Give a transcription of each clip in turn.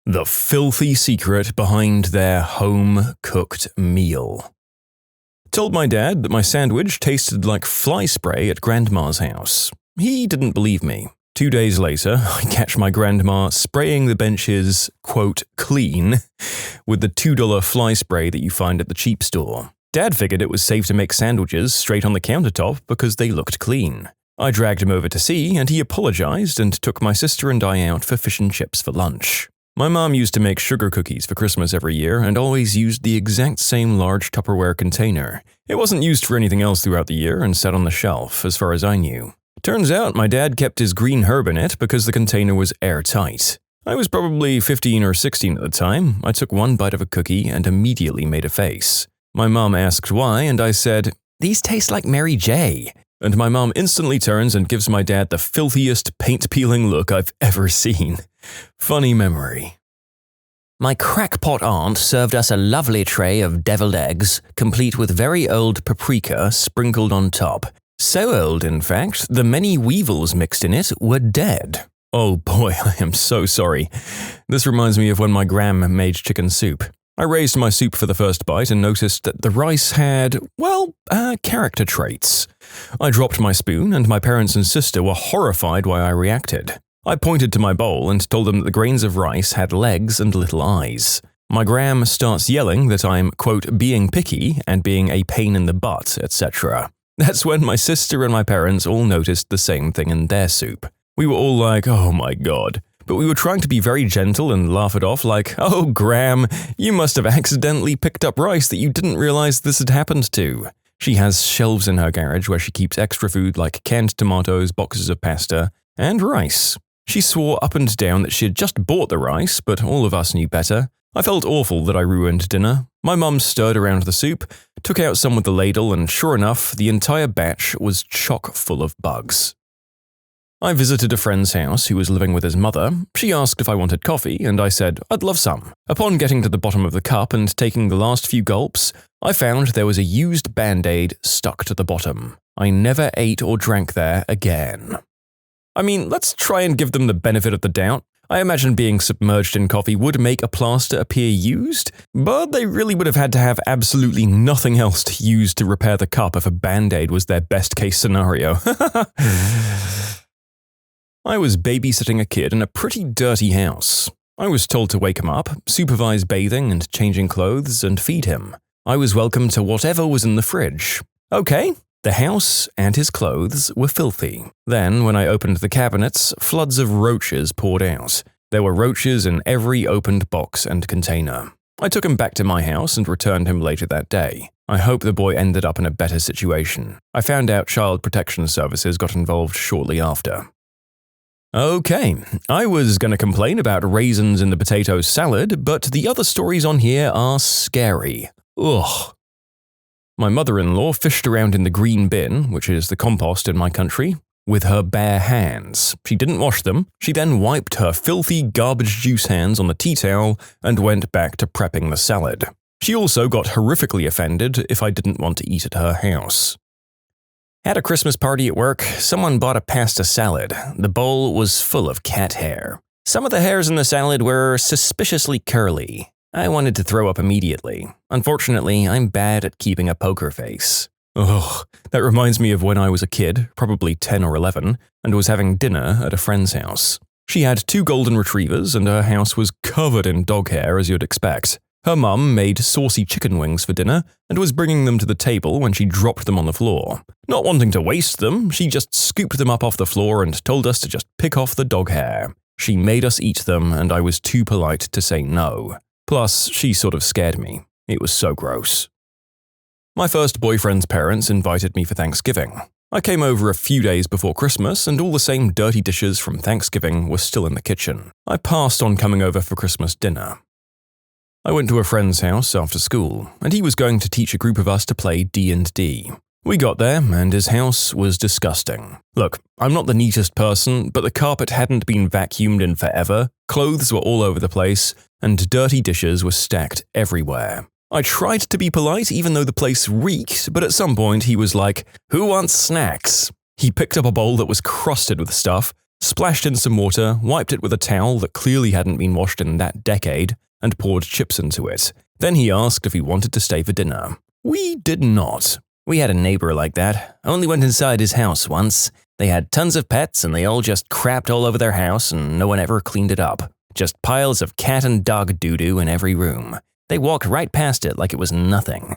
The filthy secret behind their home-cooked meal. Told my dad that my sandwich tasted like fly spray at Grandma's house. He didn't believe me. 2 days later, I catch my grandma spraying the benches, quote, clean, with the $2 fly spray that you find at the cheap store. Dad figured it was safe to make sandwiches straight on the countertop because they looked clean. I dragged him over to see, and he apologized and took my sister and I out for fish and chips for lunch. My mom used to make sugar cookies for Christmas every year and always used the exact same large Tupperware container. It wasn't used for anything else throughout the year and sat on the shelf, as far as I knew. Turns out my dad kept his green herb in it because the container was airtight. I was probably 15 or 16 at the time. I took one bite of a cookie and immediately made a face. My mom asked why, and I said, "These taste like Mary J." And my mom instantly turns and gives my dad the filthiest paint-peeling look I've ever seen. Funny memory. My crackpot aunt served us a lovely tray of deviled eggs, complete with very old paprika sprinkled on top. So old, in fact, the many weevils mixed in it were dead. Oh boy, I am so sorry. This reminds me of when my gram made chicken soup. I raised my soup for the first bite and noticed that the rice had, character traits. I dropped my spoon, and my parents and sister were horrified why I reacted. I pointed to my bowl and told them that the grains of rice had legs and little eyes. My gram starts yelling that I'm, quote, being picky and being a pain in the butt, etc. That's when my sister and my parents all noticed the same thing in their soup. We were all like, oh my god. But we were trying to be very gentle and laugh it off like, oh, Gram, you must have accidentally picked up rice that you didn't realize this had happened to. She has shelves in her garage where she keeps extra food like canned tomatoes, boxes of pasta, and rice. She swore up and down that she had just bought the rice, but all of us knew better. I felt awful that I ruined dinner. My mum stirred around the soup, took out some with the ladle, and sure enough, the entire batch was chock full of bugs. I visited a friend's house who was living with his mother. She asked if I wanted coffee, and I said I'd love some. Upon getting to the bottom of the cup and taking the last few gulps, I found there was a used Band-Aid stuck to the bottom. I never ate or drank there again. I mean, let's try and give them the benefit of the doubt. I imagine being submerged in coffee would make a plaster appear used, but they really would have had to have absolutely nothing else to use to repair the cup if a Band-Aid was their best-case scenario. I was babysitting a kid in a pretty dirty house. I was told to wake him up, supervise bathing and changing clothes, and feed him. I was welcome to whatever was in the fridge. Okay, the house and his clothes were filthy. Then, when I opened the cabinets, floods of roaches poured out. There were roaches in every opened box and container. I took him back to my house and returned him later that day. I hope the boy ended up in a better situation. I found out Child Protection Services got involved shortly after. Okay, I was going to complain about raisins in the potato salad, but the other stories on here are scary. Ugh. My mother-in-law fished around in the green bin, which is the compost in my country, with her bare hands. She didn't wash them. She then wiped her filthy garbage juice hands on the tea towel and went back to prepping the salad. She also got horrifically offended if I didn't want to eat at her house. At a Christmas party at work, someone bought a pasta salad. The bowl was full of cat hair. Some of the hairs in the salad were suspiciously curly. I wanted to throw up immediately. Unfortunately, I'm bad at keeping a poker face. Ugh, that reminds me of when I was a kid, probably 10 or 11, and was having dinner at a friend's house. She had 2 golden retrievers, and her house was covered in dog hair, as you'd expect. Her mum made saucy chicken wings for dinner and was bringing them to the table when she dropped them on the floor. Not wanting to waste them, she just scooped them up off the floor and told us to just pick off the dog hair. She made us eat them, and I was too polite to say no. Plus, she sort of scared me. It was so gross. My first boyfriend's parents invited me for Thanksgiving. I came over a few days before Christmas, and all the same dirty dishes from Thanksgiving were still in the kitchen. I passed on coming over for Christmas dinner. I went to a friend's house after school, and he was going to teach a group of us to play D&D. We got there, and his house was disgusting. Look, I'm not the neatest person, but the carpet hadn't been vacuumed in forever, clothes were all over the place, and dirty dishes were stacked everywhere. I tried to be polite even though the place reeked, but at some point he was like, "Who wants snacks?" He picked up a bowl that was crusted with stuff, splashed in some water, wiped it with a towel that clearly hadn't been washed in that decade, and poured chips into it. Then he asked if we wanted to stay for dinner. We did not. We had a neighbor like that. Only went inside his house once. They had tons of pets and they all just crapped all over their house and no one ever cleaned it up. Just piles of cat and dog doo-doo in every room. They walked right past it like it was nothing.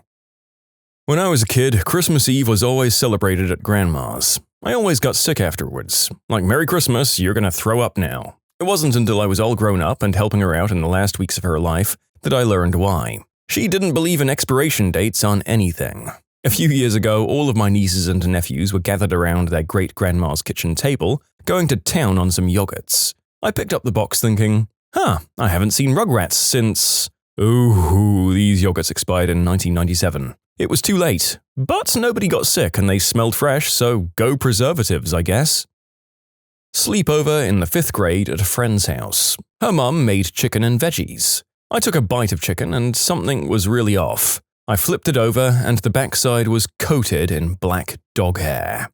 When I was a kid, Christmas Eve was always celebrated at Grandma's. I always got sick afterwards. Like, Merry Christmas, you're gonna throw up now. It wasn't until I was all grown up and helping her out in the last weeks of her life that I learned why. She didn't believe in expiration dates on anything. A few years ago, all of my nieces and nephews were gathered around their great-grandma's kitchen table, going to town on some yogurts. I picked up the box thinking, I haven't seen Rugrats since… Ooh, these yogurts expired in 1997. It was too late, but nobody got sick and they smelled fresh, so go preservatives, I guess. Sleepover in the 5th grade at a friend's house. Her mum made chicken and veggies. I took a bite of chicken and something was really off. I flipped it over and the backside was coated in black dog hair.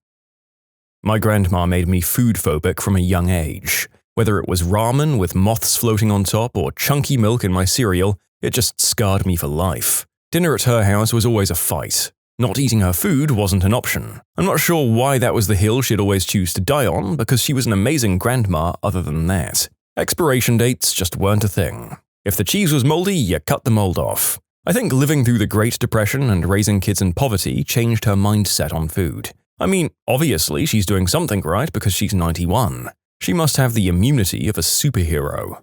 My grandma made me food phobic from a young age. Whether it was ramen with moths floating on top or chunky milk in my cereal, it just scarred me for life. Dinner at her house was always a fight. Not eating her food wasn't an option. I'm not sure why that was the hill she'd always choose to die on, because she was an amazing grandma other than that. Expiration dates just weren't a thing. If the cheese was moldy, you cut the mold off. I think living through the Great Depression and raising kids in poverty changed her mindset on food. I mean, obviously she's doing something right because she's 91. She must have the immunity of a superhero.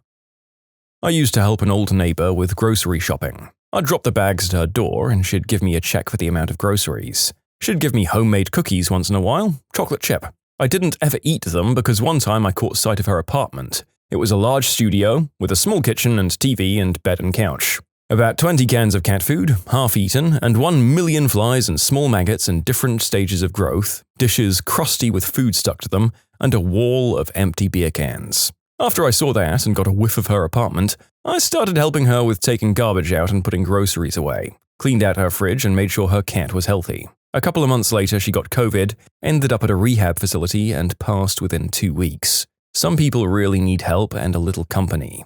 I used to help an old neighbor with grocery shopping. I'd drop the bags at her door and she'd give me a check for the amount of groceries. She'd give me homemade cookies once in a while, chocolate chip. I didn't ever eat them because one time I caught sight of her apartment. It was a large studio with a small kitchen and TV and bed and couch. About 20 cans of cat food, half-eaten, and 1 million flies and small maggots in different stages of growth, dishes crusty with food stuck to them, and a wall of empty beer cans. After I saw that and got a whiff of her apartment, I started helping her with taking garbage out and putting groceries away, cleaned out her fridge and made sure her cat was healthy. A couple of months later, she got COVID, ended up at a rehab facility, and passed within 2 weeks. Some people really need help and a little company.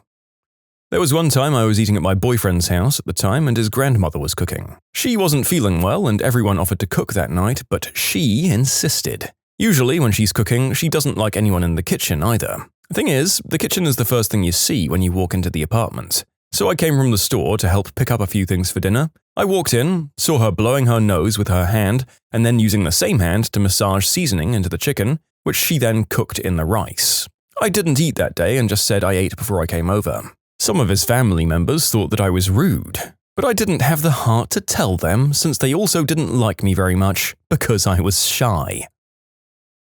There was one time I was eating at my boyfriend's house at the time and his grandmother was cooking. She wasn't feeling well and everyone offered to cook that night, but she insisted. Usually when she's cooking, she doesn't like anyone in the kitchen either. The thing is, the kitchen is the first thing you see when you walk into the apartment. So I came from the store to help pick up a few things for dinner. I walked in, saw her blowing her nose with her hand, and then using the same hand to massage seasoning into the chicken, which she then cooked in the rice. I didn't eat that day and just said I ate before I came over. Some of his family members thought that I was rude, but I didn't have the heart to tell them since they also didn't like me very much because I was shy.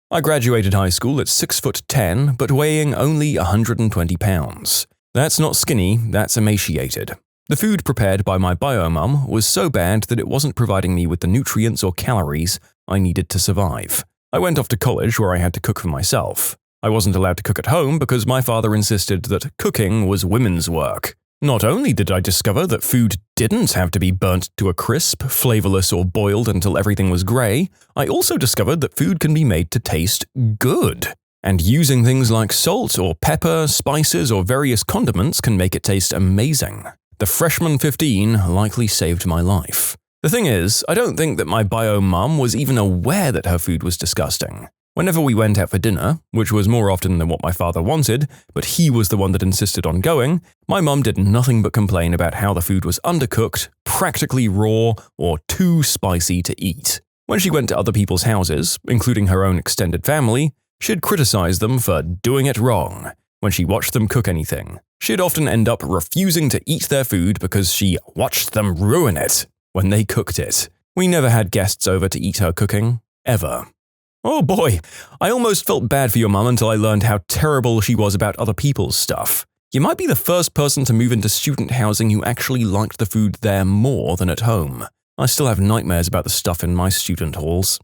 I graduated high school at 6'10", but weighing only 120 pounds. That's not skinny, that's emaciated. The food prepared by my bio-mum was so bad that it wasn't providing me with the nutrients or calories I needed to survive. I went off to college where I had to cook for myself. I wasn't allowed to cook at home because my father insisted that cooking was women's work. Not only did I discover that food didn't have to be burnt to a crisp, flavorless, or boiled until everything was grey, I also discovered that food can be made to taste good. And using things like salt or pepper, spices, or various condiments can make it taste amazing. The freshman 15 likely saved my life. The thing is, I don't think that my bio-mum was even aware that her food was disgusting. Whenever we went out for dinner, which was more often than what my father wanted, but he was the one that insisted on going, my mum did nothing but complain about how the food was undercooked, practically raw, or too spicy to eat. When she went to other people's houses, including her own extended family, she'd criticize them for doing it wrong. When she watched them cook anything, she'd often end up refusing to eat their food because she watched them ruin it when they cooked it. We never had guests over to eat her cooking, ever. Oh boy, I almost felt bad for your mum until I learned how terrible she was about other people's stuff. You might be the first person to move into student housing who actually liked the food there more than at home. I still have nightmares about the stuff in my student halls.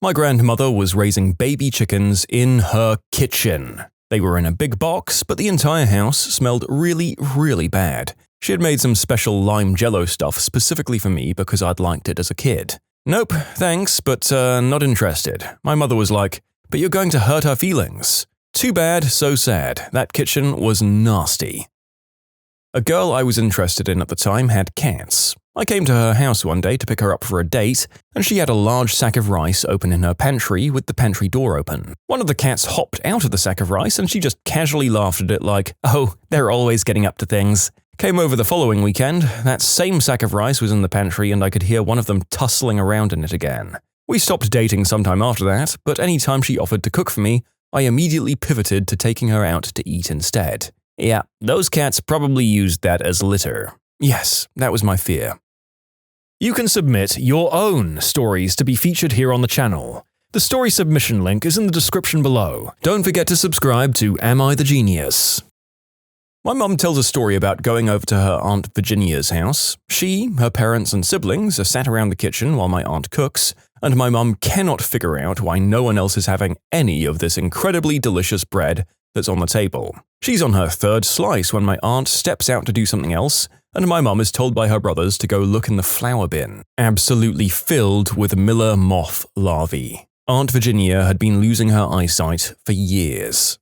My grandmother was raising baby chickens in her kitchen. They were in a big box, but the entire house smelled really, really bad. She had made some special lime jello stuff specifically for me because I'd liked it as a kid. Nope, thanks, but not interested. My mother was like, but you're going to hurt her feelings. Too bad, so sad. That kitchen was nasty. A girl I was interested in at the time had cats. I came to her house one day to pick her up for a date, and she had a large sack of rice open in her pantry with the pantry door open. One of the cats hopped out of the sack of rice and she just casually laughed at it like, "Oh, they're always getting up to things." Came over the following weekend, that same sack of rice was in the pantry and I could hear one of them tussling around in it again. We stopped dating sometime after that, but any time she offered to cook for me, I immediately pivoted to taking her out to eat instead. Yeah, those cats probably used that as litter. Yes, that was my fear. You can submit your own stories to be featured here on the channel. The story submission link is in the description below. Don't forget to subscribe to Am I the Genius? My mum tells a story about going over to her Aunt Virginia's house. She, her parents and siblings are sat around the kitchen while my aunt cooks, and my mum cannot figure out why no one else is having any of this incredibly delicious bread that's on the table. She's on her third slice when my aunt steps out to do something else, and my mum is told by her brothers to go look in the flour bin, absolutely filled with Miller moth larvae. Aunt Virginia had been losing her eyesight for years.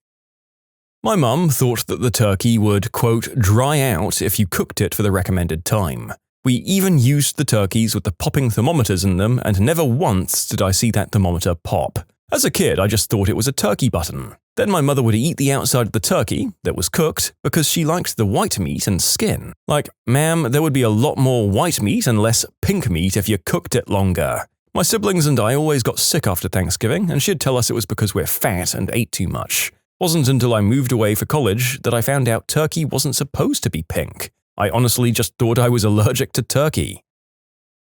My mum thought that the turkey would, quote, dry out if you cooked it for the recommended time. We even used the turkeys with the popping thermometers in them, and never once did I see that thermometer pop. As a kid, I just thought it was a turkey button. Then my mother would eat the outside of the turkey that was cooked because she liked the white meat and skin. Like, ma'am, there would be a lot more white meat and less pink meat if you cooked it longer. My siblings and I always got sick after Thanksgiving, and she'd tell us it was because we're fat and ate too much. Wasn't until I moved away for college that I found out turkey wasn't supposed to be pink. I honestly just thought I was allergic to turkey.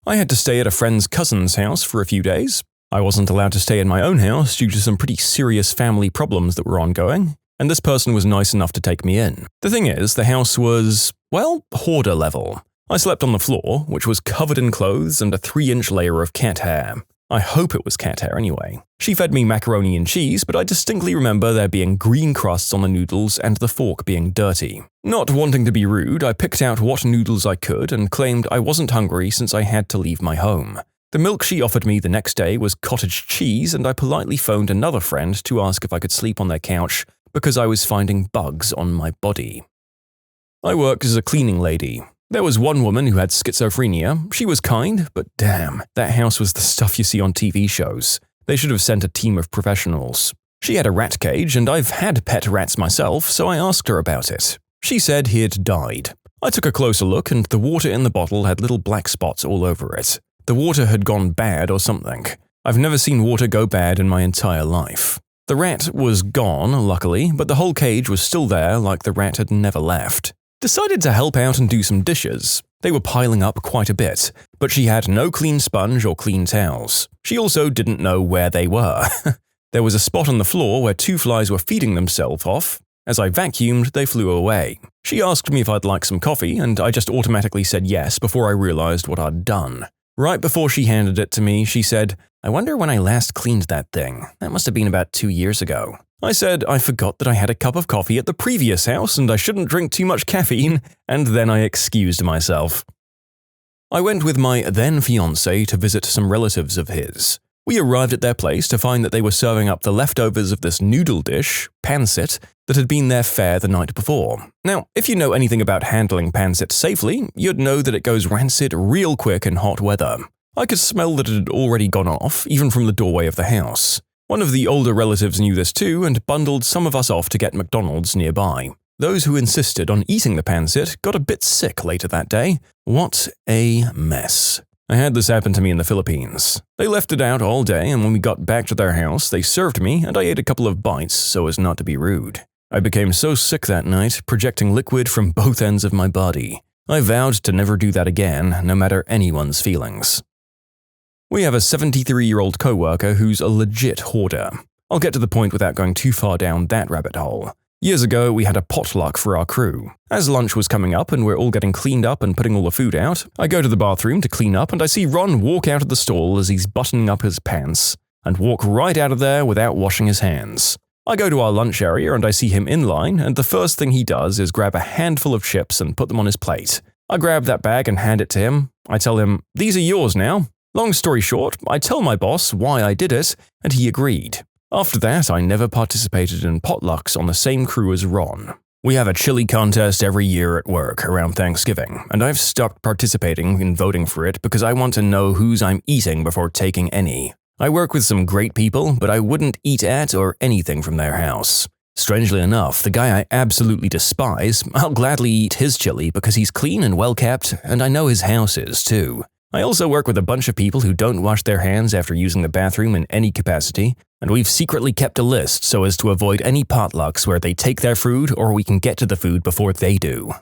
I had to stay at a friend's cousin's house for a few days. I wasn't allowed to stay in my own house due to some pretty serious family problems that were ongoing, and this person was nice enough to take me in. The thing is, the house was, well, hoarder level. I slept on the floor, which was covered in clothes and a 3-inch layer of cat hair. I hope it was cat hair anyway. She fed me macaroni and cheese, but I distinctly remember there being green crusts on the noodles and the fork being dirty. Not wanting to be rude, I picked out what noodles I could and claimed I wasn't hungry since I had to leave my home. The milk she offered me the next day was cottage cheese, and I politely phoned another friend to ask if I could sleep on their couch because I was finding bugs on my body. I worked as a cleaning lady. There was one woman who had schizophrenia. She was kind, but damn, that house was the stuff you see on TV shows. They should have sent a team of professionals. She had a rat cage, and I've had pet rats myself, so I asked her about it. She said he had died. I took a closer look, and the water in the bottle had little black spots all over it. The water had gone bad or something. I've never seen water go bad in my entire life. The rat was gone, luckily, but the whole cage was still there like the rat had never left. Decided to help out and do some dishes. They were piling up quite a bit, but she had no clean sponge or clean towels. She also didn't know where they were. There was a spot on the floor where 2 flies were feeding themselves off. As I vacuumed, they flew away. She asked me if I'd like some coffee, and I just automatically said yes before I realized what I'd done. Right before she handed it to me, she said, "I wonder when I last cleaned that thing. That must have been about 2 years ago." I said I forgot that I had a cup of coffee at the previous house and I shouldn't drink too much caffeine, and then I excused myself. I went with my then-fiancé to visit some relatives of his. We arrived at their place to find that they were serving up the leftovers of this noodle dish, pancit, that had been their fare the night before. Now, if you know anything about handling pancit safely, you'd know that it goes rancid real quick in hot weather. I could smell that it had already gone off, even from the doorway of the house. One of the older relatives knew this too and bundled some of us off to get McDonald's nearby. Those who insisted on eating the pancit got a bit sick later that day. What a mess. I had this happen to me in the Philippines. They left it out all day, and when we got back to their house, they served me and I ate a couple of bites so as not to be rude. I became so sick that night, projecting liquid from both ends of my body. I vowed to never do that again, no matter anyone's feelings. We have a 73-year-old coworker who's a legit hoarder. I'll get to the point without going too far down that rabbit hole. Years ago, we had a potluck for our crew. As lunch was coming up and we're all getting cleaned up and putting all the food out, I go to the bathroom to clean up and I see Ron walk out of the stall as he's buttoning up his pants and walk right out of there without washing his hands. I go to our lunch area and I see him in line, and the first thing he does is grab a handful of chips and put them on his plate. I grab that bag and hand it to him. I tell him, "These are yours now." Long story short, I tell my boss why I did it, and he agreed. After that, I never participated in potlucks on the same crew as Ron. We have a chili contest every year at work around Thanksgiving, and I've stopped participating in voting for it because I want to know whose I'm eating before taking any. I work with some great people, but I wouldn't eat at or anything from their house. Strangely enough, the guy I absolutely despise, I'll gladly eat his chili because he's clean and well-kept, and I know his house is too. I also work with a bunch of people who don't wash their hands after using the bathroom in any capacity, and we've secretly kept a list so as to avoid any potlucks where they take their food or we can get to the food before they do.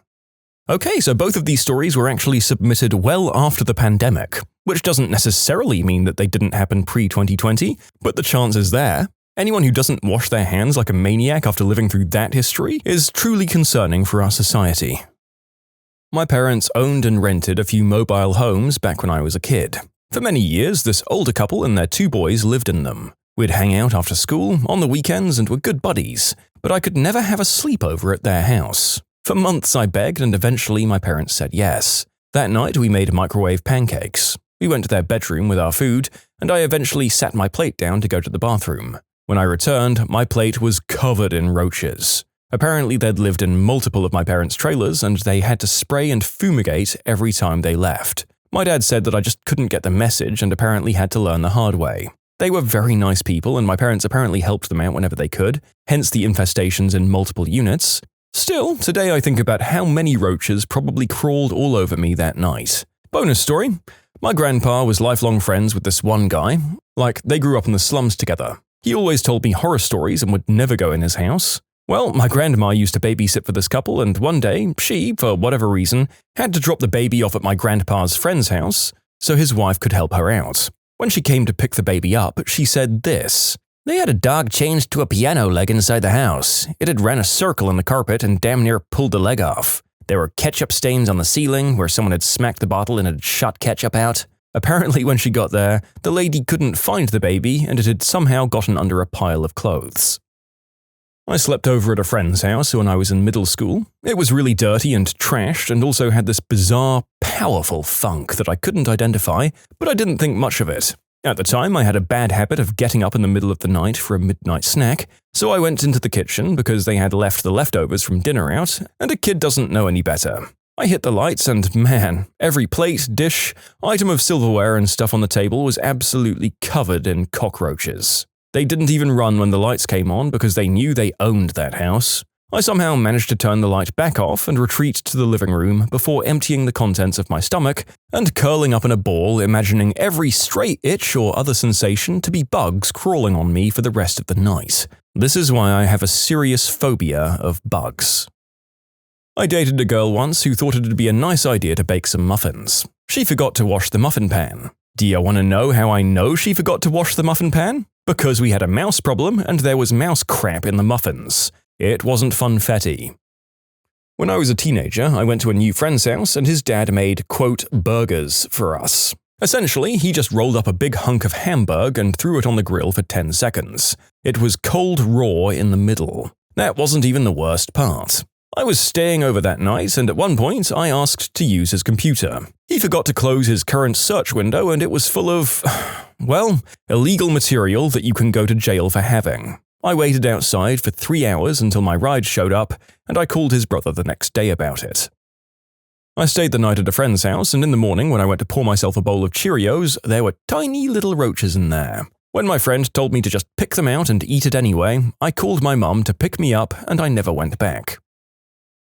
Okay, so both of these stories were actually submitted well after the pandemic, which doesn't necessarily mean that they didn't happen pre-2020, but the chance is there. Anyone who doesn't wash their hands like a maniac after living through that history is truly concerning for our society. My parents owned and rented a few mobile homes back when I was a kid. For many years, this older couple and their 2 boys lived in them. We'd hang out after school, on the weekends, and were good buddies, but I could never have a sleepover at their house. For months I begged, and eventually my parents said yes. That night we made microwave pancakes. We went to their bedroom with our food, and I eventually sat my plate down to go to the bathroom. When I returned, my plate was covered in roaches. Apparently they'd lived in multiple of my parents' trailers and they had to spray and fumigate every time they left. My dad said that I just couldn't get the message and apparently had to learn the hard way. They were very nice people and my parents apparently helped them out whenever they could, hence the infestations in multiple units. Still, today I think about how many roaches probably crawled all over me that night. Bonus story: my grandpa was lifelong friends with this one guy. They grew up in the slums together. He always told me horror stories and would never go in his house. Well, my grandma used to babysit for this couple, and one day, she, for whatever reason, had to drop the baby off at my grandpa's friend's house so his wife could help her out. When she came to pick the baby up, she said this: "They had a dog chained to a piano leg inside the house. It had ran a circle in the carpet and damn near pulled the leg off. There were ketchup stains on the ceiling where someone had smacked the bottle and had shot ketchup out. Apparently, when she got there, the lady couldn't find the baby and it had somehow gotten under a pile of clothes." I slept over at a friend's house when I was in middle school. It was really dirty and trashed and also had this bizarre, powerful funk that I couldn't identify, but I didn't think much of it. At the time, I had a bad habit of getting up in the middle of the night for a midnight snack, so I went into the kitchen because they had left the leftovers from dinner out, and a kid doesn't know any better. I hit the lights and man, every plate, dish, item of silverware and stuff on the table was absolutely covered in cockroaches. They didn't even run when the lights came on because they knew they owned that house. I somehow managed to turn the light back off and retreat to the living room before emptying the contents of my stomach and curling up in a ball, imagining every stray itch or other sensation to be bugs crawling on me for the rest of the night. This is why I have a serious phobia of bugs. I dated a girl once who thought it'd be a nice idea to bake some muffins. She forgot to wash the muffin pan. Do you want to know how I know she forgot to wash the muffin pan? Because we had a mouse problem and there was mouse crap in the muffins. It wasn't funfetti. When I was a teenager, I went to a new friend's house and his dad made, quote, burgers for us. Essentially, he just rolled up a big hunk of hamburg and threw it on the grill for 10 seconds. It was cold raw in the middle. That wasn't even the worst part. I was staying over that night, and at one point I asked to use his computer. He forgot to close his current search window, and it was full of, well, illegal material that you can go to jail for having. I waited outside for 3 hours until my ride showed up, and I called his brother the next day about it. I stayed the night at a friend's house, and in the morning when I went to pour myself a bowl of Cheerios, there were tiny little roaches in there. When my friend told me to just pick them out and eat it anyway, I called my mum to pick me up, and I never went back.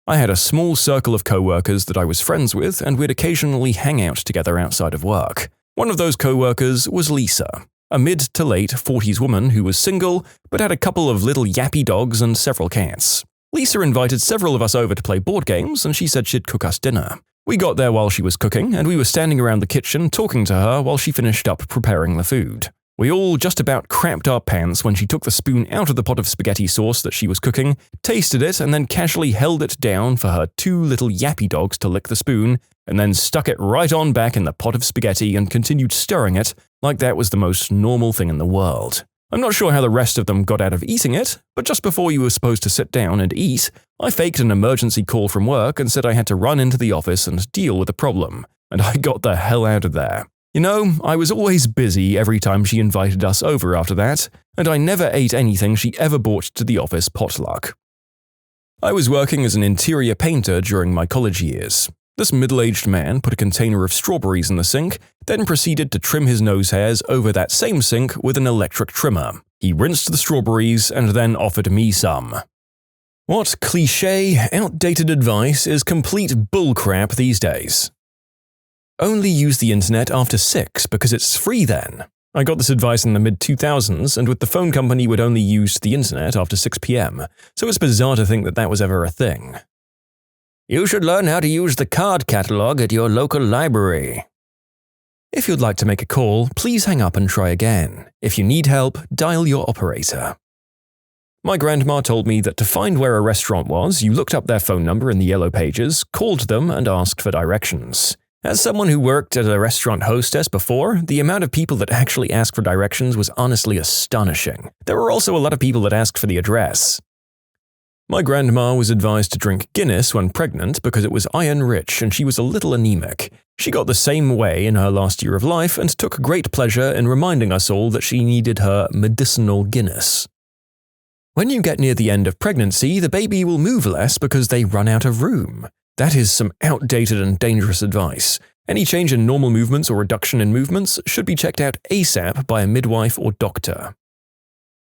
I had a small circle of co-workers that I was friends with, and we'd occasionally hang out together outside of work. One of those co-workers was Lisa, a mid to late 40s woman who was single, but had a couple of little yappy dogs and several cats. Lisa invited several of us over to play board games, and she said she'd cook us dinner. We got there while she was cooking, and we were standing around the kitchen talking to her while she finished up preparing the food. We all just about crapped our pants when she took the spoon out of the pot of spaghetti sauce that she was cooking, tasted it, and then casually held it down for her 2 little yappy dogs to lick the spoon, and then stuck it right on back in the pot of spaghetti and continued stirring it like that was the most normal thing in the world. I'm not sure how the rest of them got out of eating it, but just before you were supposed to sit down and eat, I faked an emergency call from work and said I had to run into the office and deal with the problem, and I got the hell out of there. You know, I was always busy every time she invited us over after that, and I never ate anything she ever brought to the office potluck. I was working as an interior painter during my college years. This middle-aged man put a container of strawberries in the sink, then proceeded to trim his nose hairs over that same sink with an electric trimmer. He rinsed the strawberries and then offered me some. What cliché, outdated advice is complete bullcrap these days? Only use the internet after 6 because it's free then. I got this advice in the mid-2000s, and with the phone company we'd only used the internet after 6 p.m., so it's bizarre to think that that was ever a thing. You should learn how to use the card catalog at your local library. If you'd like to make a call, please hang up and try again. If you need help, dial your operator. My grandma told me that to find where a restaurant was, you looked up their phone number in the yellow pages, called them, and asked for directions. As someone who worked as a restaurant hostess before, the amount of people that actually asked for directions was honestly astonishing. There were also a lot of people that asked for the address. My grandma was advised to drink Guinness when pregnant because it was iron-rich and she was a little anemic. She got the same way in her last year of life and took great pleasure in reminding us all that she needed her medicinal Guinness. When you get near the end of pregnancy, the baby will move less because they run out of room. That is some outdated and dangerous advice. Any change in normal movements or reduction in movements should be checked out ASAP by a midwife or doctor.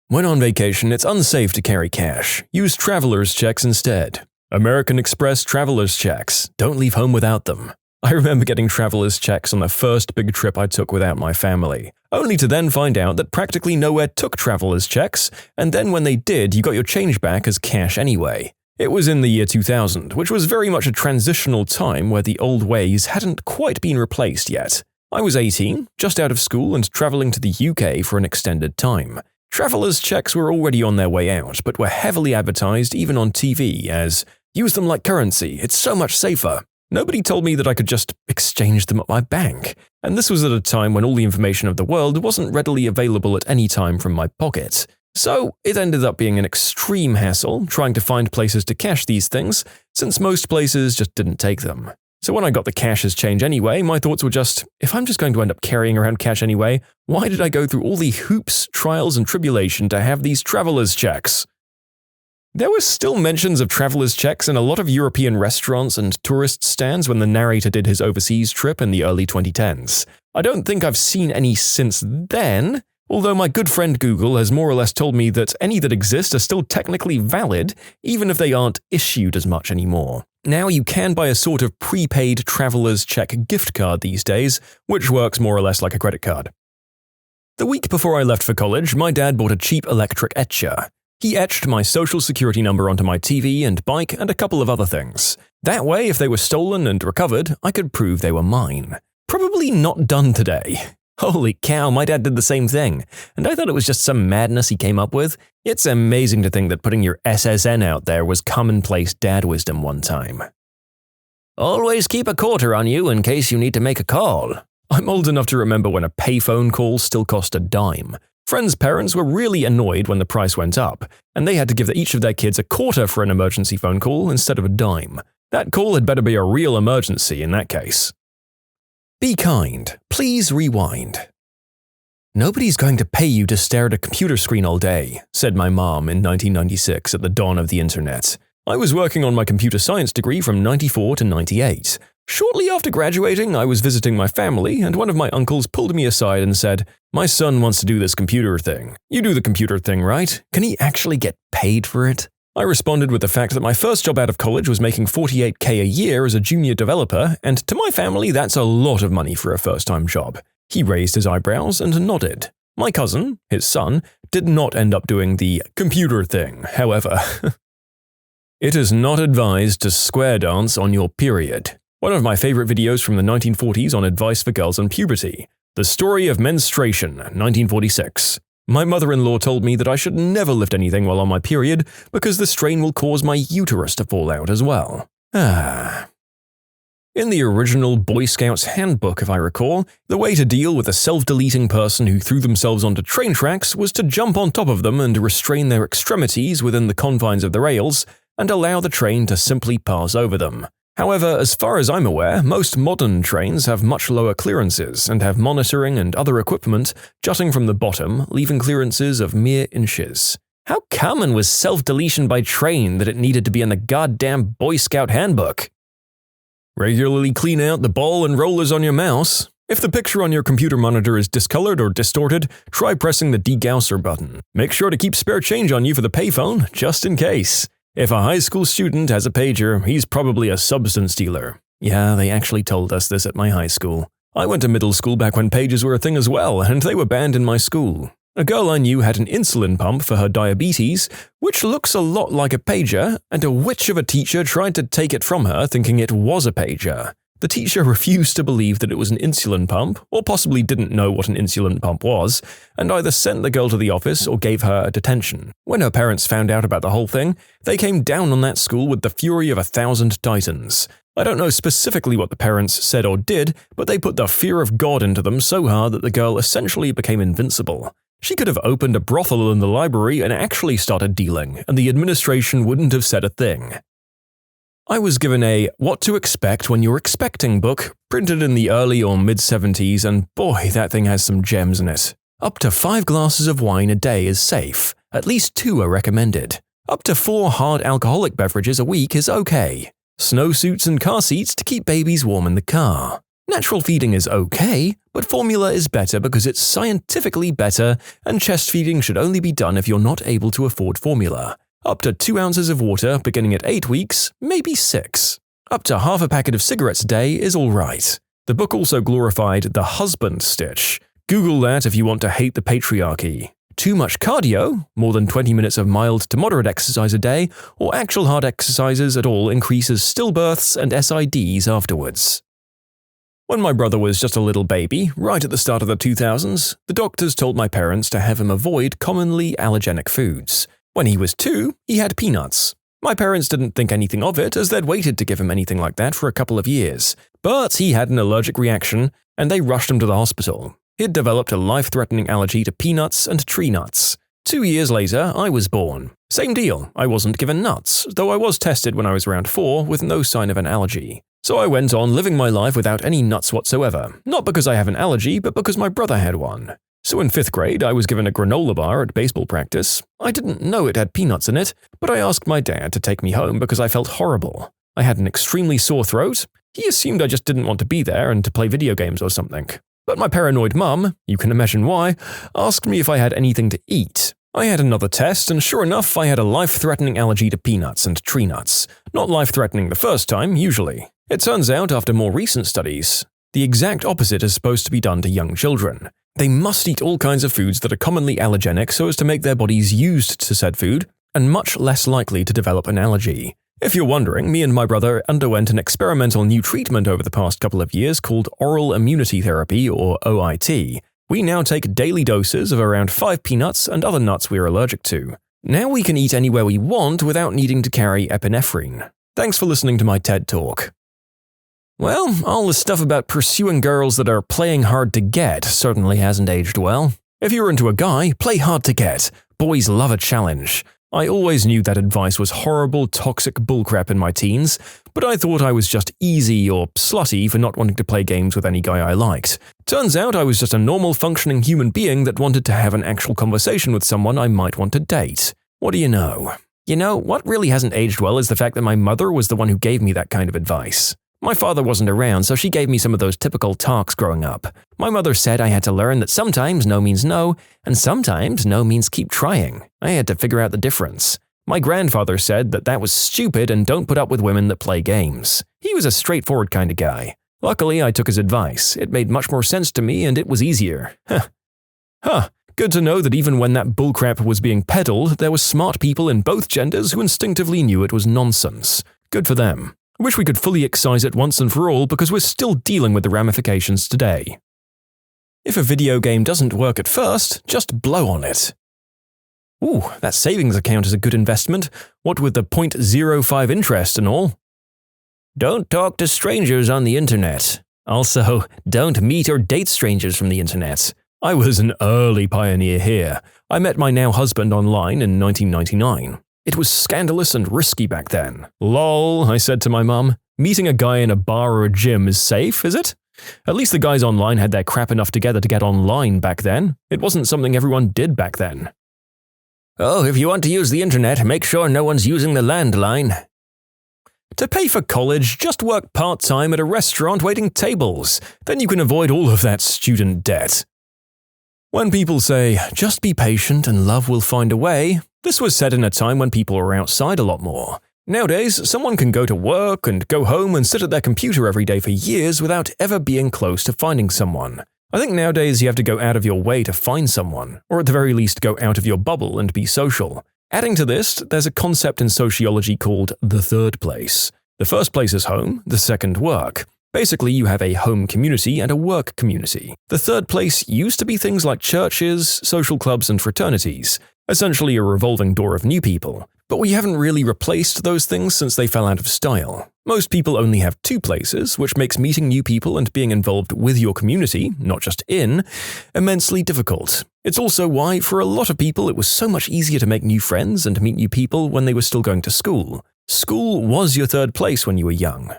When on vacation, it's unsafe to carry cash. Use traveler's checks instead. American Express traveler's checks. Don't leave home without them. I remember getting traveler's checks on the first big trip I took without my family, only to then find out that practically nowhere took traveler's checks, and then when they did, you got your change back as cash anyway. It was in the year 2000, which was very much a transitional time where the old ways hadn't quite been replaced yet. I was 18, just out of school and traveling to the UK for an extended time. Travelers' checks were already on their way out, but were heavily advertised even on TV as, use them like currency, it's so much safer. Nobody told me that I could just exchange them at my bank, and this was at a time when all the information of the world wasn't readily available at any time from my pocket. So it ended up being an extreme hassle trying to find places to cash these things, since most places just didn't take them. So when I got the cash as change anyway, my thoughts were just, if I'm just going to end up carrying around cash anyway, why did I go through all the hoops, trials, and tribulation to have these traveler's checks? There were still mentions of traveler's checks in a lot of European restaurants and tourist stands when the narrator did his overseas trip in the early 2010s. I don't think I've seen any since then, although my good friend Google has more or less told me that any that exist are still technically valid, even if they aren't issued as much anymore. Now you can buy a sort of prepaid traveler's check gift card these days, which works more or less like a credit card. The week before I left for college, my dad bought a cheap electric etcher. He etched my social security number onto my TV and bike and a couple of other things. That way, if they were stolen and recovered, I could prove they were mine. Probably not done today. Holy cow, my dad did the same thing, and I thought it was just some madness he came up with. It's amazing to think that putting your SSN out there was commonplace dad wisdom one time. Always keep a quarter on you in case you need to make a call. I'm old enough to remember when a payphone call still cost a dime. Friends' parents were really annoyed when the price went up, and they had to give each of their kids a quarter for an emergency phone call instead of a dime. That call had better be a real emergency in that case. Be kind. Please rewind. Nobody's going to pay you to stare at a computer screen all day, said my mom in 1996 at the dawn of the internet. I was working on my computer science degree from 94 to 98. Shortly after graduating, I was visiting my family, and one of my uncles pulled me aside and said, "My son wants to do this computer thing. You do the computer thing, right? Can he actually get paid for it?" I responded with the fact that my first job out of college was making $48K a year as a junior developer, and to my family that's a lot of money for a first-time job. He raised his eyebrows and nodded. My cousin, his son, did not end up doing the computer thing, however. It is not advised to square dance on your period. One of my favorite videos from the 1940s on advice for girls on puberty. The Story of Menstruation, 1946. My mother-in-law told me that I should never lift anything while on my period because the strain will cause my uterus to fall out as well. In the original Boy Scouts handbook, if I recall, the way to deal with a self-deleting person who threw themselves onto train tracks was to jump on top of them and restrain their extremities within the confines of the rails and allow the train to simply pass over them. However, as far as I'm aware, most modern trains have much lower clearances and have monitoring and other equipment jutting from the bottom, leaving clearances of mere inches. How common was self-deletion by train that it needed to be in the goddamn Boy Scout handbook? Regularly clean out the ball and rollers on your mouse. If the picture on your computer monitor is discolored or distorted, try pressing the degausser button. Make sure to keep spare change on you for the payphone, just in case. If a high school student has a pager, he's probably a substance dealer. Yeah, they actually told us this at my high school. I went to middle school back when pagers were a thing as well, and they were banned in my school. A girl I knew had an insulin pump for her diabetes, which looks a lot like a pager, and a witch of a teacher tried to take it from her thinking it was a pager. The teacher refused to believe that it was an insulin pump, or possibly didn't know what an insulin pump was, and either sent the girl to the office or gave her a detention. When her parents found out about the whole thing, they came down on that school with the fury of 1,000 titans. I don't know specifically what the parents said or did, but they put the fear of God into them so hard that the girl essentially became invincible. She could have opened a brothel in the library and actually started dealing, and the administration wouldn't have said a thing. I was given a What to Expect When You're Expecting book, printed in the early or mid-70s, and boy, that thing has some gems in it. Up to 5 glasses of wine a day is safe. At least 2 are recommended. Up to 4 hard alcoholic beverages a week is okay. Snowsuits and car seats to keep babies warm in the car. Natural feeding is okay, but formula is better because it's scientifically better, and chest feeding should only be done if you're not able to afford formula. Up to 2 ounces of water beginning at 8 weeks, maybe 6. Up to half a packet of cigarettes a day is alright. The book also glorified the husband stitch. Google that if you want to hate the patriarchy. Too much cardio, more than 20 minutes of mild to moderate exercise a day, or actual hard exercises at all increases stillbirths and SIDs afterwards. When my brother was just a little baby, right at the start of the 2000s, the doctors told my parents to have him avoid commonly allergenic foods. When he was 2, he had peanuts. My parents didn't think anything of it, as they'd waited to give him anything like that for a couple of years. But he had an allergic reaction, and they rushed him to the hospital. He'd developed a life-threatening allergy to peanuts and tree nuts. 2 years later, I was born. Same deal, I wasn't given nuts, though I was tested when I was around 4 with no sign of an allergy. So I went on living my life without any nuts whatsoever, not because I have an allergy, but because my brother had one. So in 5th grade, I was given a granola bar at baseball practice. I didn't know it had peanuts in it, but I asked my dad to take me home because I felt horrible. I had an extremely sore throat. He assumed I just didn't want to be there and to play video games or something. But my paranoid mum, you can imagine why, asked me if I had anything to eat. I had another test, and sure enough, I had a life-threatening allergy to peanuts and tree nuts. Not life-threatening the first time, usually. It turns out, after more recent studies, the exact opposite is supposed to be done to young children. They must eat all kinds of foods that are commonly allergenic so as to make their bodies used to said food, and much less likely to develop an allergy. If you're wondering, me and my brother underwent an experimental new treatment over the past couple of years called oral immunity therapy, or OIT. We now take daily doses of around 5 peanuts and other nuts we're allergic to. Now we can eat anywhere we want without needing to carry epinephrine. Thanks for listening to my TED Talk. Well, all the stuff about pursuing girls that are playing hard to get certainly hasn't aged well. If you're into a guy, play hard to get. Boys love a challenge. I always knew that advice was horrible, toxic bullcrap in my teens, but I thought I was just easy or slutty for not wanting to play games with any guy I liked. Turns out I was just a normal functioning human being that wanted to have an actual conversation with someone I might want to date. What do you know? You know, what really hasn't aged well is the fact that my mother was the one who gave me that kind of advice. My father wasn't around, so she gave me some of those typical talks growing up. My mother said I had to learn that sometimes no means no, and sometimes no means keep trying. I had to figure out the difference. My grandfather said that was stupid and don't put up with women that play games. He was a straightforward kind of guy. Luckily, I took his advice. It made much more sense to me and it was easier. Good to know that even when that bullcrap was being peddled, there were smart people in both genders who instinctively knew it was nonsense. Good for them. I wish we could fully excise it once and for all because we're still dealing with the ramifications today. If a video game doesn't work at first, just blow on it. Ooh, that savings account is a good investment, what with the 0.05 interest and all. Don't talk to strangers on the internet. Also, don't meet or date strangers from the internet. I was an early pioneer here. I met my now husband online in 1999. It was scandalous and risky back then. Lol, I said to my mum. Meeting a guy in a bar or a gym is safe, is it? At least the guys online had their crap enough together to get online back then. It wasn't something everyone did back then. Oh, if you want to use the internet, make sure no one's using the landline. To pay for college, just work part-time at a restaurant waiting tables. Then you can avoid all of that student debt. When people say, just be patient and love will find a way, this was said in a time when people were outside a lot more. Nowadays, someone can go to work and go home and sit at their computer every day for years without ever being close to finding someone. I think nowadays you have to go out of your way to find someone, or at the very least go out of your bubble and be social. Adding to this, there's a concept in sociology called the third place. The first place is home, the second work. Basically, you have a home community and a work community. The third place used to be things like churches, social clubs, and fraternities, essentially a revolving door of new people. But we haven't really replaced those things since they fell out of style. Most people only have two places, which makes meeting new people and being involved with your community, not just in, immensely difficult. It's also why, for a lot of people, it was so much easier to make new friends and meet new people when they were still going to school. School was your third place when you were young.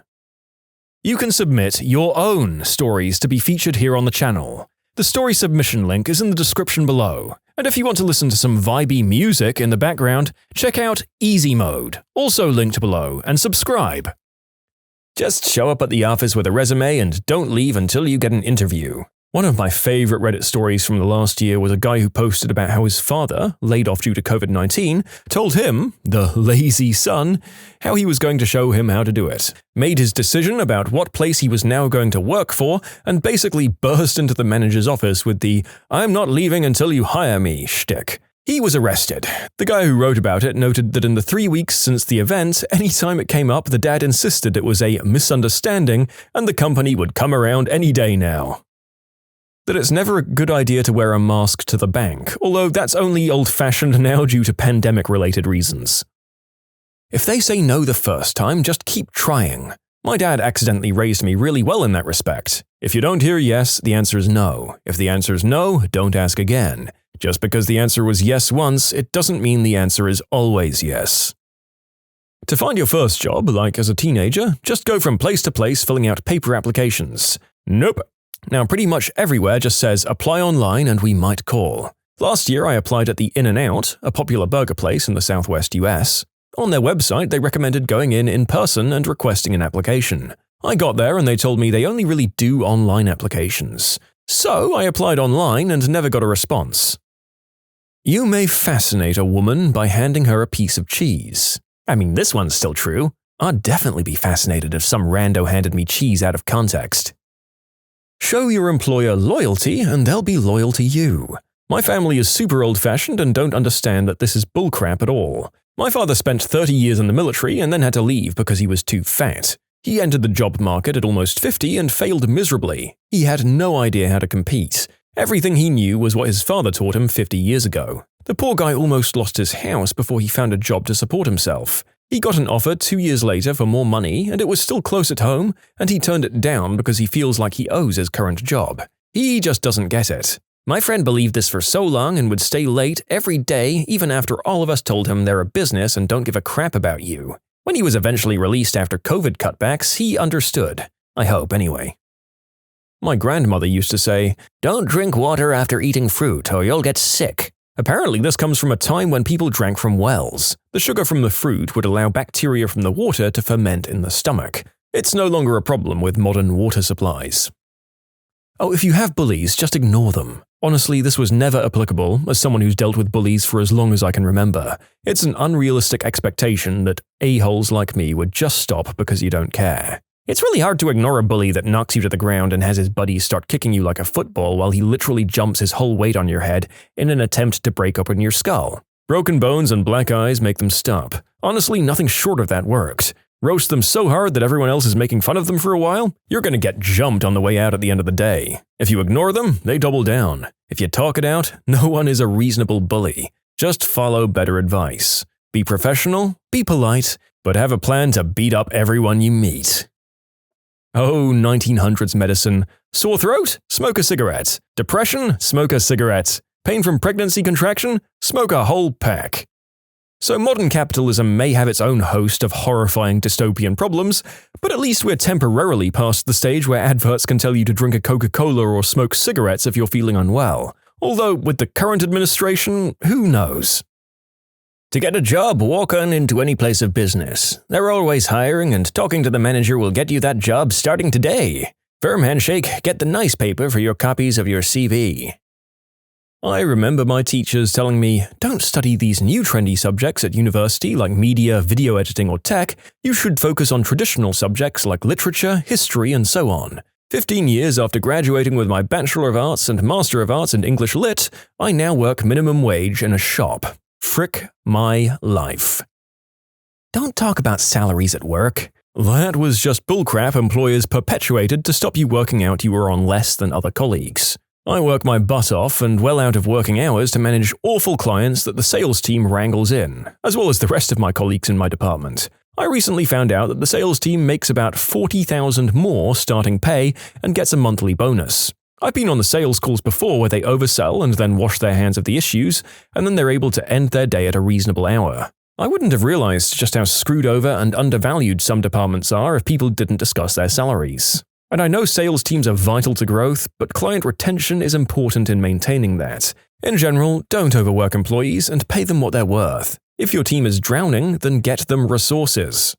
You can submit your own stories to be featured here on the channel. The story submission link is in the description below. And if you want to listen to some vibey music in the background, check out easymode, also linked below, and subscribe. Just show up at the office with a resume and don't leave until you get an interview. One of my favorite Reddit stories from the last year was a guy who posted about how his father, laid off due to COVID-19, told him, the lazy son, how he was going to show him how to do it, made his decision about what place he was now going to work for, and basically burst into the manager's office with the "I'm not leaving until you hire me" shtick. He was arrested. The guy who wrote about it noted that in the 3 weeks since the event, anytime it came up, the dad insisted it was a misunderstanding and the company would come around any day now. That it's never a good idea to wear a mask to the bank, although that's only old-fashioned now due to pandemic-related reasons. If they say no the first time, just keep trying. My dad accidentally raised me really well in that respect. If you don't hear yes, the answer is no. If the answer is no, don't ask again. Just because the answer was yes once, it doesn't mean the answer is always yes. To find your first job, like as a teenager, just go from place to place filling out paper applications. Nope. Now pretty much everywhere just says apply online and we might call. Last year I applied at the In-N-Out, a popular burger place in the southwest US. On their website they recommended going in person and requesting an application. I got there and they told me they only really do online applications. So I applied online and never got a response. You may fascinate a woman by handing her a piece of cheese. I mean, this one's still true. I'd definitely be fascinated if some rando handed me cheese out of context. Show your employer loyalty and they'll be loyal to you. My family is super old-fashioned and don't understand that this is bullcrap at all. My father spent 30 years in the military and then had to leave because he was too fat. He entered the job market at almost 50 and failed miserably. He had no idea how to compete. Everything he knew was what his father taught him 50 years ago. The poor guy almost lost his house before he found a job to support himself. He got an offer 2 years later for more money, and it was still close at home, and he turned it down because he feels like he owes his current job. He just doesn't get it. My friend believed this for so long and would stay late every day even after all of us told him they're a business and don't give a crap about you. When he was eventually released after COVID cutbacks, he understood. I hope, anyway. My grandmother used to say, "Don't drink water after eating fruit or you'll get sick." Apparently this comes from a time when people drank from wells. The sugar from the fruit would allow bacteria from the water to ferment in the stomach. It's no longer a problem with modern water supplies. Oh, if you have bullies, just ignore them. Honestly, this was never applicable, as someone who's dealt with bullies for as long as I can remember. It's an unrealistic expectation that a-holes like me would just stop because you don't care. It's really hard to ignore a bully that knocks you to the ground and has his buddies start kicking you like a football while he literally jumps his whole weight on your head in an attempt to break open your skull. Broken bones and black eyes make them stop. Honestly, nothing short of that worked. Roast them so hard that everyone else is making fun of them for a while, you're gonna get jumped on the way out at the end of the day. If you ignore them, they double down. If you talk it out, no one is a reasonable bully. Just follow better advice. Be professional, be polite, but have a plan to beat up everyone you meet. Oh, 1900s medicine. Sore throat? Smoke a cigarette. Depression? Smoke a cigarette. Pain from pregnancy contraction? Smoke a whole pack. So modern capitalism may have its own host of horrifying dystopian problems, but at least we're temporarily past the stage where adverts can tell you to drink a Coca-Cola or smoke cigarettes if you're feeling unwell. Although, with the current administration, who knows? To get a job, walk on into any place of business. They're always hiring, and talking to the manager will get you that job starting today. Firm handshake, get the nice paper for your copies of your CV. I remember my teachers telling me, don't study these new trendy subjects at university like media, video editing, or tech. You should focus on traditional subjects like literature, history, and so on. 15 years after graduating with my Bachelor of Arts and Master of Arts in English Lit, I now work minimum wage in a shop. Frick my life. Don't talk about salaries at work. That was just bullcrap employers perpetuated to stop you working out you were on less than other colleagues. I work my butt off and well out of working hours to manage awful clients that the sales team wrangles in, as well as the rest of my colleagues in my department. I recently found out that the sales team makes about $40,000 more starting pay and gets a monthly bonus. I've been on the sales calls before where they oversell and then wash their hands of the issues, and then they're able to end their day at a reasonable hour. I wouldn't have realized just how screwed over and undervalued some departments are if people didn't discuss their salaries. And I know sales teams are vital to growth, but client retention is important in maintaining that. In general, don't overwork employees and pay them what they're worth. If your team is drowning, then get them resources.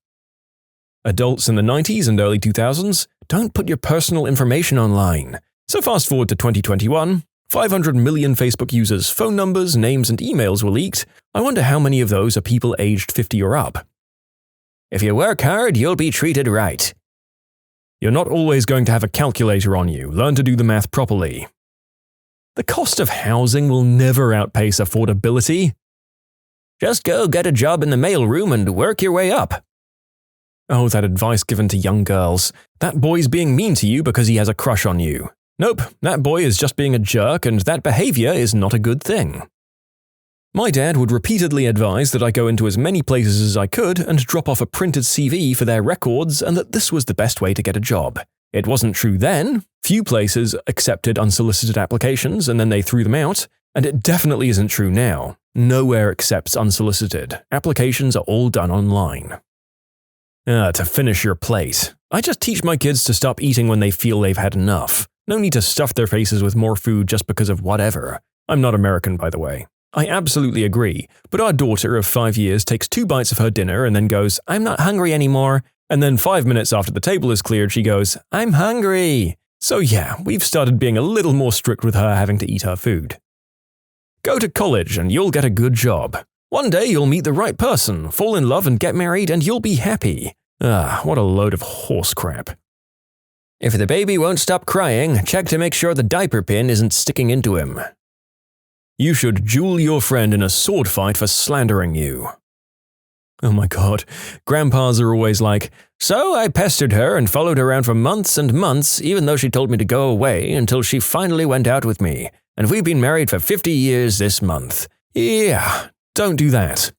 Adults in the 90s and early 2000s, don't put your personal information online. So fast forward to 2021, 500 million Facebook users' phone numbers, names, and emails were leaked. I wonder how many of those are people aged 50 or up. If you work hard, you'll be treated right. You're not always going to have a calculator on you. Learn to do the math properly. The cost of housing will never outpace affordability. Just go get a job in the mailroom and work your way up. Oh, that advice given to young girls. That boy's being mean to you because he has a crush on you. Nope, that boy is just being a jerk, and that behavior is not a good thing. My dad would repeatedly advise that I go into as many places as I could and drop off a printed CV for their records, and that this was the best way to get a job. It wasn't true then. Few places accepted unsolicited applications and then they threw them out, and it definitely isn't true now. Nowhere accepts unsolicited. Applications are all done online. To finish your plate. I just teach my kids to stop eating when they feel they've had enough. No need to stuff their faces with more food just because of whatever. I'm not American, by the way. I absolutely agree, but our daughter of 5 years takes 2 bites of her dinner and then goes, "I'm not hungry anymore," and then 5 minutes after the table is cleared she goes, "I'm hungry." So yeah, we've started being a little more strict with her having to eat her food. Go to college and you'll get a good job. One day you'll meet the right person, fall in love and get married, and you'll be happy. What a load of horse crap. If the baby won't stop crying, check to make sure the diaper pin isn't sticking into him. You should duel your friend in a sword fight for slandering you. Oh my god, grandpas are always like, "So I pestered her and followed her around for months and months, even though she told me to go away, until she finally went out with me. And we've been married for 50 years this month." Yeah, don't do that.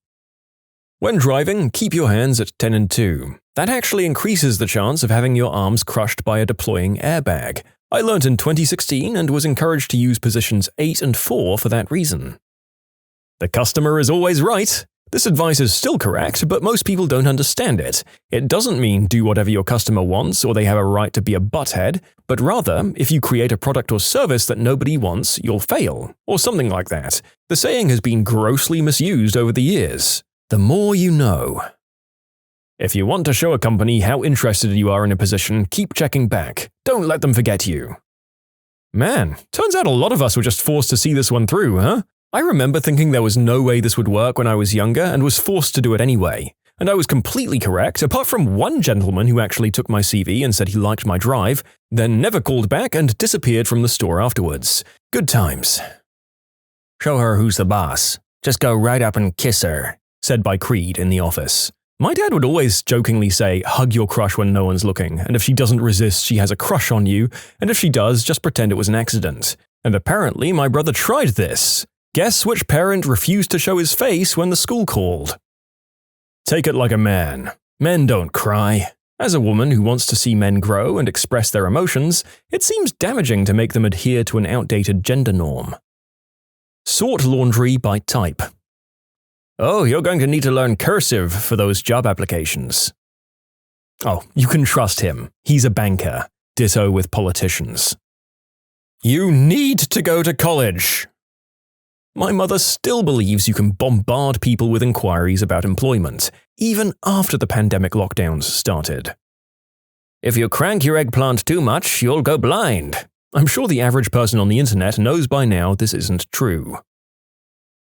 When driving, keep your hands at 10 and 2. That actually increases the chance of having your arms crushed by a deploying airbag. I learnt in 2016 and was encouraged to use positions 8 and 4 for that reason. The customer is always right. This advice is still correct, but most people don't understand it. It doesn't mean do whatever your customer wants or they have a right to be a butthead, but rather, if you create a product or service that nobody wants, you'll fail, or something like that. The saying has been grossly misused over the years. The more you know. If you want to show a company how interested you are in a position, keep checking back. Don't let them forget you. Man, turns out a lot of us were just forced to see this one through, huh? I remember thinking there was no way this would work when I was younger and was forced to do it anyway. And I was completely correct, apart from one gentleman who actually took my CV and said he liked my drive, then never called back and disappeared from the store afterwards. Good times. "Show her who's the boss. Just go right up and kiss her," said by Creed in the office. My dad would always jokingly say, "Hug your crush when no one's looking, and if she doesn't resist, she has a crush on you, and if she does, just pretend it was an accident." And apparently my brother tried this. Guess which parent refused to show his face when the school called? Take it like a man. Men don't cry. As a woman who wants to see men grow and express their emotions, it seems damaging to make them adhere to an outdated gender norm. Sort laundry by type. Oh, you're going to need to learn cursive for those job applications. Oh, you can trust him. He's a banker. Ditto with politicians. You need to go to college. My mother still believes you can bombard people with inquiries about employment, even after the pandemic lockdowns started. If you crank your eggplant too much, you'll go blind. I'm sure the average person on the internet knows by now this isn't true.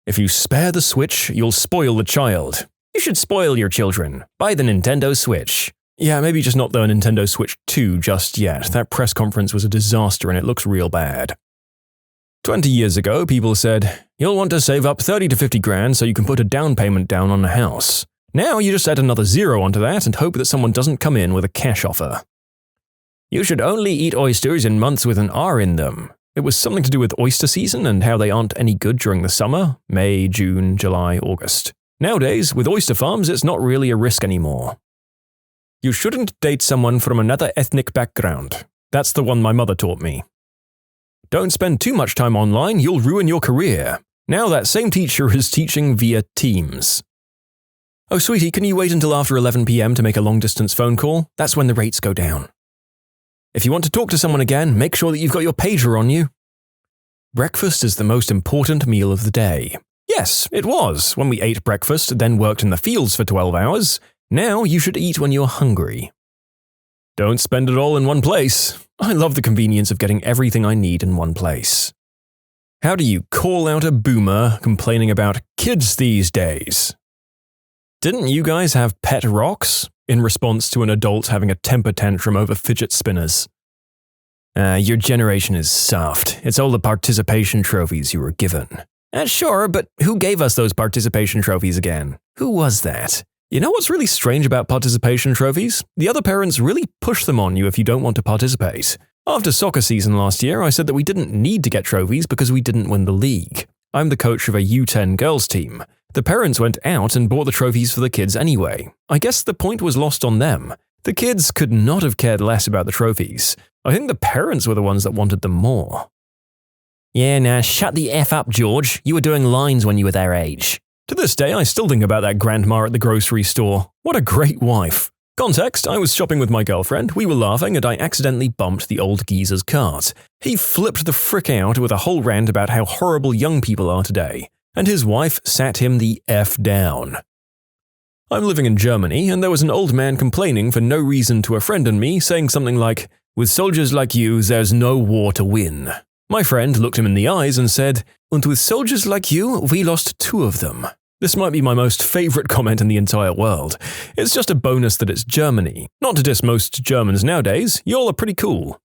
If you spare the Switch, you'll spoil the child. You should spoil your children. Buy the Nintendo Switch. Yeah, maybe just not the Nintendo Switch 2 just yet. That press conference was a disaster and it looks real bad. 20 years ago, people said, you'll want to save up 30 to 50 grand so you can put a down payment down on a house. Now you just add another zero onto that and hope that someone doesn't come in with a cash offer. You should only eat oysters in months with an R in them. It was something to do with oyster season and how they aren't any good during the summer, May, June, July, August. Nowadays, with oyster farms, it's not really a risk anymore. You shouldn't date someone from another ethnic background. That's the one my mother taught me. Don't spend too much time online, you'll ruin your career. Now that same teacher is teaching via Teams. Oh, sweetie, can you wait until after 11 p.m. to make a long-distance phone call? That's when the rates go down. If you want to talk to someone again, make sure that you've got your pager on you. Breakfast is the most important meal of the day. Yes, it was when we ate breakfast, then worked in the fields for 12 hours. Now you should eat when you're hungry. Don't spend it all in one place. I love the convenience of getting everything I need in one place. How do you call out a boomer complaining about kids these days? Didn't you guys have pet rocks in response to an adult having a temper tantrum over fidget spinners? Your generation is soft. It's all the participation trophies you were given. Sure, but who gave us those participation trophies again? Who was that? You know what's really strange about participation trophies? The other parents really push them on you if you don't want to participate. After soccer season last year, I said that we didn't need to get trophies because we didn't win the league. I'm the coach of a U10 girls team. The parents went out and bought the trophies for the kids anyway. I guess the point was lost on them. The kids could not have cared less about the trophies. I think the parents were the ones that wanted them more. Yeah, now shut the F up, George. You were doing lines when you were their age. To this day, I still think about that grandma at the grocery store. What a great wife. Context, I was shopping with my girlfriend, we were laughing, and I accidentally bumped the old geezer's cart. He flipped the frick out with a whole rant about how horrible young people are today, and his wife sat him the F down. I'm living in Germany, and there was an old man complaining for no reason to a friend and me, saying something like, "With soldiers like you, there's no war to win." My friend looked him in the eyes and said, "And with soldiers like you, we lost 2 of them." This might be my most favorite comment in the entire world. It's just a bonus that it's Germany. Not to diss most Germans nowadays, y'all are pretty cool.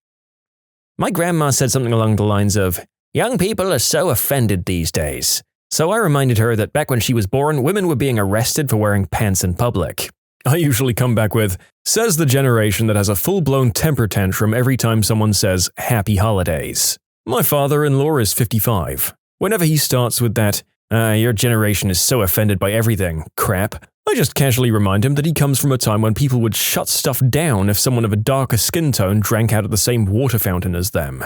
My grandma said something along the lines of, "Young people are so offended these days." So I reminded her that back when she was born, women were being arrested for wearing pants in public. I usually come back with, "Says the generation that has a full-blown temper tantrum every time someone says, 'Happy Holidays.'" My father-in-law is 55. Whenever he starts with that, "Your generation is so offended by everything," crap, I just casually remind him that he comes from a time when people would shut stuff down if someone of a darker skin tone drank out of the same water fountain as them.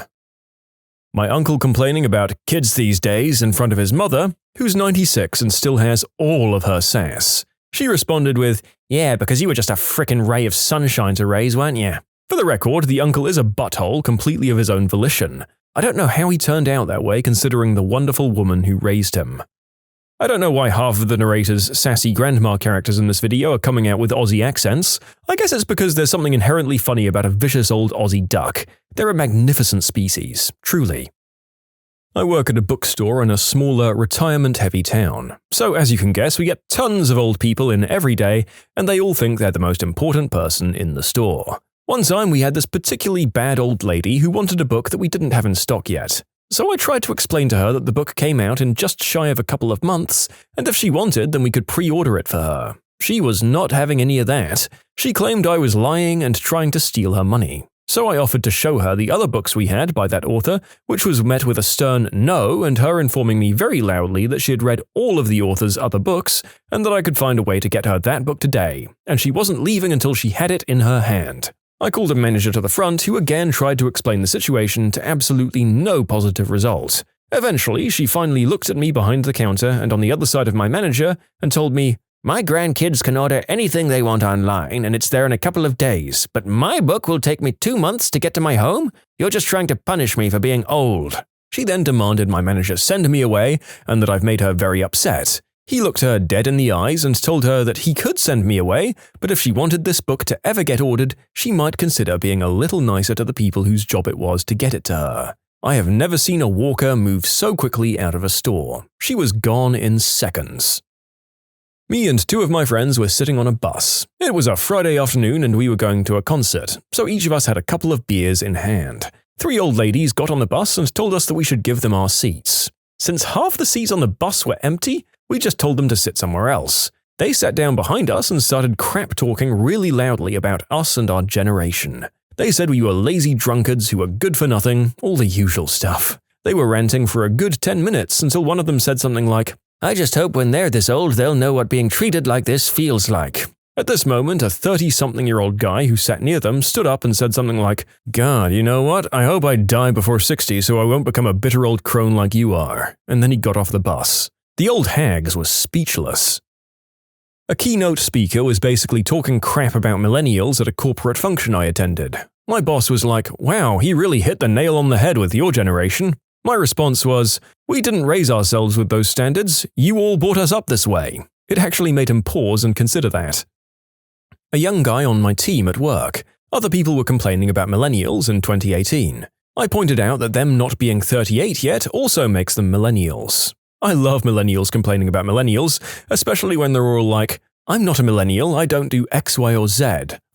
My uncle complaining about kids these days in front of his mother, who's 96 and still has all of her sass. She responded with, "Yeah, because you were just a frickin' ray of sunshine to raise, weren't you?" For the record, the uncle is a butthole completely of his own volition. I don't know how he turned out that way considering the wonderful woman who raised him. I don't know why half of the narrator's sassy grandma characters in this video are coming out with Aussie accents. I guess it's because there's something inherently funny about a vicious old Aussie duck. They're a magnificent species, truly. I work at a bookstore in a smaller, retirement-heavy town. So as you can guess, we get tons of old people in every day, and they all think they're the most important person in the store. One time we had this particularly bad old lady who wanted a book that we didn't have in stock yet. So I tried to explain to her that the book came out in just shy of a couple of months, and if she wanted, then we could pre-order it for her. She was not having any of that. She claimed I was lying and trying to steal her money. So I offered to show her the other books we had by that author, which was met with a stern no and her informing me very loudly that she had read all of the author's other books and that I could find a way to get her that book today, and she wasn't leaving until she had it in her hand. I called a manager to the front who again tried to explain the situation to absolutely no positive result. Eventually, she finally looked at me behind the counter and on the other side of my manager and told me, "My grandkids can order anything they want online and it's there in a couple of days, but my book will take me 2 months to get to my home? You're just trying to punish me for being old." She then demanded my manager send me away and that I've made her very upset. He looked her dead in the eyes and told her that he could send me away, but if she wanted this book to ever get ordered, she might consider being a little nicer to the people whose job it was to get it to her. I have never seen a walker move so quickly out of a store. She was gone in seconds. Me and 2 of my friends were sitting on a bus. It was a Friday afternoon and we were going to a concert, so each of us had a couple of beers in hand. 3 old ladies got on the bus and told us that we should give them our seats. Since half the seats on the bus were empty, we just told them to sit somewhere else. They sat down behind us and started crap-talking really loudly about us and our generation. They said we were lazy drunkards who were good for nothing, all the usual stuff. They were ranting for a good 10 minutes until one of them said something like, "I just hope when they're this old they'll know what being treated like this feels like." At this moment, a 30-something-year-old guy who sat near them stood up and said something like, "God, you know what? I hope I die before 60 so I won't become a bitter old crone like you are." And then he got off the bus. The old hags were speechless. A keynote speaker was basically talking crap about millennials at a corporate function I attended. My boss was like, "Wow, he really hit the nail on the head with your generation." My response was, "We didn't raise ourselves with those standards, you all brought us up this way." It actually made him pause and consider that. A young guy on my team at work. Other people were complaining about millennials in 2018. I pointed out that them not being 38 yet also makes them millennials. I love millennials complaining about millennials, especially when they're all like, "I'm not a millennial, I don't do X, Y, or Z.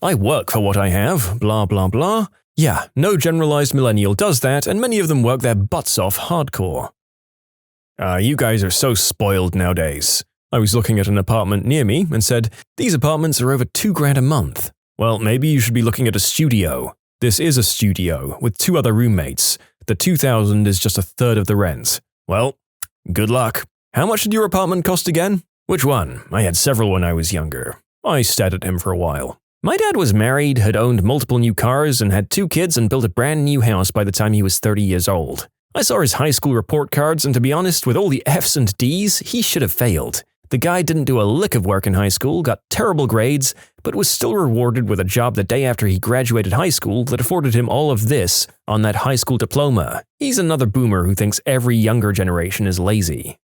I work for what I have, blah blah blah." Yeah, no generalized millennial does that, and many of them work their butts off hardcore. You guys are so spoiled nowadays. I was looking at an apartment near me and said, "These apartments are over $2,000 a month." Well, maybe you should be looking at a studio. This is a studio, with 2 other roommates. The $2,000 is just a third of the rent. Well, good luck. How much did your apartment cost again? Which one? I had several when I was younger. I stared at him for a while. My dad was married, had owned multiple new cars, and had 2 kids and built a brand new house by the time he was 30 years old. I saw his high school report cards, and to be honest, with all the F's and D's, he should have failed. The guy didn't do a lick of work in high school, got terrible grades, but was still rewarded with a job the day after he graduated high school that afforded him all of this on that high school diploma. He's another boomer who thinks every younger generation is lazy.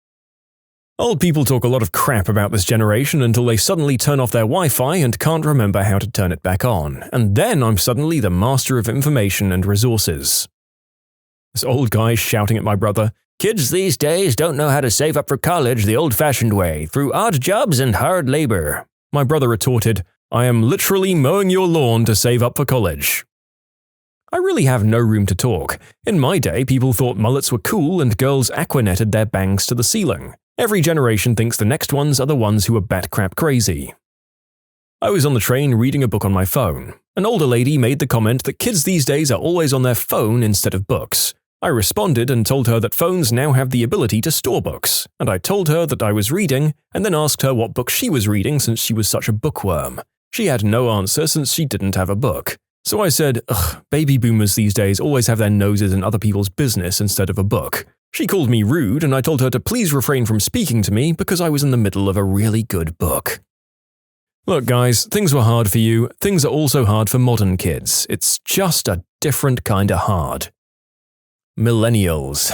Old people talk a lot of crap about this generation until they suddenly turn off their Wi-Fi and can't remember how to turn it back on, and then I'm suddenly the master of information and resources. This old guy shouting at my brother, "Kids these days don't know how to save up for college the old-fashioned way, through odd jobs and hard labor." My brother retorted, "I am literally mowing your lawn to save up for college." I really have no room to talk. In my day, people thought mullets were cool and girls aquanetted their bangs to the ceiling. Every generation thinks the next ones are the ones who are bat-crap crazy. I was on the train reading a book on my phone. An older lady made the comment that kids these days are always on their phone instead of books. I responded and told her that phones now have the ability to store books, and I told her that I was reading, and then asked her what book she was reading since she was such a bookworm. She had no answer since she didn't have a book. So I said, "Ugh, baby boomers these days always have their noses in other people's business instead of a book." She called me rude, and I told her to please refrain from speaking to me because I was in the middle of a really good book. Look guys, things were hard for you, things are also hard for modern kids. It's just a different kinda hard. Millennials.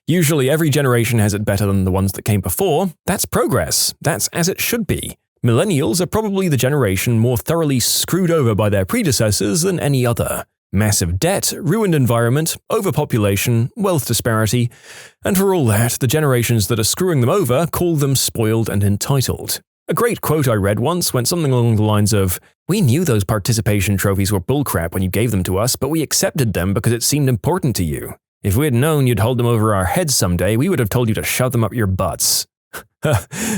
Usually every generation has it better than the ones that came before. That's progress. That's as it should be. Millennials are probably the generation more thoroughly screwed over by their predecessors than any other. Massive debt, ruined environment, overpopulation, wealth disparity, and for all that, the generations that are screwing them over call them spoiled and entitled. A great quote I read once went something along the lines of, "We knew those participation trophies were bullcrap when you gave them to us, but we accepted them because it seemed important to you. If we had known you'd hold them over our heads someday, we would have told you to shove them up your butts."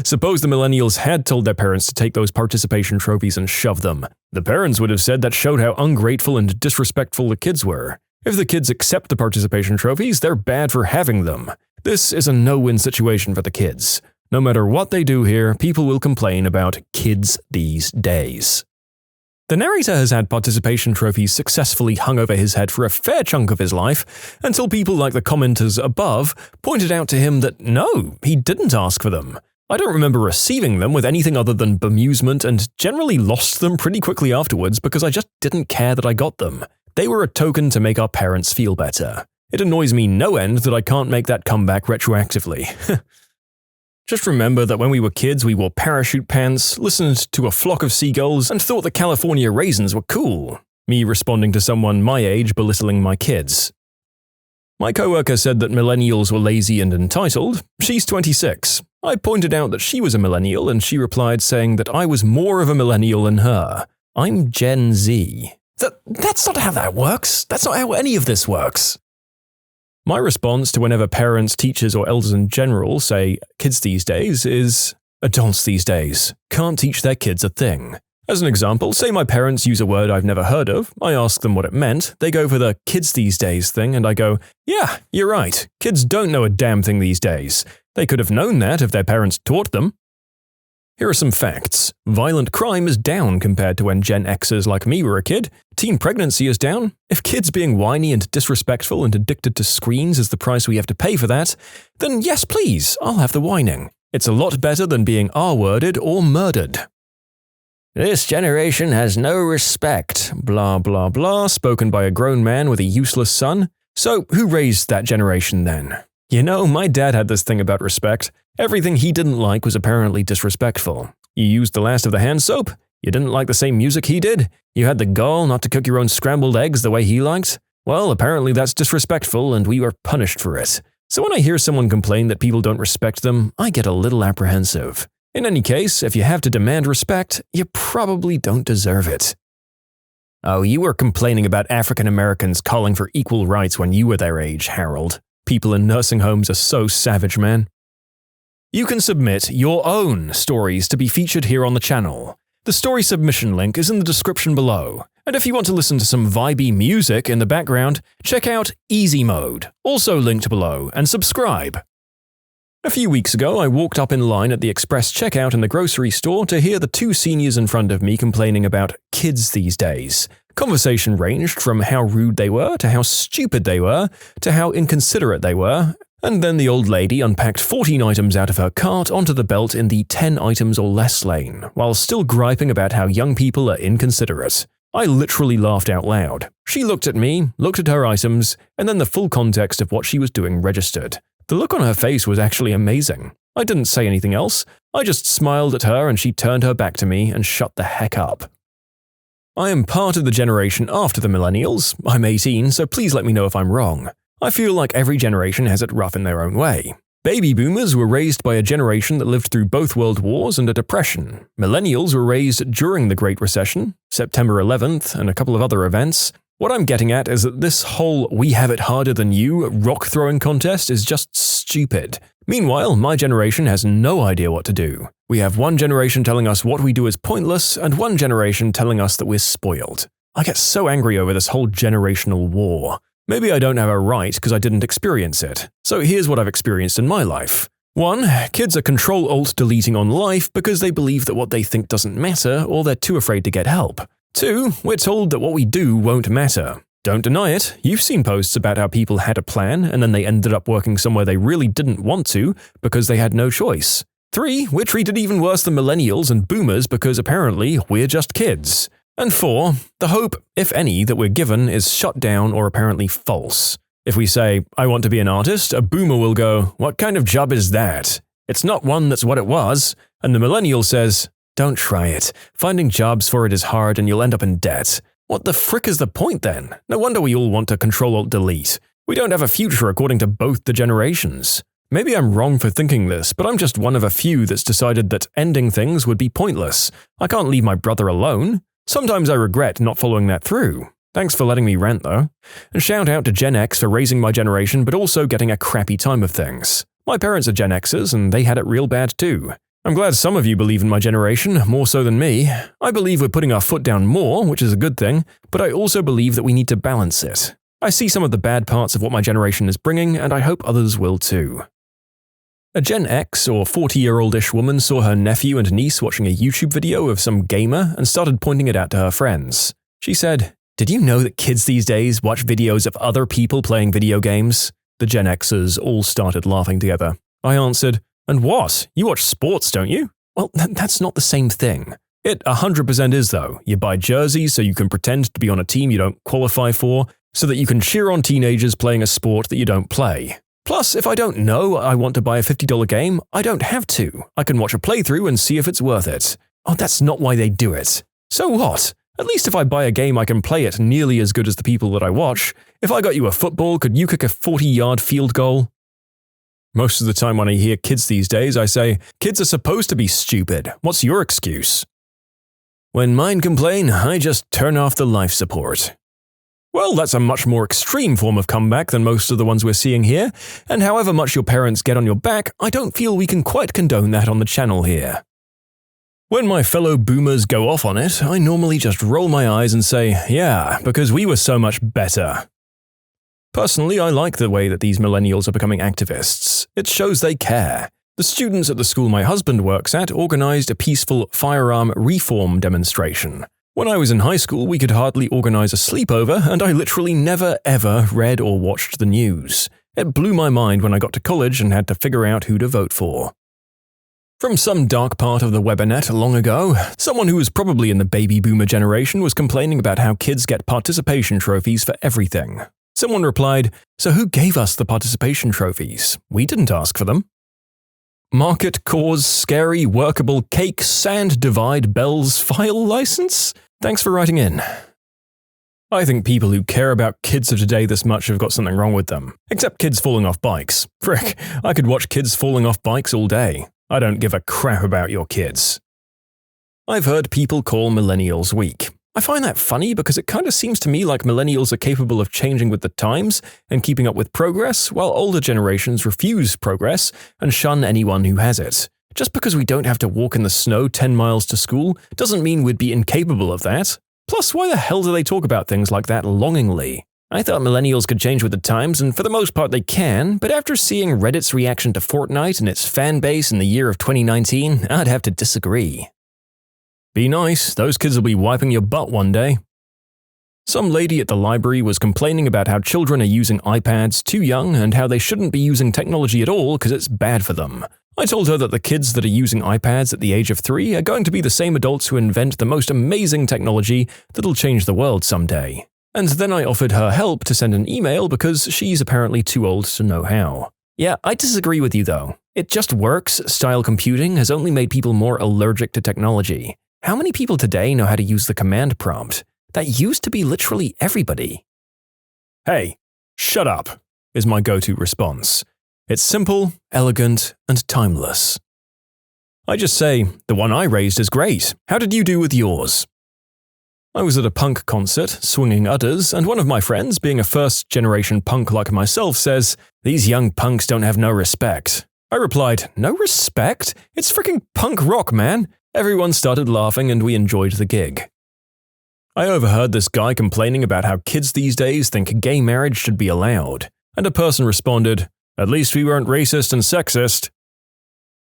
Suppose the millennials had told their parents to take those participation trophies and shove them. The parents would have said that showed how ungrateful and disrespectful the kids were. If the kids accept the participation trophies, they're bad for having them. This is a no-win situation for the kids. No matter what they do here, people will complain about kids these days. The narrator has had participation trophies successfully hung over his head for a fair chunk of his life, until people like the commenters above pointed out to him that no, he didn't ask for them. I don't remember receiving them with anything other than bemusement and generally lost them pretty quickly afterwards because I just didn't care that I got them. They were a token to make our parents feel better. It annoys me no end that I can't make that comeback retroactively. Just remember that when we were kids, we wore parachute pants, listened to a flock of seagulls, and thought the California raisins were cool. Me responding to someone my age belittling my kids. My coworker said that millennials were lazy and entitled. She's 26. I pointed out that she was a millennial, and she replied saying that I was more of a millennial than her. I'm Gen Z. That's not how that works. That's not how any of this works. My response to whenever parents, teachers, or elders in general say kids these days is adults these days can't teach their kids a thing. As an example, say my parents use a word I've never heard of, I ask them what it meant, they go for the kids these days thing, and I go, yeah, you're right, kids don't know a damn thing these days. They could have known that if their parents taught them. Here are some facts. Violent crime is down compared to when Gen Xers like me were a kid. Teen pregnancy is down. If kids being whiny and disrespectful and addicted to screens is the price we have to pay for that, then yes please, I'll have the whining. It's a lot better than being R-worded or murdered. This generation has no respect, blah blah blah, spoken by a grown man with a useless son. So who raised that generation then? You know, my dad had this thing about respect. Everything he didn't like was apparently disrespectful. You used the last of the hand soap? You didn't like the same music he did? You had the gall not to cook your own scrambled eggs the way he liked? Well, apparently that's disrespectful and we were punished for it. So when I hear someone complain that people don't respect them, I get a little apprehensive. In any case, if you have to demand respect, you probably don't deserve it. Oh, you were complaining about African Americans calling for equal rights when you were their age, Harold. People in nursing homes are so savage, man. You can submit your own stories to be featured here on the channel. The story submission link is in the description below. And if you want to listen to some vibey music in the background, check out easymode, also linked below, and subscribe. A few weeks ago, I walked up in line at the express checkout in the grocery store to hear the two seniors in front of me complaining about kids these days. Conversation ranged from how rude they were, to how stupid they were, to how inconsiderate they were, and then the old lady unpacked 14 items out of her cart onto the belt in the 10 items or less lane, while still griping about how young people are inconsiderate. I literally laughed out loud. She looked at me, looked at her items, and then the full context of what she was doing registered. The look on her face was actually amazing. I didn't say anything else. I just smiled at her and she turned her back to me and shut the heck up. I am part of the generation after the millennials. I'm 18, so please let me know if I'm wrong. I feel like every generation has it rough in their own way. Baby boomers were raised by a generation that lived through both world wars and a depression. Millennials were raised during the Great Recession, September 11th, and a couple of other events. What I'm getting at is that this whole "we have it harder than you" rock-throwing contest is just stupid. Meanwhile, my generation has no idea what to do. We have one generation telling us what we do is pointless, and one generation telling us that we're spoiled. I get so angry over this whole generational war. Maybe I don't have a right because I didn't experience it. So here's what I've experienced in my life. 1. Kids are Control-Alt-Deleting on life because they believe that what they think doesn't matter or they're too afraid to get help. 2. We're told that what we do won't matter. Don't deny it, you've seen posts about how people had a plan and then they ended up working somewhere they really didn't want to because they had no choice. 3. We're treated even worse than millennials and boomers because apparently we're just kids. And 4. The hope, if any, that we're given is shut down or apparently false. If we say, "I want to be an artist," a boomer will go, "What kind of job is that? It's not one that's what it was." And the millennial says, "Don't try it. Finding jobs for it is hard and you'll end up in debt." What the frick is the point then? No wonder we all want to Control-Alt-Delete. We don't have a future according to both the generations. Maybe I'm wrong for thinking this, but I'm just one of a few that's decided that ending things would be pointless. I can't leave my brother alone. Sometimes I regret not following that through. Thanks for letting me rant though. And shout out to Gen X for raising my generation but also getting a crappy time of things. My parents are Gen Xers and they had it real bad too. I'm glad some of you believe in my generation, more so than me. I believe we're putting our foot down more, which is a good thing, but I also believe that we need to balance it. I see some of the bad parts of what my generation is bringing, and I hope others will too. A Gen X or 40-year-old-ish woman saw her nephew and niece watching a YouTube video of some gamer and started pointing it out to her friends. She said, "Did you know that kids these days watch videos of other people playing video games?" The Gen Xers all started laughing together. I answered, "And what? You watch sports, don't you?" "Well, that's not the same thing." "It 100% is though. You buy jerseys so you can pretend to be on a team you don't qualify for, so that you can cheer on teenagers playing a sport that you don't play. Plus, if I don't know I want to buy a $50 game, I don't have to. I can watch a playthrough and see if it's worth it." "Oh, that's not why they do it." "So what? At least if I buy a game I can play it nearly as good as the people that I watch. If I got you a football, could you kick a 40-yard field goal?" Most of the time when I hear kids these days, I say, "Kids are supposed to be stupid. What's your excuse?" "When mine complain, I just turn off the life support." Well, that's a much more extreme form of comeback than most of the ones we're seeing here, and however much your parents get on your back, I don't feel we can quite condone that on the channel here. When my fellow boomers go off on it, I normally just roll my eyes and say, "Yeah, because we were so much better." Personally, I like the way that these millennials are becoming activists. It shows they care. The students at the school my husband works at organized a peaceful firearm reform demonstration. When I was in high school, we could hardly organize a sleepover, and I literally never ever read or watched the news. It blew my mind when I got to college and had to figure out who to vote for. From some dark part of the webinet long ago, someone who was probably in the baby boomer generation was complaining about how kids get participation trophies for everything. Someone replied, "So who gave us the participation trophies? We didn't ask for them." Market cause scary workable cake sand divide bells file license? Thanks for writing in. I think people who care about kids of today this much have got something wrong with them. Except kids falling off bikes. Frick, I could watch kids falling off bikes all day. I don't give a crap about your kids. I've heard people call millennials weak. I find that funny because it kind of seems to me like millennials are capable of changing with the times and keeping up with progress, while older generations refuse progress and shun anyone who has it. Just because we don't have to walk in the snow 10 miles to school doesn't mean we'd be incapable of that. Plus, why the hell do they talk about things like that longingly? I thought millennials could change with the times, and for the most part they can, but after seeing Reddit's reaction to Fortnite and its fan base in the year of 2019, I'd have to disagree. Be nice, those kids will be wiping your butt one day. Some lady at the library was complaining about how children are using iPads too young and how they shouldn't be using technology at all because it's bad for them. I told her that the kids that are using iPads at the age of 3 are going to be the same adults who invent the most amazing technology that'll change the world someday. And then I offered her help to send an email because she's apparently too old to know how. Yeah, I disagree with you though. It just works style computing has only made people more allergic to technology. How many people today know how to use the command prompt? That used to be literally everybody. "Hey, shut up," is my go-to response. It's simple, elegant, and timeless. I just say, "The one I raised is great. How did you do with yours?" I was at a punk concert, swinging udders, and one of my friends, being a first-generation punk like myself, says, "These young punks don't have no respect." I replied, "No respect? It's freaking punk rock, man." Everyone started laughing and we enjoyed the gig. I overheard this guy complaining about how kids these days think gay marriage should be allowed, and a person responded, "At least we weren't racist and sexist."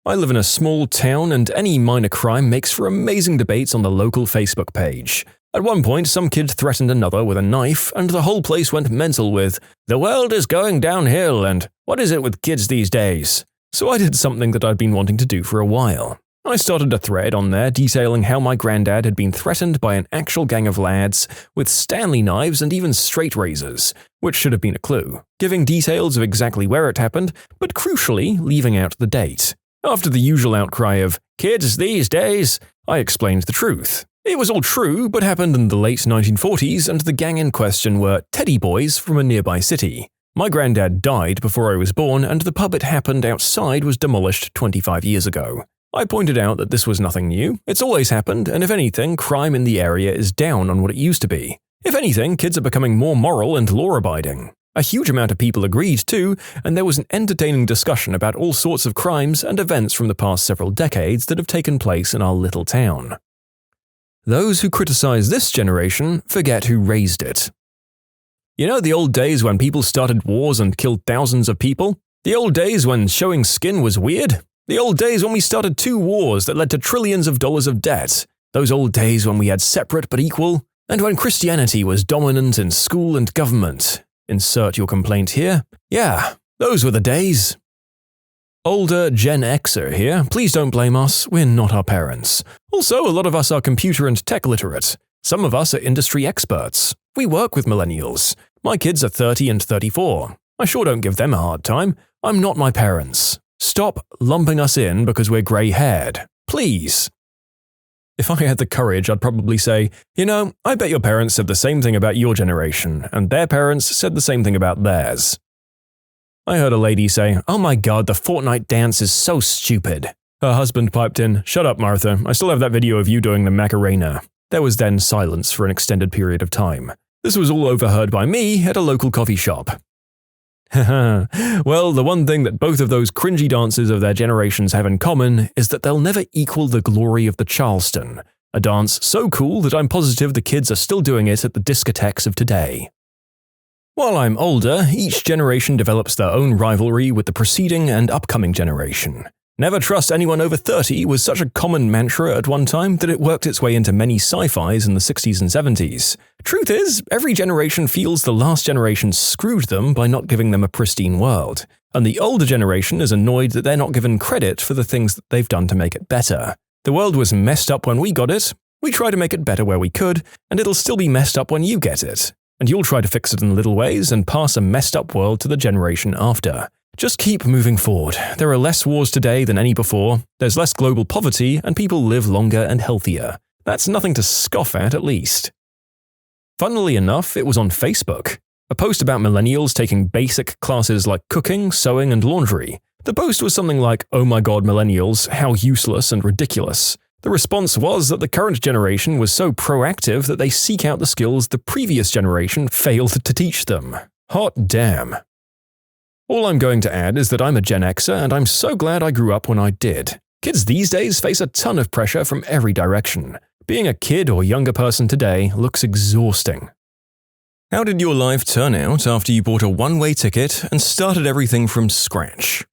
I live in a small town and any minor crime makes for amazing debates on the local Facebook page. At one point, some kid threatened another with a knife and the whole place went mental with, "The world is going downhill" and "What is it with kids these days?" So I did something that I'd been wanting to do for a while. I started a thread on there detailing how my granddad had been threatened by an actual gang of lads with Stanley knives and even straight razors, which should have been a clue, giving details of exactly where it happened, but crucially leaving out the date. After the usual outcry of, "Kids these days," I explained the truth. It was all true, but happened in the late 1940s, and the gang in question were Teddy Boys from a nearby city. My granddad died before I was born, and the pub it happened outside was demolished 25 years ago. I pointed out that this was nothing new, it's always happened, and if anything, crime in the area is down on what it used to be. If anything, kids are becoming more moral and law-abiding. A huge amount of people agreed too, and there was an entertaining discussion about all sorts of crimes and events from the past several decades that have taken place in our little town. Those who criticize this generation forget who raised it. You know the old days when people started wars and killed thousands of people? The old days when showing skin was weird. The old days when we started 2 wars that led to trillions of dollars of debt. Those old days when we had separate but equal. And when Christianity was dominant in school and government. Insert your complaint here. Yeah, those were the days. Older Gen Xer here, please don't blame us, we're not our parents. Also, a lot of us are computer and tech literate. Some of us are industry experts. We work with millennials. My kids are 30 and 34. I sure don't give them a hard time. I'm not my parents. Stop lumping us in because we're grey-haired. Please. If I had the courage, I'd probably say, I bet your parents said the same thing about your generation, and their parents said the same thing about theirs. I heard a lady say, "Oh my god, the Fortnite dance is so stupid." Her husband piped in, "Shut up, Martha, I still have that video of you doing the Macarena." There was then silence for an extended period of time. This was all overheard by me at a local coffee shop. Well, the one thing that both of those cringy dances of their generations have in common is that they'll never equal the glory of the Charleston, a dance so cool that I'm positive the kids are still doing it at the discotheques of today. While I'm older, each generation develops their own rivalry with the preceding and upcoming generation. Never trust anyone over 30 was such a common mantra at one time that it worked its way into many sci-fis in the 60s and 70s. Truth is, every generation feels the last generation screwed them by not giving them a pristine world, and the older generation is annoyed that they're not given credit for the things that they've done to make it better. The world was messed up when we got it, we try to make it better where we could, and it'll still be messed up when you get it. And you'll try to fix it in little ways and pass a messed up world to the generation after. Just keep moving forward. There are less wars today than any before, there's less global poverty, and people live longer and healthier. That's nothing to scoff at least. Funnily enough, it was on Facebook. A post about millennials taking basic classes like cooking, sewing, and laundry. The post was something like, "Oh my god, millennials, how useless and ridiculous." The response was that the current generation was so proactive that they seek out the skills the previous generation failed to teach them. Hot damn. All I'm going to add is that I'm a Gen Xer and I'm so glad I grew up when I did. Kids these days face a ton of pressure from every direction. Being a kid or younger person today looks exhausting. How did your life turn out after you bought a one-way ticket and started everything from scratch?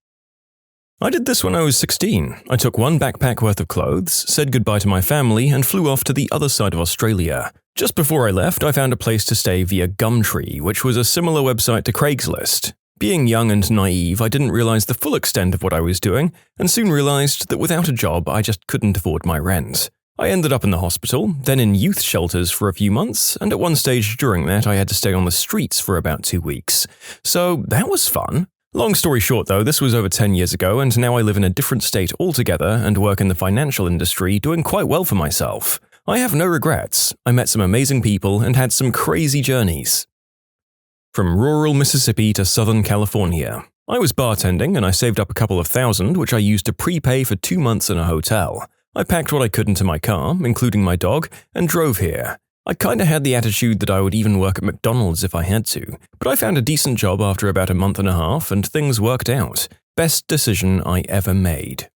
I did this when I was 16. I took one backpack worth of clothes, said goodbye to my family, and flew off to the other side of Australia. Just before I left, I found a place to stay via Gumtree, which was a similar website to Craigslist. Being young and naive, I didn't realize the full extent of what I was doing, and soon realized that without a job, I just couldn't afford my rent. I ended up in the hospital, then in youth shelters for a few months, and at one stage during that, I had to stay on the streets for about 2 weeks. So that was fun. Long story short though, this was over 10 years ago, and now I live in a different state altogether and work in the financial industry, doing quite well for myself. I have no regrets. I met some amazing people and had some crazy journeys. From rural Mississippi to Southern California. I was bartending and I saved up a couple of $1,000 which I used to prepay for 2 months in a hotel. I packed what I could into my car, including my dog, and drove here. I kinda had the attitude that I would even work at McDonald's if I had to, but I found a decent job after about a month and a half and things worked out. Best decision I ever made.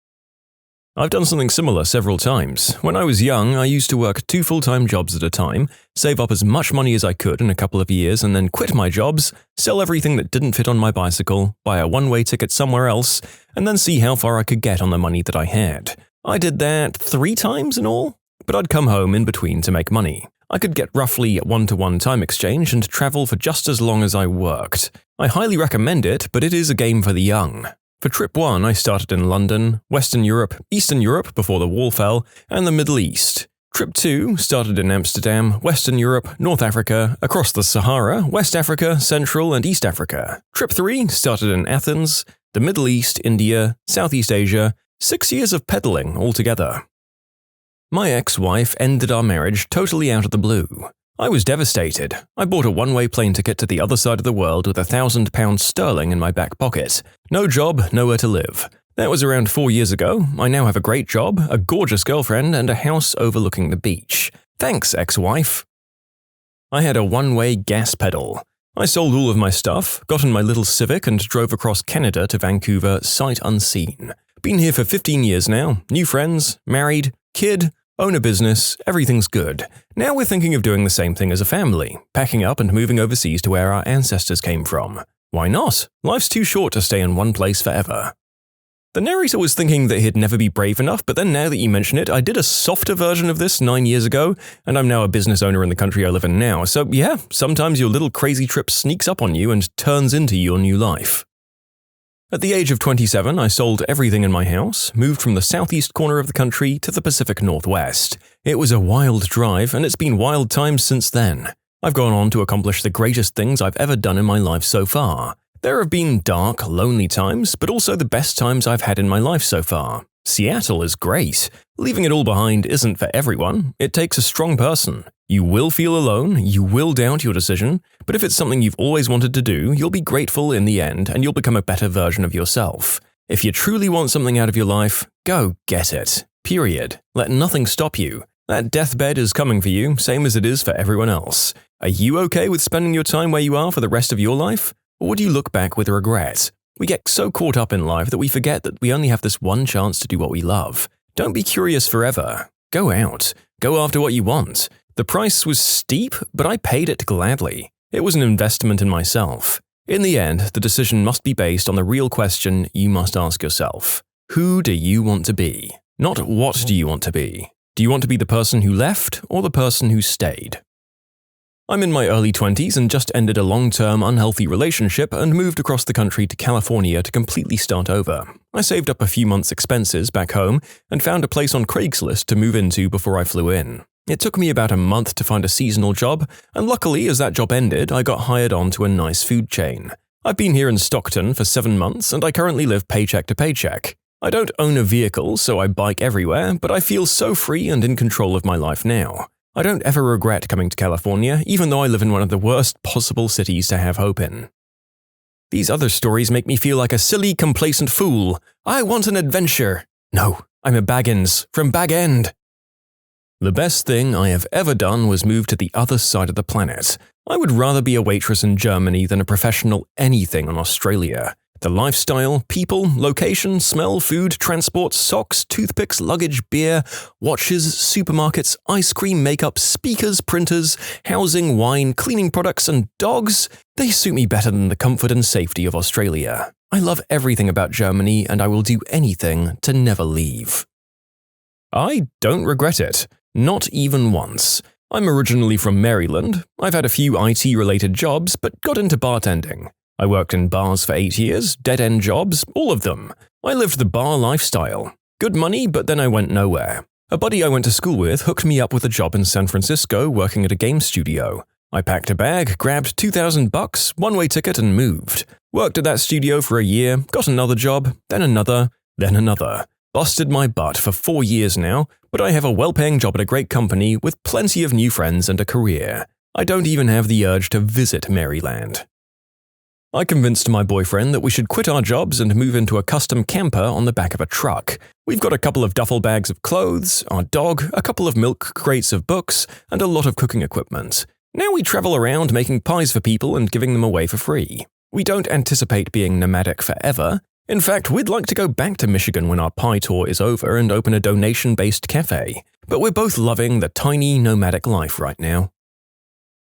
I've done something similar several times. When I was young, I used to work 2 full-time jobs at a time, save up as much money as I could in a couple of years and then quit my jobs, sell everything that didn't fit on my bicycle, buy a one-way ticket somewhere else, and then see how far I could get on the money that I had. I did that 3 times in all, but I'd come home in between to make money. I could get roughly 1-to-1 time exchange and travel for just as long as I worked. I highly recommend it, but it is a game for the young. For trip 1, I started in London, Western Europe, Eastern Europe before the wall fell, and the Middle East. Trip 2 started in Amsterdam, Western Europe, North Africa, across the Sahara, West Africa, Central and East Africa. Trip 3 started in Athens, the Middle East, India, Southeast Asia, 6 years of peddling altogether. My ex-wife ended our marriage totally out of the blue. I was devastated. I bought a one-way plane ticket to the other side of the world with £1,000 sterling in my back pocket. No job, nowhere to live. That was around 4 years ago. I now have a great job, a gorgeous girlfriend, and a house overlooking the beach. Thanks, ex-wife. I had a one-way gas pedal. I sold all of my stuff, got in my little Civic and drove across Canada to Vancouver sight unseen. Been here for 15 years now, new friends, married, kid, own a business, everything's good. Now we're thinking of doing the same thing as a family, packing up and moving overseas to where our ancestors came from. Why not? Life's too short to stay in one place forever. The narrator was thinking that he'd never be brave enough, but then now that you mention it, I did a softer version of this 9 years ago, and I'm now a business owner in the country I live in now, so yeah, sometimes your little crazy trip sneaks up on you and turns into your new life. At the age of 27, I sold everything in my house, moved from the southeast corner of the country to the Pacific Northwest. It was a wild drive, and it's been wild times since then. I've gone on to accomplish the greatest things I've ever done in my life so far. There have been dark, lonely times, but also the best times I've had in my life so far. Seattle is great. Leaving it all behind isn't for everyone. It takes a strong person. You will feel alone, you will doubt your decision, but if it's something you've always wanted to do, you'll be grateful in the end and you'll become a better version of yourself. If you truly want something out of your life, go get it. Period. Let nothing stop you. That deathbed is coming for you, same as it is for everyone else. Are you okay with spending your time where you are for the rest of your life? Or would you look back with regret? We get so caught up in life that we forget that we only have this one chance to do what we love. Don't be curious forever. Go out. Go after what you want. The price was steep, but I paid it gladly. It was an investment in myself. In the end, the decision must be based on the real question you must ask yourself. Who do you want to be? Not what do you want to be? Do you want to be the person who left or the person who stayed? I'm in my early 20s and just ended a long-term unhealthy relationship and moved across the country to California to completely start over. I saved up a few months' expenses back home and found a place on Craigslist to move into before I flew in. It took me about a month to find a seasonal job, and luckily as that job ended, I got hired on to a nice food chain. I've been here in Stockton for 7 months and I currently live paycheck to paycheck. I don't own a vehicle, so I bike everywhere, but I feel so free and in control of my life now. I don't ever regret coming to California, even though I live in one of the worst possible cities to have hope in. These other stories make me feel like a silly, complacent fool. I want an adventure. No, I'm a Baggins from Bag End. The best thing I have ever done was move to the other side of the planet. I would rather be a waitress in Germany than a professional anything in Australia. The lifestyle, people, location, smell, food, transport, socks, toothpicks, luggage, beer, watches, supermarkets, ice cream, makeup, speakers, printers, housing, wine, cleaning products, and dogs, they suit me better than the comfort and safety of Australia. I love everything about Germany and I will do anything to never leave. I don't regret it. Not even once. I'm originally from Maryland. I've had a few IT-related jobs, but got into bartending. I worked in bars for 8 years, dead-end jobs, all of them. I lived the bar lifestyle. Good money, but then I went nowhere. A buddy I went to school with hooked me up with a job in San Francisco working at a game studio. I packed a bag, grabbed $2,000, one-way ticket and moved. Worked at that studio for a year, got another job, then another, then another. Busted my butt for 4 years now, but I have a well-paying job at a great company with plenty of new friends and a career. I don't even have the urge to visit Maryland. I convinced my boyfriend that we should quit our jobs and move into a custom camper on the back of a truck. We've got a couple of duffel bags of clothes, our dog, a couple of milk crates of books, and a lot of cooking equipment. Now we travel around making pies for people and giving them away for free. We don't anticipate being nomadic forever. In fact, we'd like to go back to Michigan when our pie tour is over and open a donation-based cafe. But we're both loving the tiny nomadic life right now.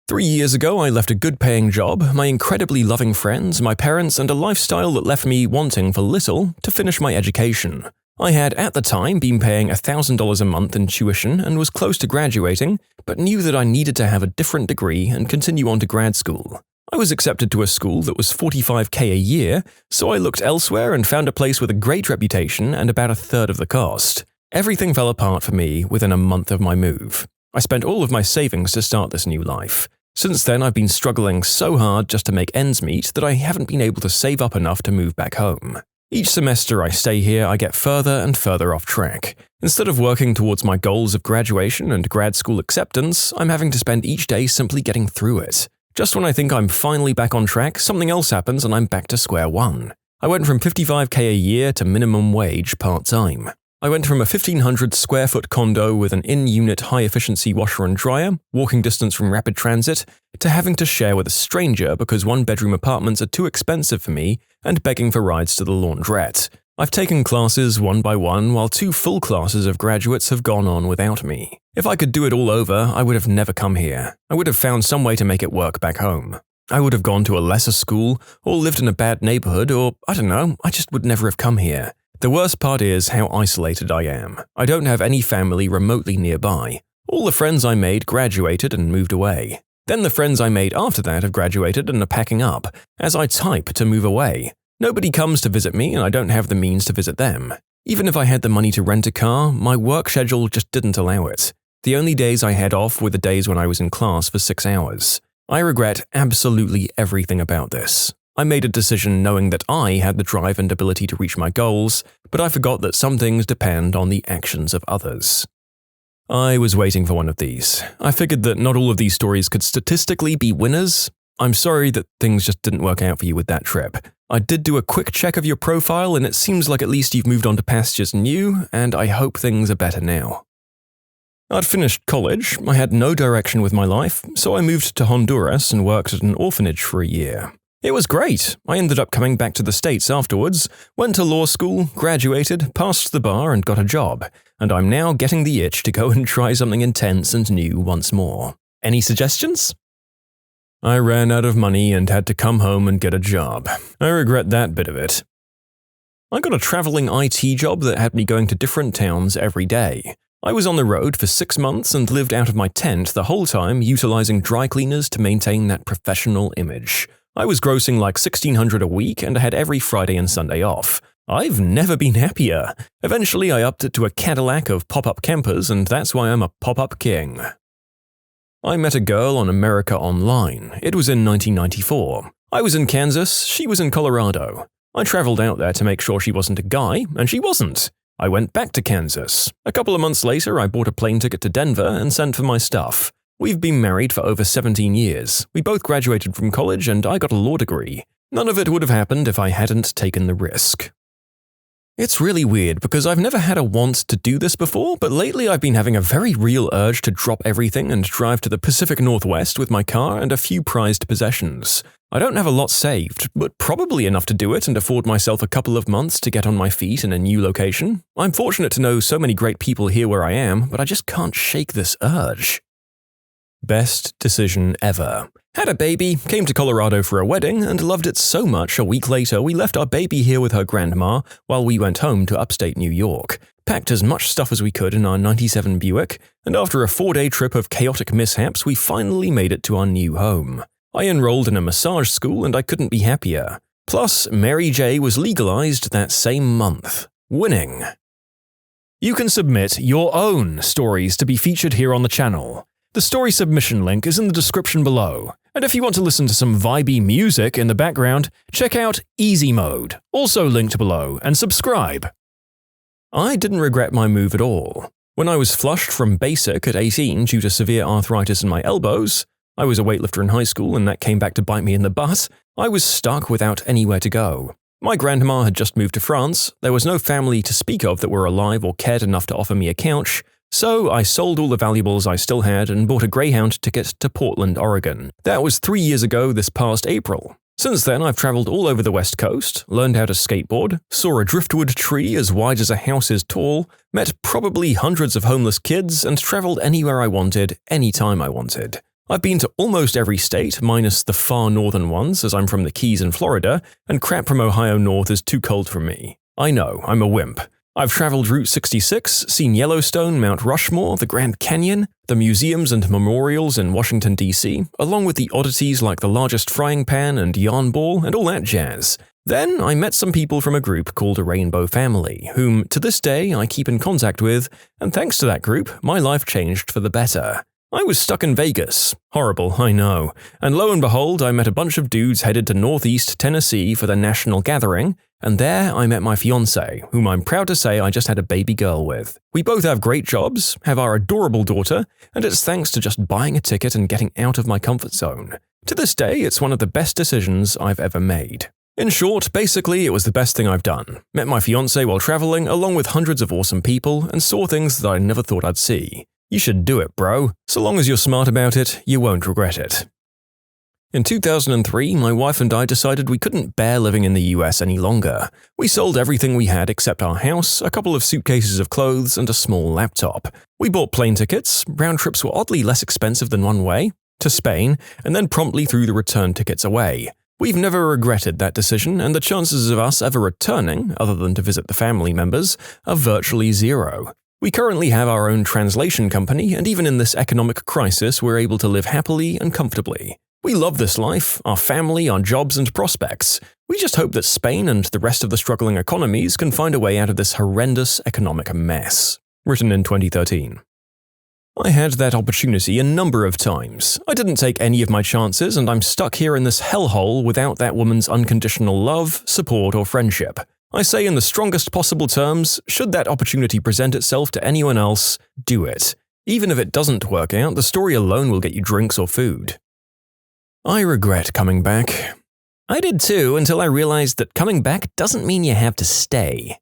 3 years ago, I left a good-paying job, my incredibly loving friends, my parents, and a lifestyle that left me wanting for little to finish my education. I had, at the time, been paying $1,000 a month in tuition and was close to graduating, but knew that I needed to have a different degree and continue on to grad school. I was accepted to a school that was $45,000 a year, so I looked elsewhere and found a place with a great reputation and about a third of the cost. Everything fell apart for me within a month of my move. I spent all of my savings to start this new life. Since then, I've been struggling so hard just to make ends meet that I haven't been able to save up enough to move back home. Each semester I stay here, I get further and further off track. Instead of working towards my goals of graduation and grad school acceptance, I'm having to spend each day simply getting through it. Just when I think I'm finally back on track, something else happens and I'm back to square one. I went from $55,000 a year to minimum wage part-time. I went from a 1,500 square foot condo with an in-unit high-efficiency washer and dryer, walking distance from rapid transit, to having to share with a stranger because one-bedroom apartments are too expensive for me and begging for rides to the laundrette. I've taken classes one by one while 2 full classes of graduates have gone on without me. If I could do it all over, I would have never come here. I would have found some way to make it work back home. I would have gone to a lesser school, or lived in a bad neighborhood, or I don't know, I just would never have come here. The worst part is how isolated I am. I don't have any family remotely nearby. All the friends I made graduated and moved away. Then the friends I made after that have graduated and are packing up, as I type to move away. Nobody comes to visit me and I don't have the means to visit them. Even if I had the money to rent a car, my work schedule just didn't allow it. The only days I had off were the days when I was in class for 6 hours. I regret absolutely everything about this. I made a decision knowing that I had the drive and ability to reach my goals, but I forgot that some things depend on the actions of others. I was waiting for one of these. I figured that not all of these stories could statistically be winners. I'm sorry that things just didn't work out for you with that trip. I did do a quick check of your profile and it seems like at least you've moved on to pastures new, and I hope things are better now. I'd finished college, I had no direction with my life, so I moved to Honduras and worked at an orphanage for a year. It was great. I ended up coming back to the States afterwards, went to law school, graduated, passed the bar and got a job, and I'm now getting the itch to go and try something intense and new once more. Any suggestions? I ran out of money and had to come home and get a job. I regret that bit of it. I got a traveling IT job that had me going to different towns every day. I was on the road for 6 months and lived out of my tent the whole time, utilizing dry cleaners to maintain that professional image. I was grossing like $1,600 a week and I had every Friday and Sunday off. I've never been happier. Eventually I upped it to a Cadillac of pop-up campers and that's why I'm a pop-up king. I met a girl on America Online. It was in 1994. I was in Kansas, she was in Colorado. I traveled out there to make sure she wasn't a guy, and she wasn't. I went back to Kansas. A couple of months later, I bought a plane ticket to Denver and sent for my stuff. We've been married for over 17 years. We both graduated from college and I got a law degree. None of it would have happened if I hadn't taken the risk. It's really weird because I've never had a want to do this before, but lately I've been having a very real urge to drop everything and drive to the Pacific Northwest with my car and a few prized possessions. I don't have a lot saved, but probably enough to do it and afford myself a couple of months to get on my feet in a new location. I'm fortunate to know so many great people here where I am, but I just can't shake this urge. Best decision ever. Had a baby, came to Colorado for a wedding, and loved it so much a week later we left our baby here with her grandma while we went home to upstate New York. Packed as much stuff as we could in our 97 Buick, and after a 4-day trip of chaotic mishaps we finally made it to our new home. I enrolled in a massage school and I couldn't be happier. Plus, Mary J was legalized that same month. Winning. You can submit your own stories to be featured here on the channel. The story submission link is in the description below, and if you want to listen to some vibey music in the background, check out easymode, also linked below, and subscribe. I didn't regret my move at all. When I was flushed from basic at 18 due to severe arthritis in my elbows, I was a weightlifter in high school and that came back to bite me in the butt, I was stuck without anywhere to go. My grandma had just moved to France, there was no family to speak of that were alive or cared enough to offer me a couch, so I sold all the valuables I still had and bought a Greyhound ticket to Portland, Oregon. That was 3 years ago this past April. Since then, I've traveled all over the West Coast, learned how to skateboard, saw a driftwood tree as wide as a house is tall, met probably hundreds of homeless kids, and traveled anywhere I wanted, anytime I wanted. I've been to almost every state, minus the far northern ones as I'm from the Keys in Florida, and crap from Ohio north is too cold for me. I know, I'm a wimp. I've traveled Route 66, seen Yellowstone, Mount Rushmore, the Grand Canyon, the museums and memorials in Washington, D.C., along with the oddities like the largest frying pan and yarn ball and all that jazz. Then I met some people from a group called a Rainbow Family, whom to this day I keep in contact with, and thanks to that group, my life changed for the better. I was stuck in Vegas. Horrible, I know. And lo and behold, I met a bunch of dudes headed to Northeast Tennessee for the national gathering, and there I met my fiancé, whom I'm proud to say I just had a baby girl with. We both have great jobs, have our adorable daughter, and it's thanks to just buying a ticket and getting out of my comfort zone. To this day, it's one of the best decisions I've ever made. In short, basically, it was the best thing I've done. Met my fiancé while traveling, along with hundreds of awesome people, and saw things that I never thought I'd see. You should do it, bro. So long as you're smart about it, you won't regret it. In 2003, my wife and I decided we couldn't bear living in the US any longer. We sold everything we had except our house, a couple of suitcases of clothes, and a small laptop. We bought plane tickets. Round trips were oddly less expensive than one way. to Spain, and then promptly threw the return tickets away. We've never regretted that decision, and the chances of us ever returning, other than to visit the family members, are virtually zero. We currently have our own translation company, and even in this economic crisis, we're able to live happily and comfortably. We love this life, our family, our jobs and prospects. We just hope that Spain and the rest of the struggling economies can find a way out of this horrendous economic mess. Written in 2013. I had that opportunity a number of times. I didn't take any of my chances, and I'm stuck here in this hellhole without that woman's unconditional love, support, or friendship. I say in the strongest possible terms, should that opportunity present itself to anyone else, do it. Even if it doesn't work out, the story alone will get you drinks or food. I regret coming back. I did too, until I realized that coming back doesn't mean you have to stay.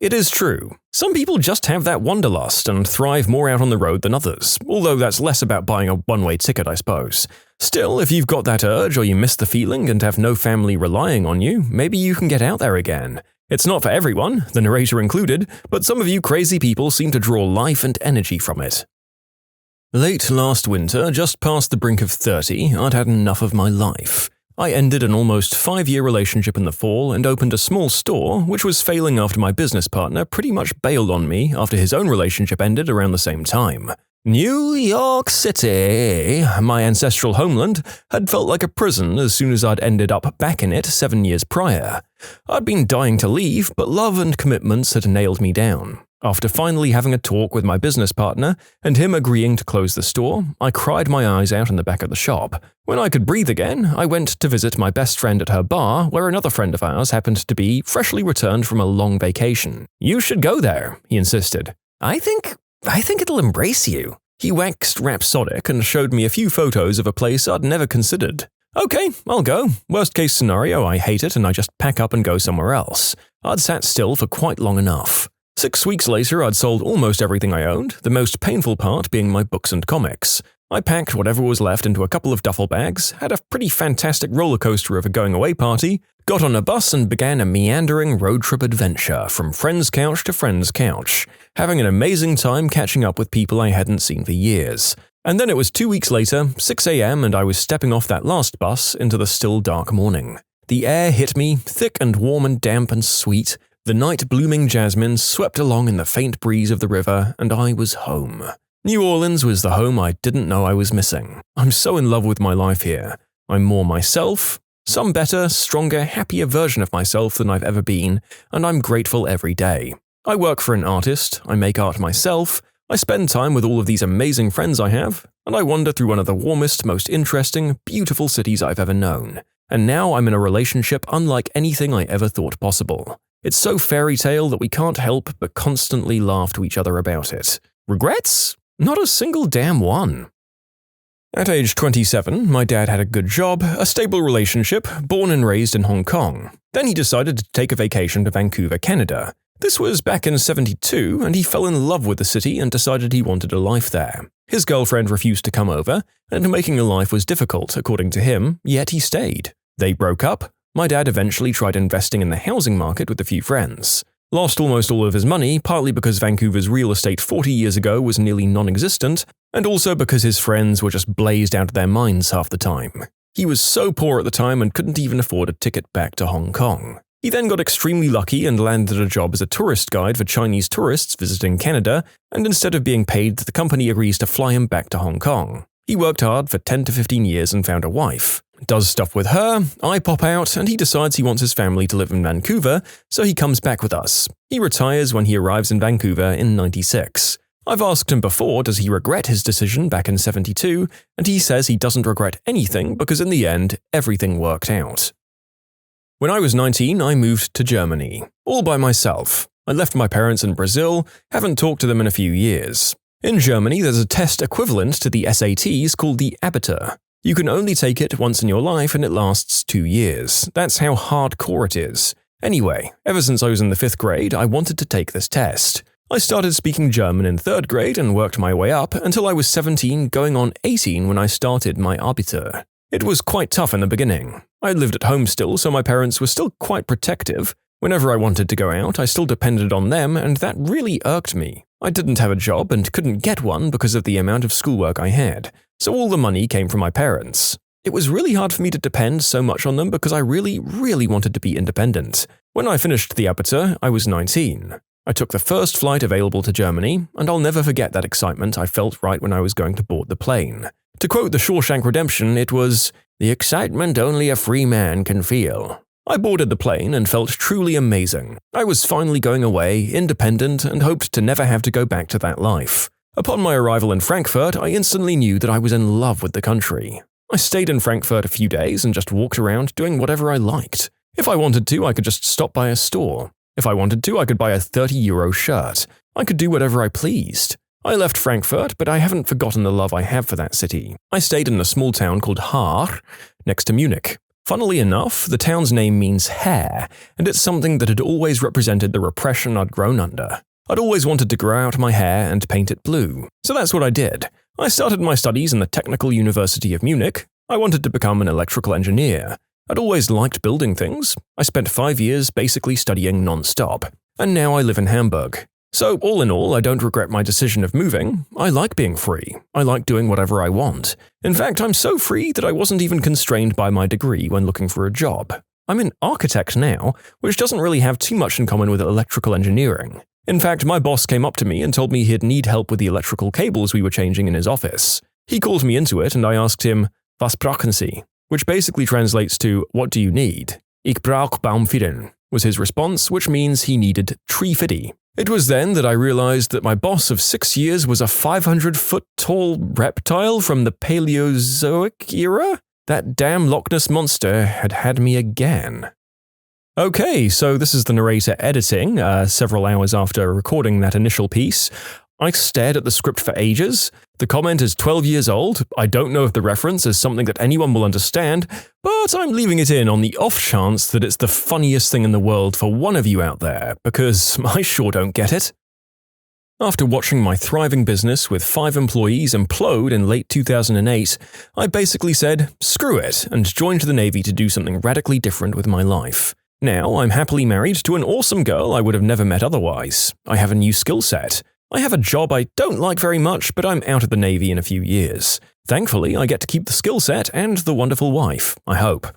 It is true. Some people just have that wanderlust and thrive more out on the road than others, although that's less about buying a one-way ticket, I suppose. Still, if you've got that urge or you miss the feeling and have no family relying on you, maybe you can get out there again. It's not for everyone, the narrator included, but some of you crazy people seem to draw life and energy from it. Late last winter, just past the brink of 30, I'd had enough of my life. I ended an almost 5-year relationship in the fall and opened a small store, which was failing after my business partner pretty much bailed on me after his own relationship ended around the same time. New York City, my ancestral homeland, had felt like a prison as soon as I'd ended up back in it 7 years prior. I'd been dying to leave, but love and commitments had nailed me down. After finally having a talk with my business partner and him agreeing to close the store, I cried my eyes out in the back of the shop. When I could breathe again, I went to visit my best friend at her bar, where another friend of ours happened to be freshly returned from a long vacation. "You should go there," he insisted. I think it'll embrace you. He waxed rhapsodic and showed me a few photos of a place I'd never considered. Okay, I'll go. Worst case scenario, I hate it and I just pack up and go somewhere else. I'd sat still for quite long enough. 6 weeks later, I'd sold almost everything I owned, the most painful part being my books and comics. I packed whatever was left into a couple of duffel bags, had a pretty fantastic roller coaster of a going-away party, got on a bus and began a meandering road trip adventure from friend's couch to friend's couch, having an amazing time catching up with people I hadn't seen for years. And then it was 2 weeks later, 6 a.m., and I was stepping off that last bus into the still dark morning. The air hit me, thick and warm and damp and sweet. The night-blooming jasmine swept along in the faint breeze of the river, and I was home. New Orleans was the home I didn't know I was missing. I'm so in love with my life here. I'm more myself, some better, stronger, happier version of myself than I've ever been, and I'm grateful every day. I work for an artist, I make art myself, I spend time with all of these amazing friends I have, and I wander through one of the warmest, most interesting, beautiful cities I've ever known. And now I'm in a relationship unlike anything I ever thought possible. It's so fairy tale that we can't help but constantly laugh to each other about it. Regrets? Not a single damn one. At age 27, my dad had a good job, a stable relationship, born and raised in Hong Kong. Then he decided to take a vacation to Vancouver, Canada. This was back in '72, and he fell in love with the city and decided he wanted a life there. His girlfriend refused to come over, and making a life was difficult, according to him, yet he stayed. They broke up. My dad eventually tried investing in the housing market with a few friends. Lost almost all of his money, partly because Vancouver's real estate 40 years ago was nearly non-existent, and also because his friends were just blazed out of their minds half the time. He was so poor at the time and couldn't even afford a ticket back to Hong Kong. He then got extremely lucky and landed a job as a tourist guide for Chinese tourists visiting Canada, and instead of being paid, the company agrees to fly him back to Hong Kong. He worked hard for 10 to 15 years and found a wife. Does stuff with her, I pop out, and he decides he wants his family to live in Vancouver, so he comes back with us. He retires when he arrives in Vancouver in '96. I've asked him before does he regret his decision back in '72, and he says he doesn't regret anything because in the end, everything worked out. When I was 19, I moved to Germany, all by myself. I left my parents in Brazil, haven't talked to them in a few years. In Germany, there's a test equivalent to the SATs called the AITA. You can only take it once in your life and it lasts 2 years. That's how hardcore it is. Anyway, ever since I was in the 5th grade, I wanted to take this test. I started speaking German in 3rd grade and worked my way up until I was 17, going on 18 when I started my AmITheA. It was quite tough in the beginning. I lived at home still, so my parents were still quite protective. Whenever I wanted to go out, I still depended on them, and that really irked me. I didn't have a job and couldn't get one because of the amount of schoolwork I had, so all the money came from my parents. It was really hard for me to depend so much on them because I really wanted to be independent. When I finished the AITA, I was 19. I took the first flight available to Germany, and I'll never forget that excitement I felt right when I was going to board the plane. To quote The Shawshank Redemption, it was, "the excitement only a free man can feel." I boarded the plane and felt truly amazing. I was finally going away, independent, and hoped to never have to go back to that life. Upon my arrival in Frankfurt, I instantly knew that I was in love with the country. I stayed in Frankfurt a few days and just walked around doing whatever I liked. If I wanted to, I could just stop by a store. If I wanted to, I could buy a €30 shirt. I could do whatever I pleased. I left Frankfurt, but I haven't forgotten the love I have for that city. I stayed in a small town called Haar, next to Munich. Funnily enough, the town's name means hair, and it's something that had always represented the repression I'd grown under. I'd always wanted to grow out my hair and paint it blue, so that's what I did. I started my studies in the Technical University of Munich. I wanted to become an electrical engineer. I'd always liked building things. I spent 5 years basically studying non-stop, and now I live in Hamburg. So all in all, I don't regret my decision of moving. I like being free. I like doing whatever I want. In fact, I'm so free that I wasn't even constrained by my degree when looking for a job. I'm an architect now, which doesn't really have too much in common with electrical engineering. In fact, my boss came up to me and told me he'd need help with the electrical cables we were changing in his office. He called me into it and I asked him, "Was brauchen Sie?" which basically translates to, "What do you need?" "Ich brauch Baumfidden," was his response, which means he needed tree fiddy. It was then that I realized that my boss of 6 years was a 500-foot-tall reptile from the Paleozoic era? That damn Loch Ness monster had had me again. Okay, so this is the narrator editing, several hours after recording that initial piece. I stared at the script for ages. The comment is 12 years old. I don't know if the reference is something that anyone will understand, but I'm leaving it in on the off chance that it's the funniest thing in the world for one of you out there, because I sure don't get it. After watching my thriving business with 5 employees implode in late 2008, I basically said, screw it, and joined the Navy to do something radically different with my life. Now I'm happily married to an awesome girl I would have never met otherwise. I have a new skill set. I have a job I don't like very much, but I'm out of the Navy in a few years. Thankfully, I get to keep the skill set and the wonderful wife, I hope.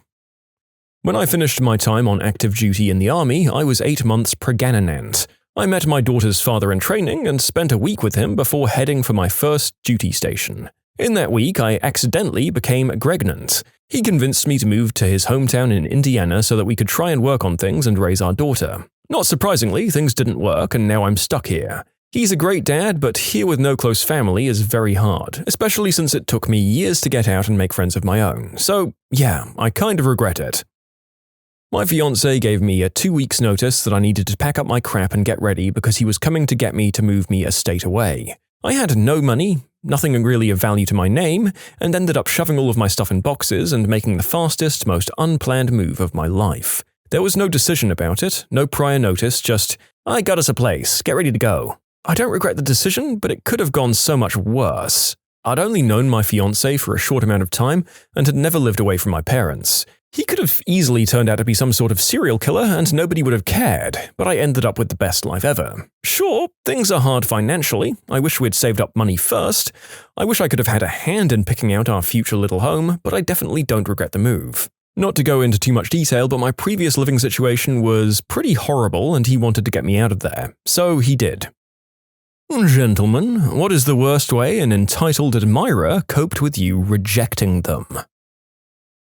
When I finished my time on active duty in the Army, I was 8 months pregnant. I met my daughter's father in training and spent a week with him before heading for my first duty station. In that week, I accidentally became pregnant. He convinced me to move to his hometown in Indiana so that we could try and work on things and raise our daughter. Not surprisingly, things didn't work and now I'm stuck here. He's a great dad, but here with no close family is very hard, especially since it took me years to get out and make friends of my own. So, yeah, I kind of regret it. My fiancé gave me a 2 weeks notice that I needed to pack up my crap and get ready because he was coming to get me to move me a state away. I had no money, nothing really of value to my name, and ended up shoving all of my stuff in boxes and making the fastest, most unplanned move of my life. There was no decision about it, no prior notice, just, I got us a place, get ready to go. I don't regret the decision, but it could have gone so much worse. I'd only known my fiancé for a short amount of time and had never lived away from my parents. He could have easily turned out to be some sort of serial killer and nobody would have cared, but I ended up with the best life ever. Sure, things are hard financially. I wish we'd saved up money first. I wish I could have had a hand in picking out our future little home, but I definitely don't regret the move. Not to go into too much detail, but my previous living situation was pretty horrible and he wanted to get me out of there. So he did. Gentlemen, what is the worst way an entitled admirer coped with you rejecting them?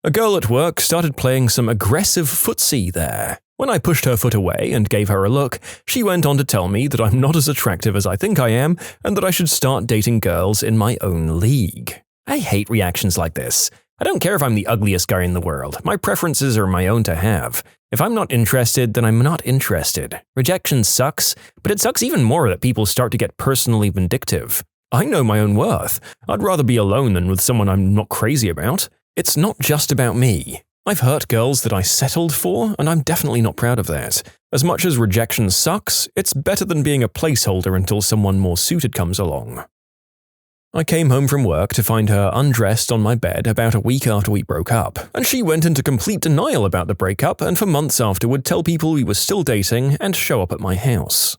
A girl at work started playing some aggressive footsie there. When I pushed her foot away and gave her a look, she went on to tell me that I'm not as attractive as I think I am and that I should start dating girls in my own league. I hate reactions like this. I don't care if I'm the ugliest guy in the world. My preferences are my own to have. If I'm not interested, then I'm not interested. Rejection sucks, but it sucks even more that people start to get personally vindictive. I know my own worth. I'd rather be alone than with someone I'm not crazy about. It's not just about me. I've hurt girls that I settled for, and I'm definitely not proud of that. As much as rejection sucks, it's better than being a placeholder until someone more suited comes along. I came home from work to find her undressed on my bed about a week after we broke up, and she went into complete denial about the breakup and for months after would tell people we were still dating and show up at my house.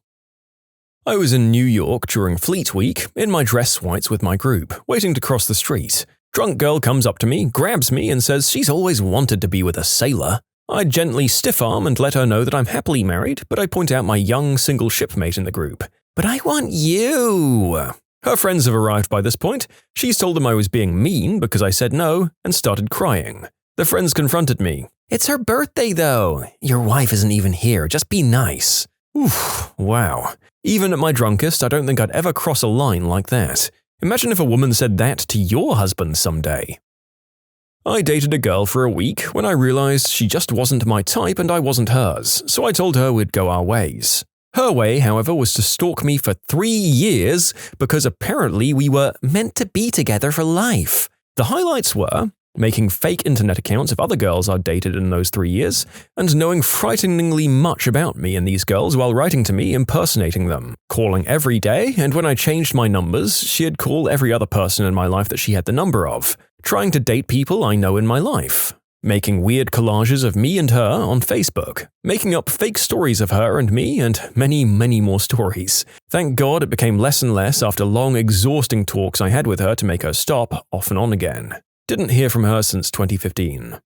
I was in New York during Fleet Week, in my dress whites with my group, waiting to cross the street. Drunk girl comes up to me, grabs me, and says she's always wanted to be with a sailor. I gently stiff-arm and let her know that I'm happily married, but I point out my young single shipmate in the group. But I want you! Her friends have arrived by this point. She's told them I was being mean because I said no, and started crying. The friends confronted me. It's her birthday, though. Your wife isn't even here. Just be nice. Oof, wow. Even at my drunkest, I don't think I'd ever cross a line like that. Imagine if a woman said that to your husband someday. I dated a girl for a week when I realized she just wasn't my type and I wasn't hers, so I told her we'd go our ways. Her way, however, was to stalk me for 3 years because apparently we were meant to be together for life. The highlights were making fake internet accounts of other girls I'd dated in those 3 years, and knowing frighteningly much about me and these girls while writing to me impersonating them, calling every day, and when I changed my numbers, she'd call every other person in my life that she had the number of, trying to date people I know in my life, making weird collages of me and her on Facebook, making up fake stories of her and me, and many, many more stories. Thank God it became less and less after long, exhausting talks I had with her to make her stop, off and on again. Didn't hear from her since 2015.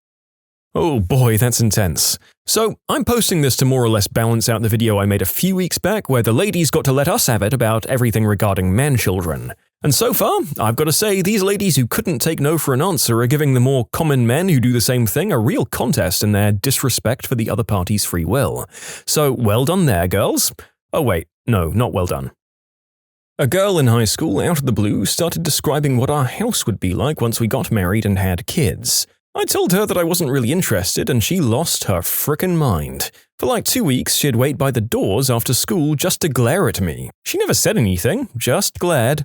Oh boy, that's intense. So, I'm posting this to more or less balance out the video I made a few weeks back where the ladies got to let us have it about everything regarding man-children. And so far, I've got to say, these ladies who couldn't take no for an answer are giving the more common men who do the same thing a real contest in their disrespect for the other party's free will. So, well done there, girls. Oh wait, no, not well done. A girl in high school, out of the blue, started describing what our house would be like once we got married and had kids. I told her that I wasn't really interested, and she lost her frickin' mind. For like 2 weeks, she'd wait by the doors after school just to glare at me. She never said anything, just glared.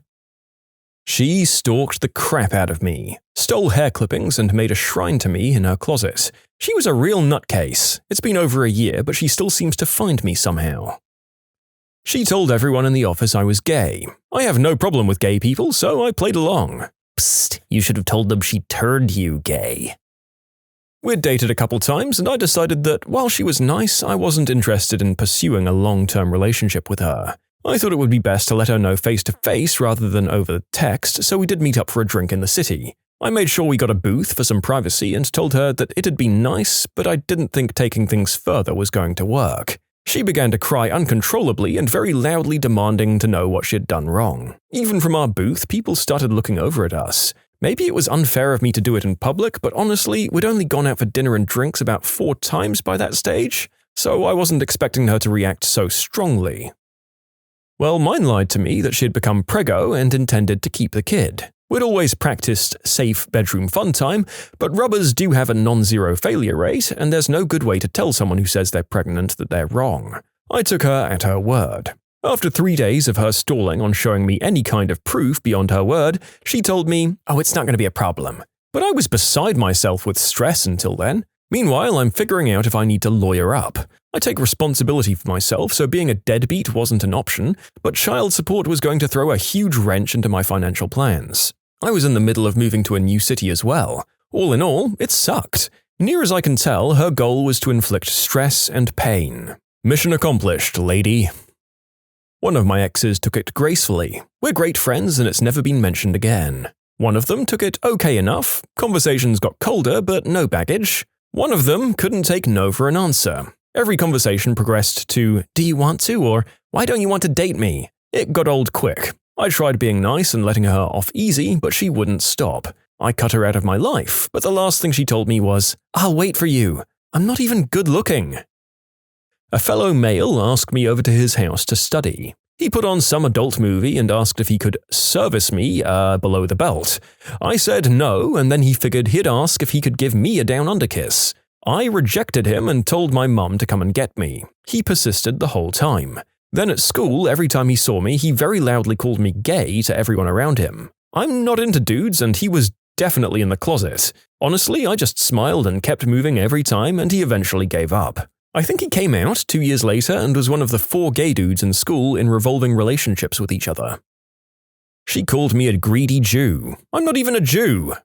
She stalked the crap out of me, stole hair clippings, and made a shrine to me in her closet. She was a real nutcase. It's been over a year, but she still seems to find me somehow. She told everyone in the office I was gay. I have no problem with gay people, so I played along. Psst, you should have told them she turned you gay. We'd dated a couple times, and I decided that while she was nice, I wasn't interested in pursuing a long-term relationship with her. I thought it would be best to let her know face-to-face rather than over text, so we did meet up for a drink in the city. I made sure we got a booth for some privacy and told her that it'd be nice, but I didn't think taking things further was going to work. She began to cry uncontrollably and very loudly demanding to know what she'd done wrong. Even from our booth, people started looking over at us. Maybe it was unfair of me to do it in public, but honestly, we'd only gone out for dinner and drinks about 4 times by that stage, so I wasn't expecting her to react so strongly. Well, mine lied to me that she'd become preggo and intended to keep the kid. We'd always practiced safe bedroom fun time, but rubbers do have a non-zero failure rate, and there's no good way to tell someone who says they're pregnant that they're wrong. I took her at her word. After 3 days of her stalling on showing me any kind of proof beyond her word, she told me, "Oh, it's not going to be a problem." But I was beside myself with stress until then. Meanwhile, I'm figuring out if I need to lawyer up. I take responsibility for myself, so being a deadbeat wasn't an option, but child support was going to throw a huge wrench into my financial plans. I was in the middle of moving to a new city as well. All in all, it sucked. Near as I can tell, her goal was to inflict stress and pain. Mission accomplished, lady. One of my exes took it gracefully. We're great friends and it's never been mentioned again. One of them took it okay enough. Conversations got colder, but no baggage. One of them couldn't take no for an answer. Every conversation progressed to, "Do you want to?" or "Why don't you want to date me?" It got old quick. I tried being nice and letting her off easy, but she wouldn't stop. I cut her out of my life, but the last thing she told me was, "I'll wait for you. I'm not even good looking." A fellow male asked me over to his house to study. He put on some adult movie and asked if he could service me below the belt. I said no, and then he figured he'd ask if he could give me a down-under kiss. I rejected him and told my mum to come and get me. He persisted the whole time. Then at school, every time he saw me, he very loudly called me gay to everyone around him. I'm not into dudes, and he was definitely in the closet. Honestly, I just smiled and kept moving every time, and he eventually gave up. I think he came out 2 years later and was one of the 4 gay dudes in school in revolving relationships with each other. She called me a greedy Jew. I'm not even a Jew.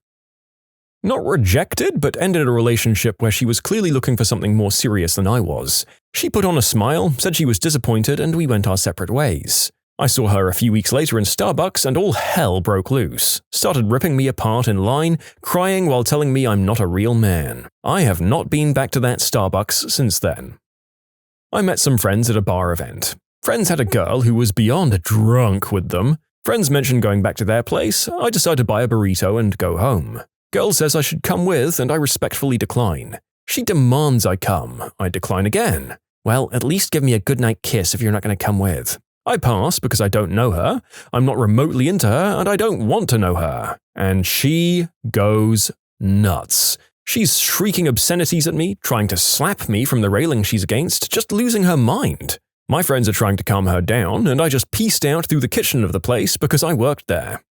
Not rejected, but ended a relationship where she was clearly looking for something more serious than I was. She put on a smile, said she was disappointed, and we went our separate ways. I saw her a few weeks later in Starbucks and all hell broke loose. Started ripping me apart in line, crying while telling me I'm not a real man. I have not been back to that Starbucks since then. I met some friends at a bar event. Friends had a girl who was beyond drunk with them. Friends mentioned going back to their place. I decide to buy a burrito and go home. Girl says I should come with, and I respectfully decline. She demands I come. I decline again. Well, at least give me a goodnight kiss if you're not going to come with. I pass because I don't know her, I'm not remotely into her, and I don't want to know her. And she goes nuts. She's shrieking obscenities at me, trying to slap me from the railing she's against, just losing her mind. My friends are trying to calm her down, and I just pieced out through the kitchen of the place because I worked there.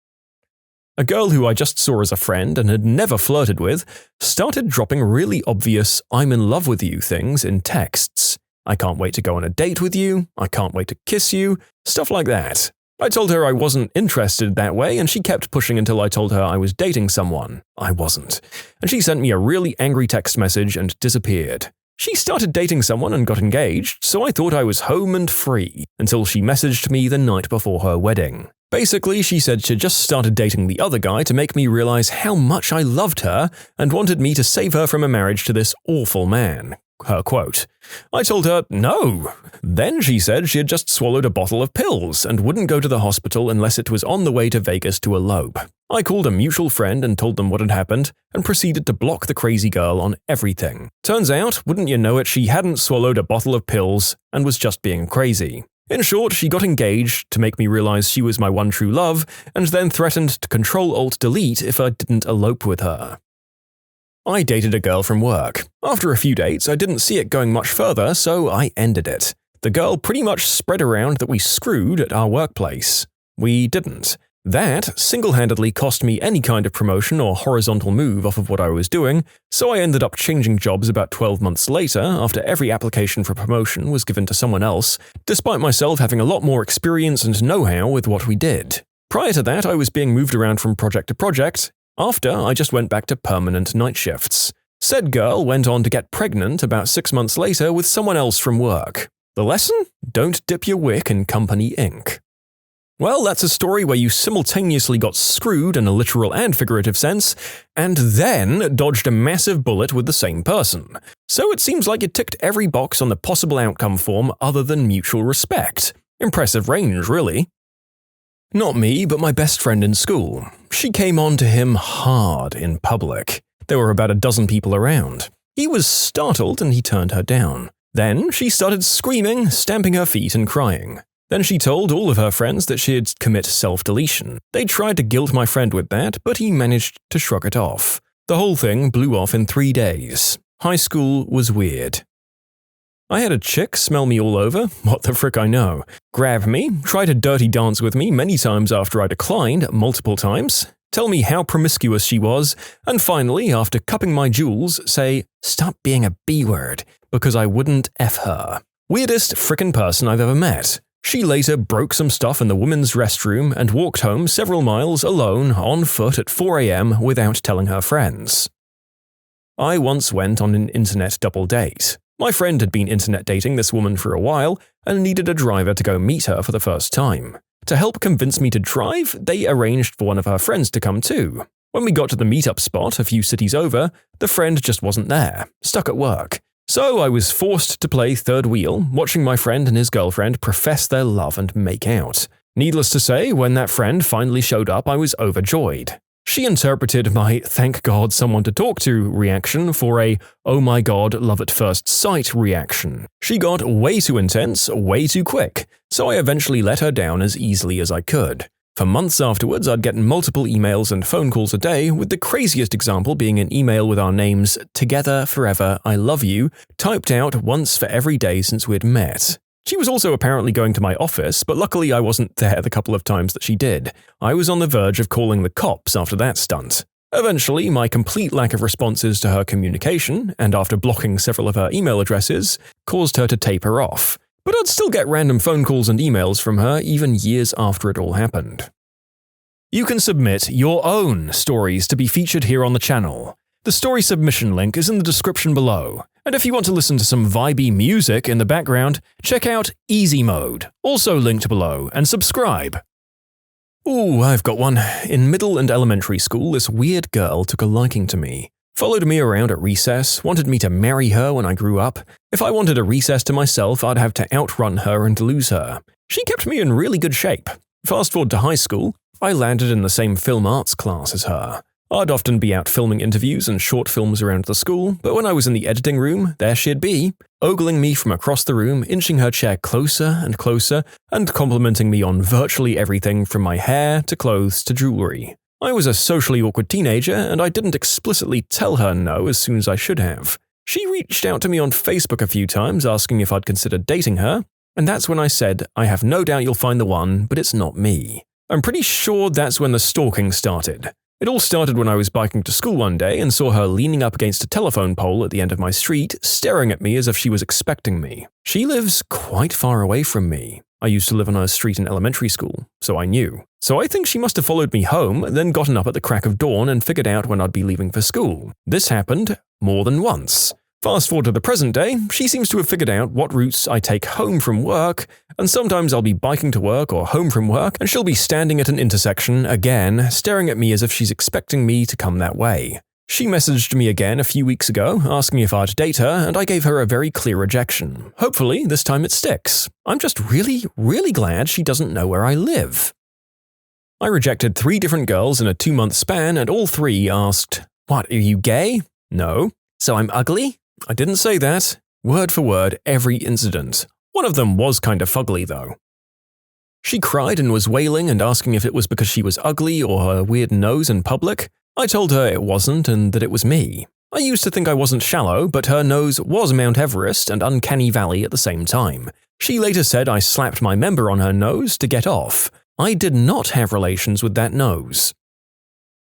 A girl who I just saw as a friend and had never flirted with started dropping really obvious "I'm in love with you" things in texts. I can't wait to go on a date with you, I can't wait to kiss you, stuff like that. I told her I wasn't interested that way, and she kept pushing until I told her I was dating someone. I wasn't. And she sent me a really angry text message and disappeared. She started dating someone and got engaged, so I thought I was home and free, until she messaged me the night before her wedding. Basically, she said she'd just started dating the other guy to make me realize how much I loved her and wanted me to save her from a marriage to this awful man. Her quote. I told her no. Then she said she had just swallowed a bottle of pills and wouldn't go to the hospital unless it was on the way to Vegas to elope. I called a mutual friend and told them what had happened and proceeded to block the crazy girl on everything. Turns out, wouldn't you know it, she hadn't swallowed a bottle of pills and was just being crazy. In short, she got engaged to make me realize she was my one true love and then threatened to Control-Alt-Delete if I didn't elope with her. I dated a girl from work. After a few dates, I didn't see it going much further, so I ended it. The girl pretty much spread around that we screwed at our workplace. We didn't. That single-handedly cost me any kind of promotion or horizontal move off of what I was doing, so I ended up changing jobs about 12 months later after every application for promotion was given to someone else, despite myself having a lot more experience and know-how with what we did. Prior to that, I was being moved around from project to project. After, I just went back to permanent night shifts. Said girl went on to get pregnant about 6 months later with someone else from work. The lesson? Don't dip your wick in company ink. Well, that's a story where you simultaneously got screwed in a literal and figurative sense, and then dodged a massive bullet with the same person. So it seems like you ticked every box on the possible outcome form other than mutual respect. Impressive range, really. Not me, but my best friend in school. She came on to him hard in public. There were about a dozen people around. He was startled and he turned her down. Then she started screaming, stamping her feet and crying. Then she told all of her friends that she'd commit self-deletion. They tried to guilt my friend with that, but he managed to shrug it off. The whole thing blew off in 3 days. High school was weird. I had a chick smell me all over, what the frick I know, grab me, try to dirty dance with me many times after I declined multiple times, tell me how promiscuous she was, and finally, after cupping my jewels, say, "Stop being a B-word," because I wouldn't F her. Weirdest frickin' person I've ever met. She later broke some stuff in the women's restroom and walked home several miles alone on foot at 4 a.m. without telling her friends. I once went on an internet double date. My friend had been internet dating this woman for a while and needed a driver to go meet her for the first time. To help convince me to drive, they arranged for one of her friends to come too. When we got to the meetup spot a few cities over, the friend just wasn't there, stuck at work. So I was forced to play third wheel, watching my friend and his girlfriend profess their love and make out. Needless to say, when that friend finally showed up, I was overjoyed. She interpreted my "thank God someone to talk to" reaction for a "oh my God, love at first sight" reaction. She got way too intense, way too quick, so I eventually let her down as easily as I could. For months afterwards, I'd get multiple emails and phone calls a day, with the craziest example being an email with our names "Together, Forever, I Love You" typed out once for every day since we'd met. She was also apparently going to my office, but luckily I wasn't there the couple of times that she did. I was on the verge of calling the cops after that stunt. Eventually, my complete lack of responses to her communication, and after blocking several of her email addresses, caused her to taper off. But I'd still get random phone calls and emails from her even years after it all happened. You can submit your own stories to be featured here on the channel. The story submission link is in the description below, And if you want to listen to some vibey music in the background, check out easymode, also linked below, and subscribe. Ooh, I've got one. In middle and elementary school, this weird girl took a liking to me. Followed me around at recess, wanted me to marry her when I grew up. If I wanted a recess to myself, I'd have to outrun her and lose her. She kept me in really good shape. Fast forward to high school, I landed in the same film arts class as her. I'd often be out filming interviews and short films around the school, but when I was in the editing room, there she'd be, ogling me from across the room, inching her chair closer and closer, and complimenting me on virtually everything from my hair to clothes to jewelry. I was a socially awkward teenager, and I didn't explicitly tell her no as soon as I should have. She reached out to me on Facebook a few times asking if I'd consider dating her, and that's when I said, I have no doubt you'll find the one, but it's not me. I'm pretty sure that's when the stalking started. It all started when I was biking to school one day and saw her leaning up against a telephone pole at the end of my street, staring at me as if she was expecting me. She lives quite far away from me. I used to live on her street in elementary school, so I knew. So I think she must have followed me home, then gotten up at the crack of dawn and figured out when I'd be leaving for school. This happened more than once. Fast forward to the present day, she seems to have figured out what routes I take home from work, and sometimes I'll be biking to work or home from work, and she'll be standing at an intersection, again, staring at me as if she's expecting me to come that way. She messaged me again a few weeks ago, asking if I'd date her, and I gave her a very clear rejection. Hopefully, this time it sticks. I'm just really glad she doesn't know where I live. I rejected 3 different girls in a 2-month span, and all 3 asked, "What, are you gay?" "No." "So I'm ugly?" I didn't say that. Word for word, every incident. One of them was kind of fugly, though. She cried and was wailing and asking if it was because she was ugly or her weird nose in public. I told her it wasn't and that it was me. I used to think I wasn't shallow, but her nose was Mount Everest and Uncanny Valley at the same time. She later said I slapped my member on her nose to get off. I did not have relations with that nose.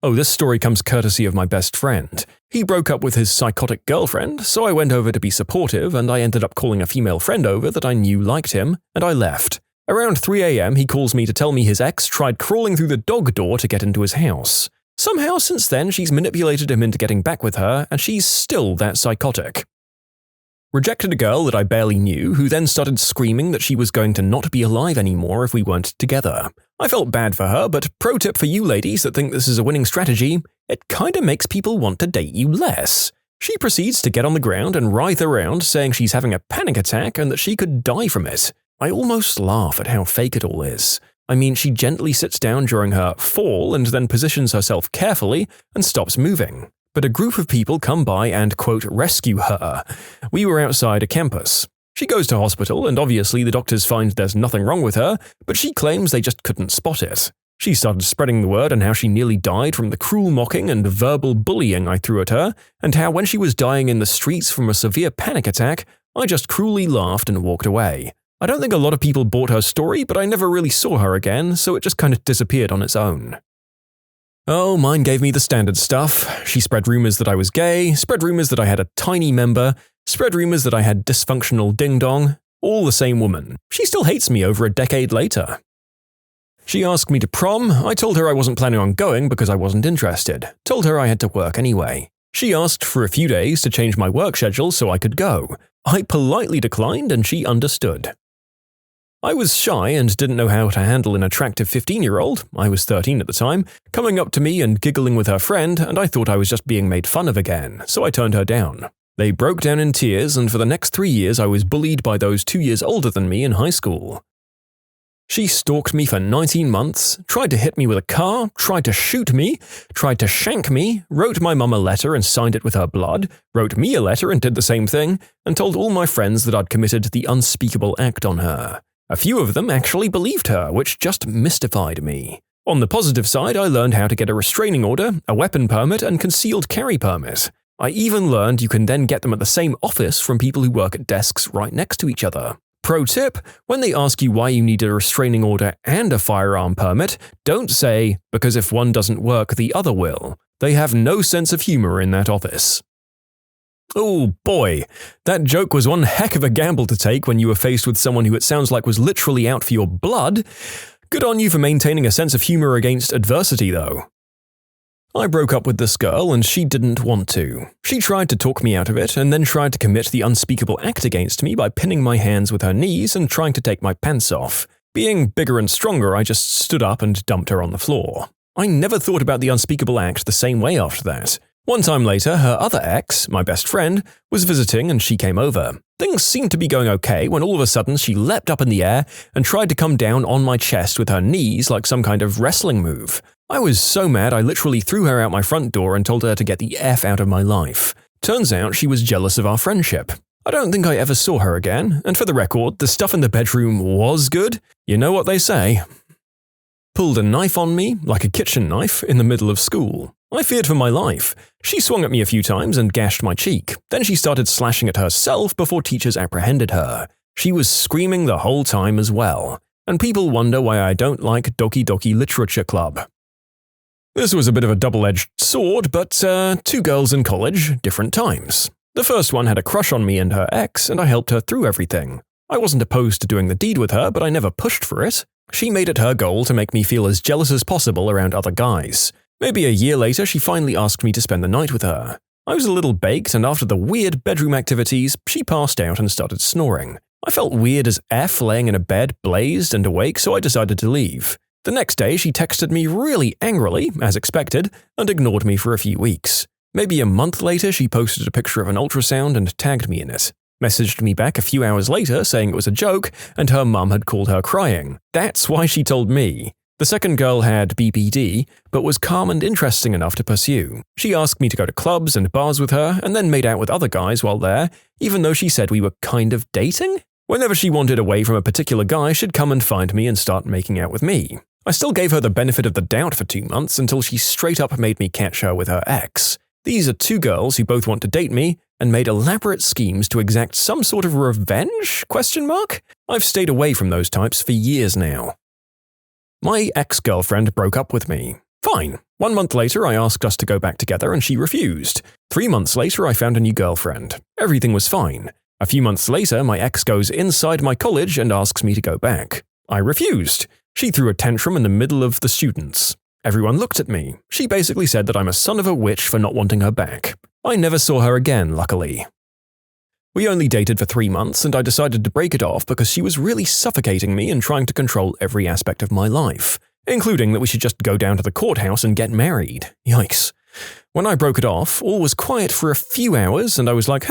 Oh, this story comes courtesy of my best friend. He broke up with his psychotic girlfriend, so I went over to be supportive and I ended up calling a female friend over that I knew liked him, and I left. Around 3 a.m. he calls me to tell me his ex tried crawling through the dog door to get into his house. Somehow since then she's manipulated him into getting back with her, and she's still that psychotic. Rejected a girl that I barely knew, who then started screaming that she was going to not be alive anymore if we weren't together. I felt bad for her, but pro tip for you ladies that think this is a winning strategy, it kinda makes people want to date you less. She proceeds to get on the ground and writhe around saying she's having a panic attack and that she could die from it. I almost laugh at how fake it all is. I mean, she gently sits down during her fall and then positions herself carefully and stops moving. But a group of people come by and, quote, rescue her. We were outside a campus. She goes to hospital and obviously the doctors find there's nothing wrong with her, but she claims they just couldn't spot it. She started spreading the word on how she nearly died from the cruel mocking and verbal bullying I threw at her, and how when she was dying in the streets from a severe panic attack, I just cruelly laughed and walked away. I don't think a lot of people bought her story, but I never really saw her again, so it just kind of disappeared on its own. Oh, mine gave me the standard stuff. She spread rumors that I was gay, spread rumors that I had a tiny member, spread rumors that I had dysfunctional ding-dong. All the same woman. She still hates me over a decade later. She asked me to prom. I told her I wasn't planning on going because I wasn't interested. Told her I had to work anyway. She asked for a few days to change my work schedule so I could go. I politely declined and she understood. I was shy and didn't know how to handle an attractive 15-year-old, I was 13 at the time, coming up to me and giggling with her friend, and I thought I was just being made fun of again, so I turned her down. They broke down in tears, and for the next 3 years I was bullied by those 2 years older than me in high school. She stalked me for 19 months, tried to hit me with a car, tried to shoot me, tried to shank me, wrote my mum a letter and signed it with her blood, wrote me a letter and did the same thing, and told all my friends that I'd committed the unspeakable act on her. A few of them actually believed her, which just mystified me. On the positive side, I learned how to get a restraining order, a weapon permit, and concealed carry permit. I even learned you can then get them at the same office from people who work at desks right next to each other. Pro tip, when they ask you why you need a restraining order and a firearm permit, don't say, because if one doesn't work, the other will. They have no sense of humor in that office. Oh boy, that joke was one heck of a gamble to take when you were faced with someone who it sounds like was literally out for your blood. Good on you for maintaining a sense of humor against adversity, though. I broke up with this girl and she didn't want to. She tried to talk me out of it and then tried to commit the unspeakable act against me by pinning my hands with her knees and trying to take my pants off. Being bigger and stronger, I just stood up and dumped her on the floor. I never thought about the unspeakable act the same way after that. One time later, her other ex, my best friend, was visiting and she came over. Things seemed to be going okay when all of a sudden she leapt up in the air and tried to come down on my chest with her knees like some kind of wrestling move. I was so mad I literally threw her out my front door and told her to get the F out of my life. Turns out she was jealous of our friendship. I don't think I ever saw her again, and for the record, the stuff in the bedroom was good. You know what they say. Pulled a knife on me, like a kitchen knife, in the middle of school. I feared for my life. She swung at me a few times and gashed my cheek. Then she started slashing at herself before teachers apprehended her. She was screaming the whole time as well. And people wonder why I don't like Doki Doki Literature Club. This was a bit of a double-edged sword, but two girls in college, different times. The first one had a crush on me and her ex, and I helped her through everything. I wasn't opposed to doing the deed with her, but I never pushed for it. She made it her goal to make me feel as jealous as possible around other guys. Maybe a year later, she finally asked me to spend the night with her. I was a little baked, and after the weird bedroom activities, she passed out and started snoring. I felt weird as F laying in a bed, blazed and awake, so I decided to leave. The next day, she texted me really angrily, as expected, and ignored me for a few weeks. Maybe a month later, she posted a picture of an ultrasound and tagged me in it. Messaged me back a few hours later saying it was a joke and her mum had called her crying. That's why she told me. The second girl had BPD, but was calm and interesting enough to pursue. She asked me to go to clubs and bars with her and then made out with other guys while there, even though she said we were kind of dating. Whenever she wanted away from a particular guy, she'd come and find me and start making out with me. I still gave her the benefit of the doubt for 2 months until she straight up made me catch her with her ex. These are two girls who both want to date me and made elaborate schemes to exact some sort of revenge? ? I've stayed away from those types for years now. My ex-girlfriend broke up with me. Fine. 1 month later, I asked us to go back together and she refused. 3 months later, I found a new girlfriend. Everything was fine. A few months later, my ex goes inside my college and asks me to go back. I refused. She threw a tantrum in the middle of the students. Everyone looked at me. She basically said that I'm a son of a witch for not wanting her back. I never saw her again, luckily. We only dated for 3 months and I decided to break it off because she was really suffocating me and trying to control every aspect of my life, including that we should just go down to the courthouse and get married. Yikes. When I broke it off, all was quiet for a few hours and I was like,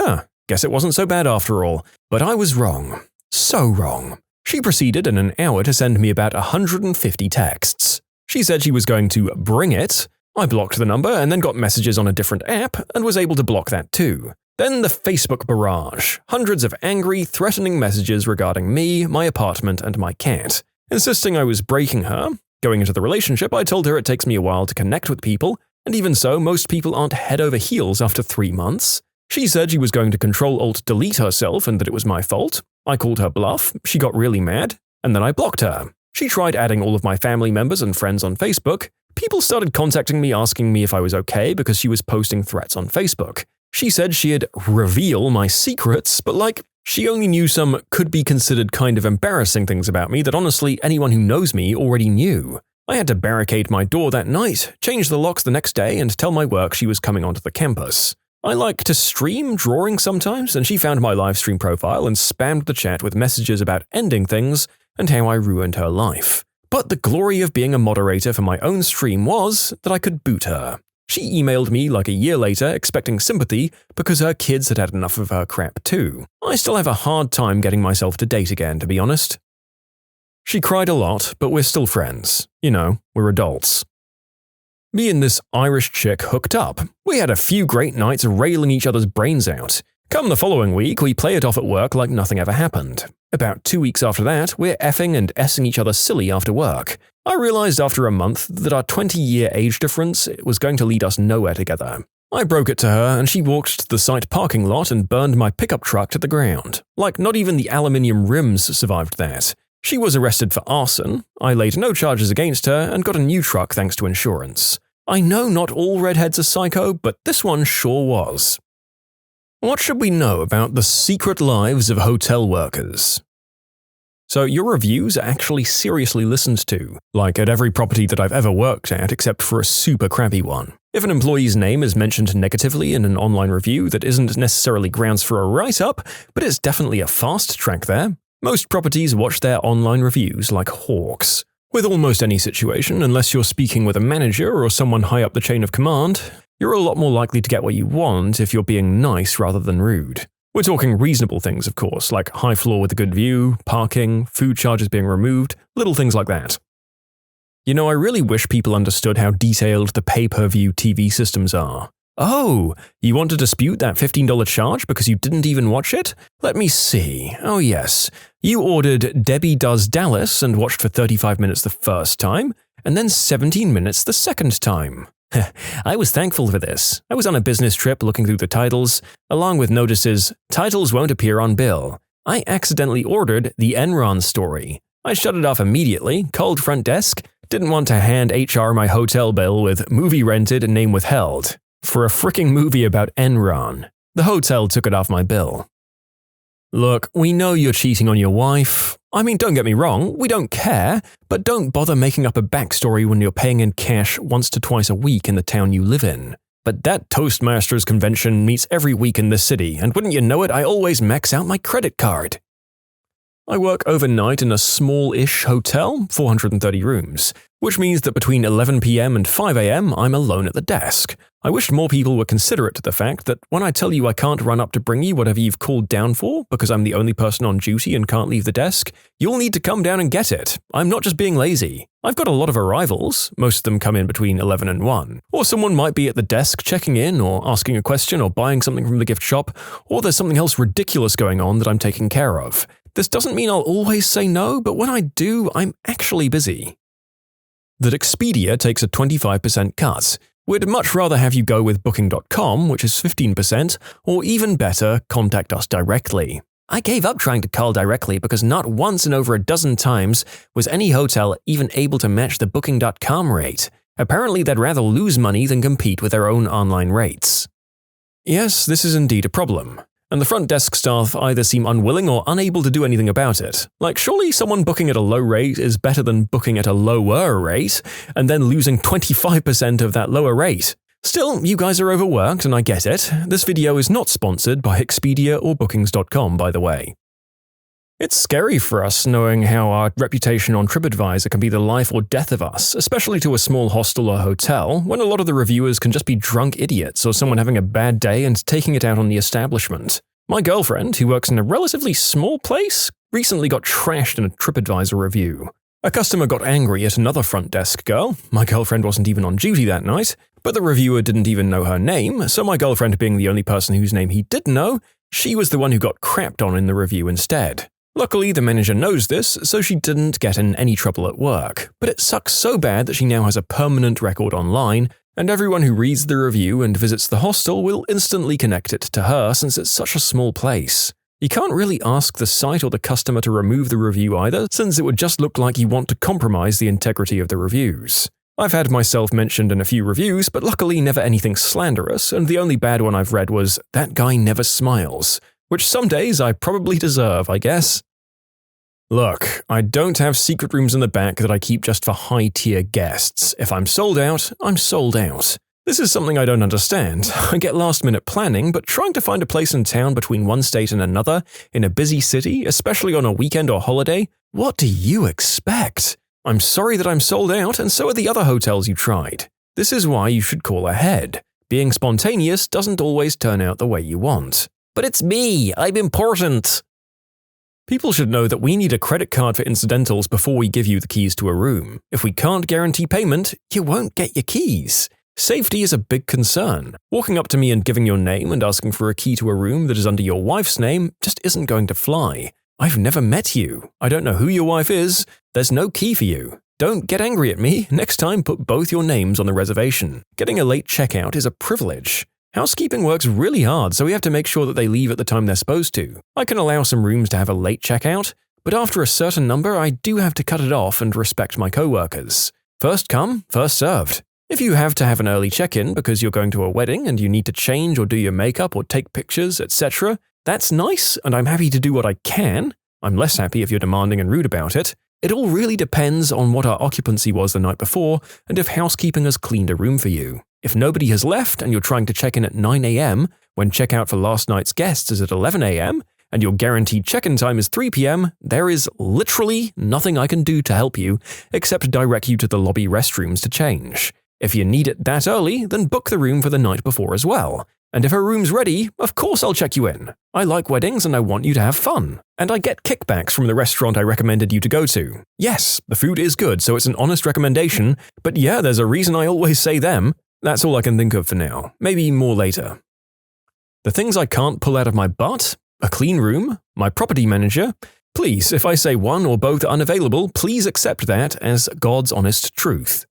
guess it wasn't so bad after all. But I was wrong. So wrong. She proceeded in an hour to send me about 150 texts. She said she was going to bring it. I blocked the number and then got messages on a different app and was able to block that too. Then the Facebook barrage. Hundreds of angry, threatening messages regarding me, my apartment, and my cat. Insisting I was breaking her. Going into the relationship, I told her it takes me a while to connect with people, and even so, most people aren't head over heels after 3 months. She said she was going to Control-Alt-Delete herself and that it was my fault. I called her bluff, she got really mad, and then I blocked her. She tried adding all of my family members and friends on Facebook. People started contacting me asking me if I was okay because she was posting threats on Facebook. She said she'd reveal my secrets, but she only knew some could be considered kind of embarrassing things about me that honestly anyone who knows me already knew. I had to barricade my door that night, change the locks the next day, and tell my work she was coming onto the campus. I like to stream drawing sometimes, and she found my livestream profile and spammed the chat with messages about ending things and how I ruined her life. But the glory of being a moderator for my own stream was that I could boot her. She emailed me like a year later expecting sympathy because her kids had had enough of her crap too. I still have a hard time getting myself to date again, to be honest. She cried a lot, but we're still friends. You know, we're adults. Me and this Irish chick hooked up. We had a few great nights railing each other's brains out. Come the following week, we play it off at work like nothing ever happened. About 2 weeks after that, we're effing and essing each other silly after work. I realized after a month that our 20-year age difference was going to lead us nowhere together. I broke it to her and she walked to the site parking lot and burned my pickup truck to the ground. Not even the aluminium rims survived that. She was arrested for arson. I laid no charges against her and got a new truck thanks to insurance. I know not all redheads are psycho, but this one sure was. What should we know about the secret lives of hotel workers? So your reviews are actually seriously listened to, like at every property that I've ever worked at except for a super crappy one. If an employee's name is mentioned negatively in an online review that isn't necessarily grounds for a write-up, but it's definitely a fast track there, most properties watch their online reviews like hawks. With almost any situation, unless you're speaking with a manager or someone high up the chain of command, you're a lot more likely to get what you want if you're being nice rather than rude. We're talking reasonable things, of course, like high floor with a good view, parking, food charges being removed, little things like that. You know, I really wish people understood how detailed the pay-per-view TV systems are. Oh, you want to dispute that $15 charge because you didn't even watch it? Let me see. Oh yes, you ordered Debbie Does Dallas and watched for 35 minutes the first time, and then 17 minutes the second time. I was thankful for this. I was on a business trip looking through the titles, along with notices, titles won't appear on bill. I accidentally ordered The Enron Story. I shut it off immediately, called front desk, didn't want to hand HR my hotel bill with movie rented and name withheld. For a fricking movie about Enron. The hotel took it off my bill. Look, we know you're cheating on your wife. I mean, don't get me wrong, we don't care, but don't bother making up a backstory when you're paying in cash once to twice a week in the town you live in. But that Toastmasters convention meets every week in the city, and wouldn't you know it, I always max out my credit card. I work overnight in a small-ish hotel, 430 rooms, which means that between 11 p.m. and 5 a.m. I'm alone at the desk. I wish more people were considerate to the fact that when I tell you I can't run up to bring you whatever you've called down for because I'm the only person on duty and can't leave the desk, you'll need to come down and get it. I'm not just being lazy. I've got a lot of arrivals, most of them come in between 11 and 1, or someone might be at the desk checking in or asking a question or buying something from the gift shop, or there's something else ridiculous going on that I'm taking care of. This doesn't mean I'll always say no, but when I do, I'm actually busy. That Expedia takes a 25% cut. We'd much rather have you go with Booking.com, which is 15%, or even better, contact us directly. I gave up trying to call directly because not once in over a dozen times was any hotel even able to match the Booking.com rate. Apparently they'd rather lose money than compete with their own online rates. Yes, this is indeed a problem. And the front desk staff either seem unwilling or unable to do anything about it. Like, surely someone booking at a low rate is better than booking at a lower rate, and then losing 25% of that lower rate. Still, you guys are overworked, and I get it. This video is not sponsored by Expedia or Bookings.com, by the way. It's scary for us knowing how our reputation on TripAdvisor can be the life or death of us, especially to a small hostel or hotel, when a lot of the reviewers can just be drunk idiots or someone having a bad day and taking it out on the establishment. My girlfriend, who works in a relatively small place, recently got trashed in a TripAdvisor review. A customer got angry at another front desk girl. My girlfriend wasn't even on duty that night, but the reviewer didn't even know her name, so my girlfriend being the only person whose name he did know, she was the one who got crapped on in the review instead. Luckily, the manager knows this, so she didn't get in any trouble at work, but it sucks so bad that she now has a permanent record online, and everyone who reads the review and visits the hostel will instantly connect it to her since it's such a small place. You can't really ask the site or the customer to remove the review either, since it would just look like you want to compromise the integrity of the reviews. I've had myself mentioned in a few reviews, but luckily never anything slanderous, and the only bad one I've read was, "That guy never smiles," which some days I probably deserve, I guess. Look, I don't have secret rooms in the back that I keep just for high-tier guests. If I'm sold out, I'm sold out. This is something I don't understand. I get last-minute planning, but trying to find a place in town between one state and another, in a busy city, especially on a weekend or holiday, what do you expect? I'm sorry that I'm sold out, and so are the other hotels you tried. This is why you should call ahead. Being spontaneous doesn't always turn out the way you want. But it's me, I'm important. People should know that we need a credit card for incidentals before we give you the keys to a room. If we can't guarantee payment, you won't get your keys. Safety is a big concern. Walking up to me and giving your name and asking for a key to a room that is under your wife's name just isn't going to fly. I've never met you. I don't know who your wife is. There's no key for you. Don't get angry at me. Next time, put both your names on the reservation. Getting a late checkout is a privilege. Housekeeping works really hard, so we have to make sure that they leave at the time they're supposed to. I can allow some rooms to have a late checkout, but after a certain number, I do have to cut it off and respect my coworkers. First come, first served. If you have to have an early check-in because you're going to a wedding and you need to change or do your makeup or take pictures, etc., that's nice, and I'm happy to do what I can. I'm less happy if you're demanding and rude about it. It all really depends on what our occupancy was the night before and if housekeeping has cleaned a room for you. If nobody has left and you're trying to check in at 9 a.m. when checkout for last night's guests is at 11 a.m., and your guaranteed check-in time is 3 p.m., there is literally nothing I can do to help you except direct you to the lobby restrooms to change. If you need it that early, then book the room for the night before as well. And if a room's ready, of course I'll check you in. I like weddings and I want you to have fun. And I get kickbacks from the restaurant I recommended you to go to. Yes, the food is good, so it's an honest recommendation, but yeah, there's a reason I always say them. That's all I can think of for now. Maybe more later. The things I can't pull out of my butt? A clean room? My property manager? Please, if I say one or both are unavailable, please accept that as God's honest truth.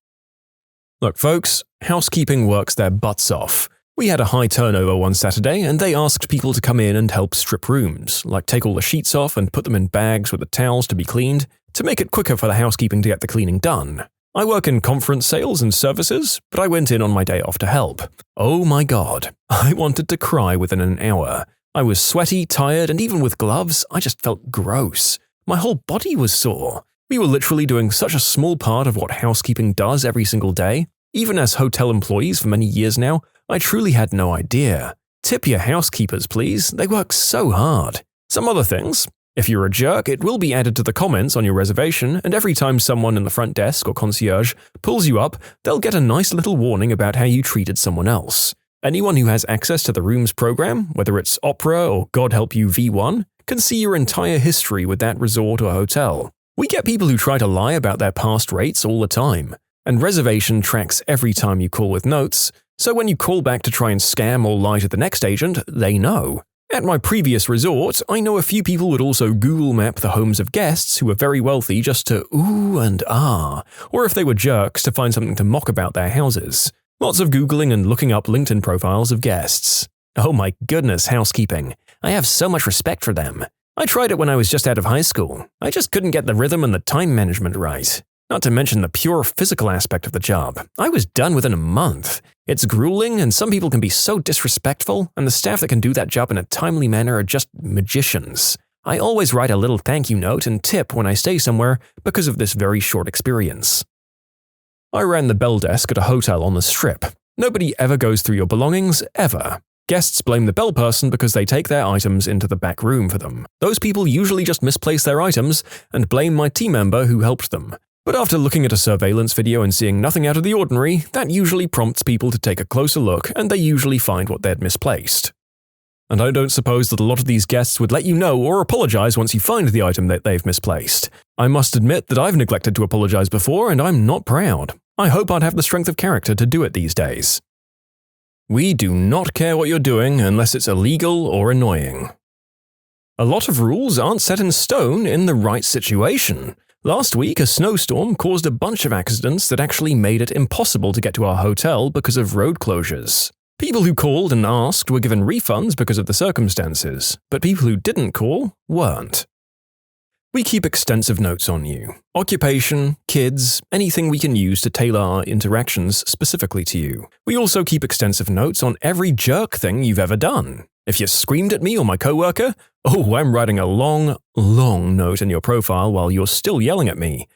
Look, folks, housekeeping works their butts off. We had a high turnover one Saturday, and they asked people to come in and help strip rooms, like take all the sheets off and put them in bags with the towels to be cleaned, to make it quicker for the housekeeping to get the cleaning done. I work in conference sales and services, but I went in on my day off to help. Oh my God, I wanted to cry within an hour. I was sweaty, tired, and even with gloves, I just felt gross. My whole body was sore. We were literally doing such a small part of what housekeeping does every single day. Even as hotel employees for many years now, I truly had no idea. Tip your housekeepers, please. They work so hard. Some other things. If you're a jerk, it will be added to the comments on your reservation, and every time someone in the front desk or concierge pulls you up, they'll get a nice little warning about how you treated someone else. Anyone who has access to the rooms program, whether it's Opera or God Help You V1, can see your entire history with that resort or hotel. We get people who try to lie about their past rates all the time, and reservation tracks every time you call with notes, so when you call back to try and scam or lie to the next agent, they know. At my previous resort, I know a few people would also Google map the homes of guests who were very wealthy just to ooh and ah, or if they were jerks to find something to mock about their houses. Lots of Googling and looking up LinkedIn profiles of guests. Oh my goodness, housekeeping. I have so much respect for them. I tried it when I was just out of high school. I just couldn't get the rhythm and the time management right. Not to mention the pure physical aspect of the job. I was done within a month. It's grueling, and some people can be so disrespectful, and the staff that can do that job in a timely manner are just magicians. I always write a little thank you note and tip when I stay somewhere because of this very short experience. I ran the bell desk at a hotel on the Strip. Nobody ever goes through your belongings, ever. Guests blame the bell person because they take their items into the back room for them. Those people usually just misplace their items and blame my team member who helped them. But after looking at a surveillance video and seeing nothing out of the ordinary, that usually prompts people to take a closer look, and they usually find what they'd misplaced. And I don't suppose that a lot of these guests would let you know or apologize once you find the item that they've misplaced. I must admit that I've neglected to apologize before, and I'm not proud. I hope I'd have the strength of character to do it these days. We do not care what you're doing unless it's illegal or annoying. A lot of rules aren't set in stone in the right situation. Last week, a snowstorm caused a bunch of accidents that actually made it impossible to get to our hotel because of road closures. People who called and asked were given refunds because of the circumstances, but people who didn't call weren't. We keep extensive notes on you. Occupation, kids, anything we can use to tailor our interactions specifically to you. We also keep extensive notes on every jerk thing you've ever done. If you screamed at me or my coworker, oh, I'm writing a long note in your profile while you're still yelling at me.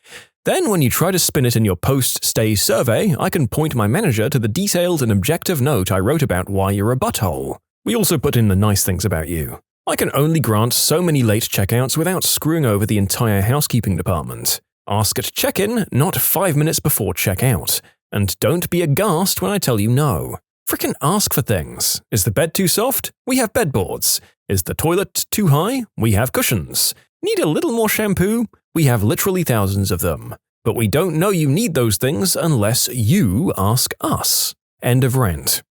Then when you try to spin it in your post-stay survey, I can point my manager to the detailed and objective note I wrote about why you're a butthole. We also put in the nice things about you. I can only grant so many late checkouts without screwing over the entire housekeeping department. Ask at check-in, not 5 minutes before checkout. And don't be aghast when I tell you no. Frickin' ask for things. Is the bed too soft? We have bedboards. Is the toilet too high? We have cushions. Need a little more shampoo? We have literally thousands of them. But we don't know you need those things unless you ask us. End of rant.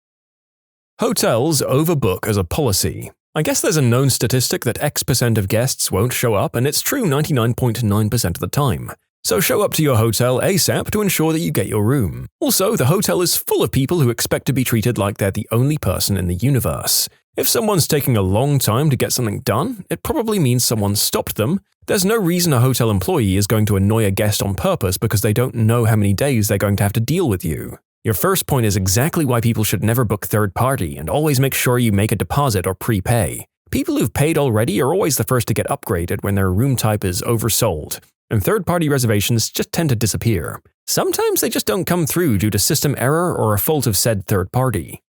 Hotels overbook as a policy. I guess there's a known statistic that X% of guests won't show up, and it's true 99.9% of the time. So show up to your hotel ASAP to ensure that you get your room. Also, the hotel is full of people who expect to be treated like they're the only person in the universe. If someone's taking a long time to get something done, it probably means someone stopped them. There's no reason a hotel employee is going to annoy a guest on purpose because they don't know how many days they're going to have to deal with you. Your first point is exactly why people should never book third party, and always make sure you make a deposit or prepay. People who've paid already are always the first to get upgraded when their room type is oversold, and third-party reservations just tend to disappear. Sometimes they just don't come through due to system error or a fault of said third party.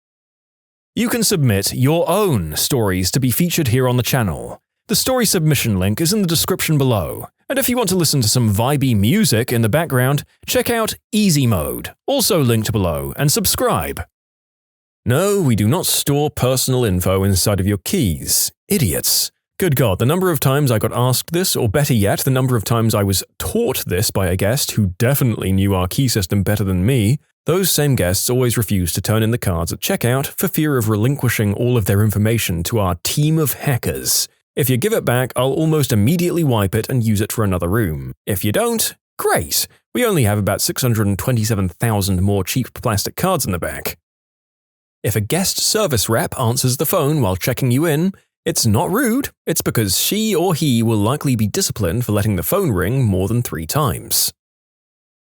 You can submit your own stories to be featured here on the channel. The story submission link is in the description below, and if you want to listen to some vibey music in the background, check out easymode, also linked below, and subscribe. No, we do not store personal info inside of your keys. Idiots. Good God, the number of times I got asked this, or better yet, the number of times I was taught this by a guest who definitely knew our key system better than me, those same guests always refused to turn in the cards at checkout for fear of relinquishing all of their information to our team of hackers. If you give it back, I'll almost immediately wipe it and use it for another room. If you don't, great. We only have about 627,000 more cheap plastic cards in the back. If a guest service rep answers the phone while checking you in, it's not rude, it's because she or he will likely be disciplined for letting the phone ring more than 3 times.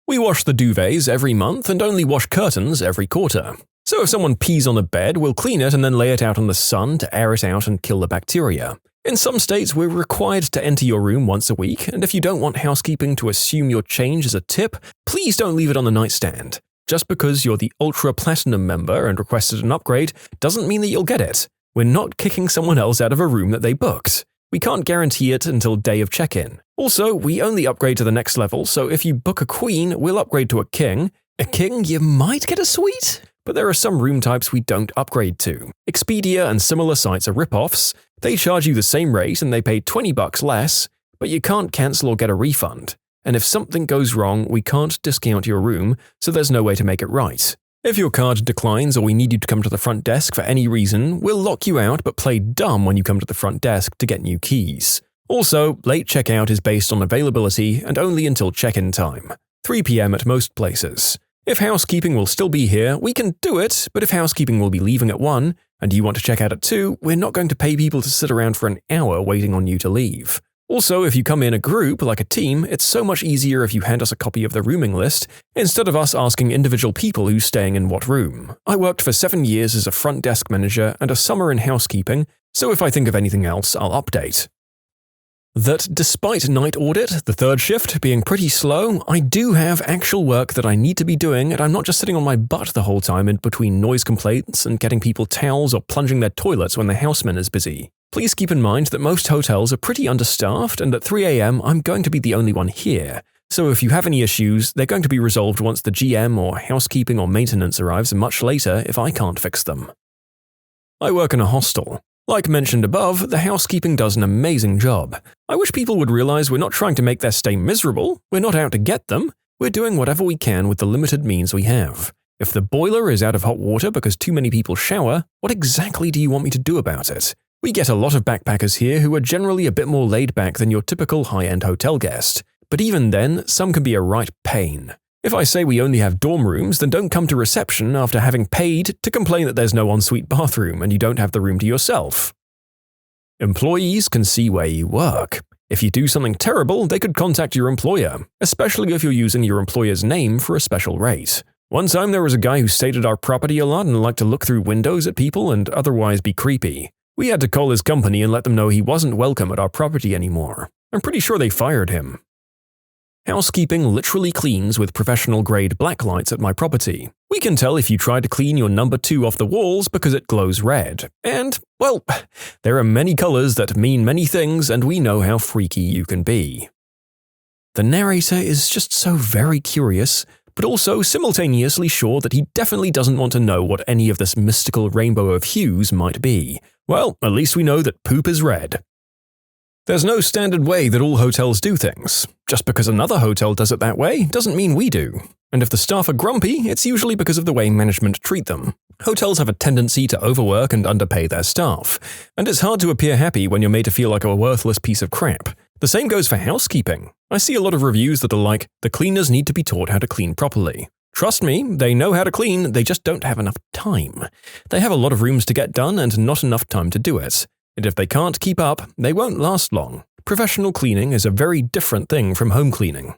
We wash the duvets every month and only wash curtains every quarter. So if someone pees on the bed, we'll clean it and then lay it out on the sun to air it out and kill the bacteria. In some states, we're required to enter your room once a week, and if you don't want housekeeping to assume your change as a tip, please don't leave it on the nightstand. Just because you're the Ultra Platinum member and requested an upgrade doesn't mean that you'll get it. We're not kicking someone else out of a room that they booked. We can't guarantee it until day of check-in. Also, we only upgrade to the next level, so if you book a queen, we'll upgrade to a king. A king, you might get a suite, but there are some room types we don't upgrade to. Expedia and similar sites are rip-offs. They charge you the same rate and they pay $20 less, but you can't cancel or get a refund. And if something goes wrong, we can't discount your room, so there's no way to make it right. If your card declines or we need you to come to the front desk for any reason, we'll lock you out but play dumb when you come to the front desk to get new keys. Also, late checkout is based on availability and only until check-in time, 3 p.m. at most places. If housekeeping will still be here, we can do it, but if housekeeping will be leaving at 1 and you want to check out at 2, we're not going to pay people to sit around for an hour waiting on you to leave. Also, if you come in a group, like a team, it's so much easier if you hand us a copy of the rooming list, instead of us asking individual people who's staying in what room. I worked for 7 years as a front desk manager and a summer in housekeeping, so if I think of anything else, I'll update. That despite night audit, the third shift, being pretty slow, I do have actual work that I need to be doing, and I'm not just sitting on my butt the whole time in between noise complaints and getting people towels or plunging their toilets when the houseman is busy. Please keep in mind that most hotels are pretty understaffed, and at 3 a.m. I'm going to be the only one here. So if you have any issues, they're going to be resolved once the GM or housekeeping or maintenance arrives much later if I can't fix them. I work in a hostel. Like mentioned above, the housekeeping does an amazing job. I wish people would realize we're not trying to make their stay miserable, we're not out to get them, we're doing whatever we can with the limited means we have. If the boiler is out of hot water because too many people shower, what exactly do you want me to do about it? We get a lot of backpackers here who are generally a bit more laid back than your typical high-end hotel guest, but even then, some can be a right pain. If I say we only have dorm rooms, then don't come to reception after having paid to complain that there's no ensuite bathroom and you don't have the room to yourself. Employees can see where you work. If you do something terrible, they could contact your employer, especially if you're using your employer's name for a special rate. One time there was a guy who stayed at our property a lot and liked to look through windows at people and otherwise be creepy. We had to call his company and let them know he wasn't welcome at our property anymore. I'm pretty sure they fired him. Housekeeping literally cleans with professional-grade black lights at my property. We can tell if you try to clean your number 2 off the walls because it glows red. And, well, there are many colors that mean many things and we know how freaky you can be. The narrator is just so very curious, but also simultaneously sure that he definitely doesn't want to know what any of this mystical rainbow of hues might be. Well, at least we know that poop is red. There's no standard way that all hotels do things. Just because another hotel does it that way doesn't mean we do. And if the staff are grumpy, it's usually because of the way management treat them. Hotels have a tendency to overwork and underpay their staff, and it's hard to appear happy when you're made to feel like a worthless piece of crap. The same goes for housekeeping. I see a lot of reviews that are like, the cleaners need to be taught how to clean properly. Trust me, they know how to clean, they just don't have enough time. They have a lot of rooms to get done and not enough time to do it. And if they can't keep up, they won't last long. Professional cleaning is a very different thing from home cleaning.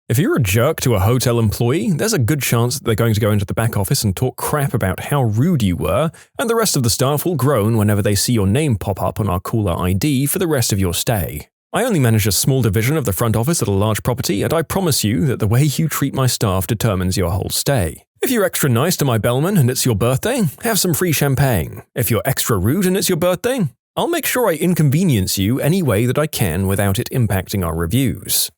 If you're a jerk to a hotel employee, there's a good chance that they're going to go into the back office and talk crap about how rude you were, and the rest of the staff will groan whenever they see your name pop up on our caller ID for the rest of your stay. I only manage a small division of the front office at a large property, and I promise you that the way you treat my staff determines your whole stay. If you're extra nice to my bellman and it's your birthday, have some free champagne. If you're extra rude and it's your birthday, I'll make sure I inconvenience you any way that I can without it impacting our reviews.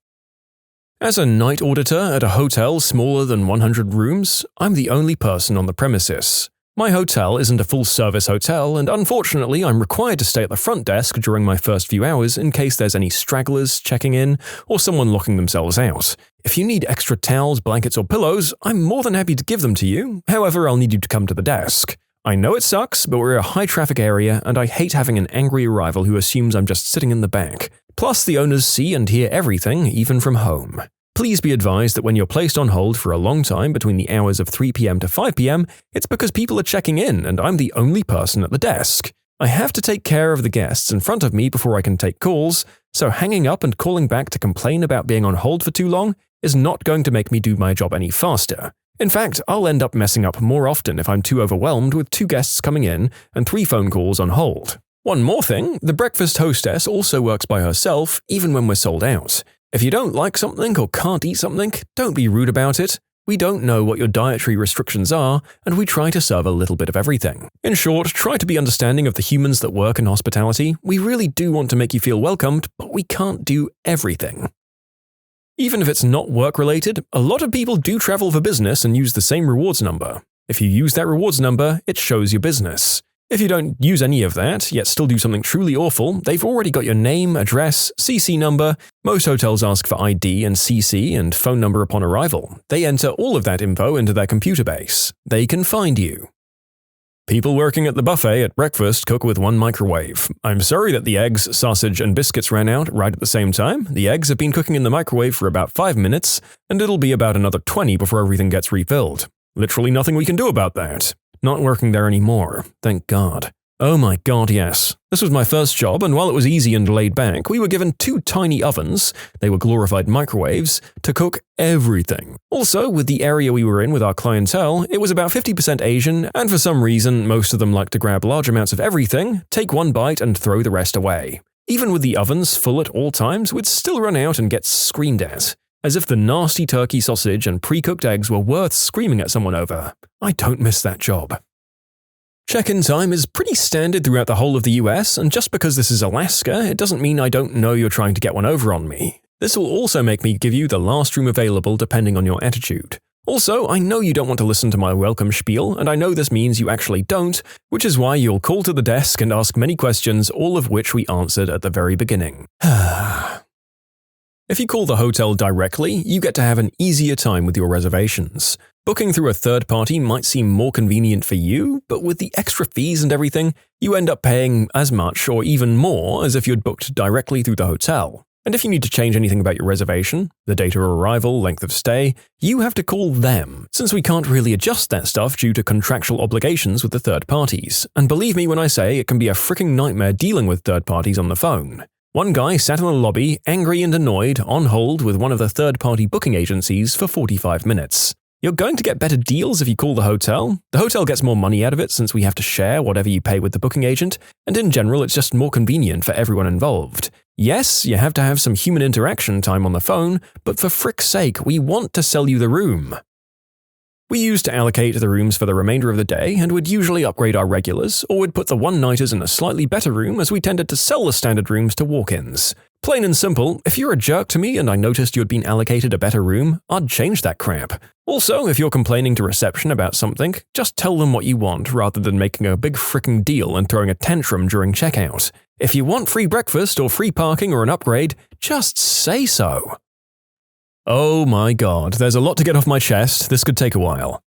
As a night auditor at a hotel smaller than 100 rooms, I'm the only person on the premises. My hotel isn't a full-service hotel, and unfortunately I'm required to stay at the front desk during my first few hours in case there's any stragglers checking in or someone locking themselves out. If you need extra towels, blankets, or pillows, I'm more than happy to give them to you. However, I'll need you to come to the desk. I know it sucks, but we're a high-traffic area, and I hate having an angry arrival who assumes I'm just sitting in the back. Plus, the owners see and hear everything, even from home. Please be advised that when you're placed on hold for a long time between the hours of 3 p.m. to 5 p.m., it's because people are checking in and I'm the only person at the desk. I have to take care of the guests in front of me before I can take calls, so hanging up and calling back to complain about being on hold for too long is not going to make me do my job any faster. In fact, I'll end up messing up more often if I'm too overwhelmed with 2 guests coming in and 3 phone calls on hold. One more thing, the breakfast hostess also works by herself even when we're sold out. If you don't like something or can't eat something, don't be rude about it. We don't know what your dietary restrictions are, and we try to serve a little bit of everything. In short, try to be understanding of the humans that work in hospitality. We really do want to make you feel welcomed, but we can't do everything. Even if it's not work-related, a lot of people do travel for business and use the same rewards number. If you use that rewards number, it shows your business. If you don't use any of that, yet still do something truly awful, they've already got your name, address, CC number. Most hotels ask for ID and CC and phone number upon arrival. They enter all of that info into their computer base. They can find you. People working at the buffet at breakfast cook with 1 microwave. I'm sorry that the eggs, sausage, and biscuits ran out right at the same time. The eggs have been cooking in the microwave for about 5 minutes, and it'll be about another 20 before everything gets refilled. Literally nothing we can do about that. Not working there anymore, thank God. Oh my God, yes. This was my first job, and while it was easy and laid back, we were given 2 tiny ovens, they were glorified microwaves, to cook everything. Also, with the area we were in with our clientele, it was about 50% Asian, and for some reason, most of them like to grab large amounts of everything, take 1 bite, and throw the rest away. Even with the ovens full at all times, we'd still run out and get screamed at. As if the nasty turkey sausage and pre-cooked eggs were worth screaming at someone over. I don't miss that job. Check-in time is pretty standard throughout the whole of the US, and just because this is Alaska, it doesn't mean I don't know you're trying to get one over on me. This will also make me give you the last room available depending on your attitude. Also, I know you don't want to listen to my welcome spiel, and I know this means you actually don't, which is why you'll call to the desk and ask many questions, all of which we answered at the very beginning. If you call the hotel directly, you get to have an easier time with your reservations. Booking through a third party might seem more convenient for you, but with the extra fees and everything, you end up paying as much or even more as if you'd booked directly through the hotel. And if you need to change anything about your reservation, the date of arrival, length of stay, you have to call them, since we can't really adjust that stuff due to contractual obligations with the third parties. And believe me when I say it can be a freaking nightmare dealing with third parties on the phone. One guy sat in the lobby, angry and annoyed, on hold with one of the third-party booking agencies for 45 minutes. You're going to get better deals if you call the hotel. The hotel gets more money out of it since we have to share whatever you pay with the booking agent, and in general it's just more convenient for everyone involved. Yes, you have to have some human interaction time on the phone, but for frick's sake, we want to sell you the room. We used to allocate the rooms for the remainder of the day and would usually upgrade our regulars, or would put the one-nighters in a slightly better room as we tended to sell the standard rooms to walk-ins. Plain and simple, if you're a jerk to me and I noticed you had been allocated a better room, I'd change that crap. Also, if you're complaining to reception about something, just tell them what you want rather than making a big frickin' deal and throwing a tantrum during checkout. If you want free breakfast or free parking or an upgrade, just say so. Oh my God, there's a lot to get off my chest, this could take a while.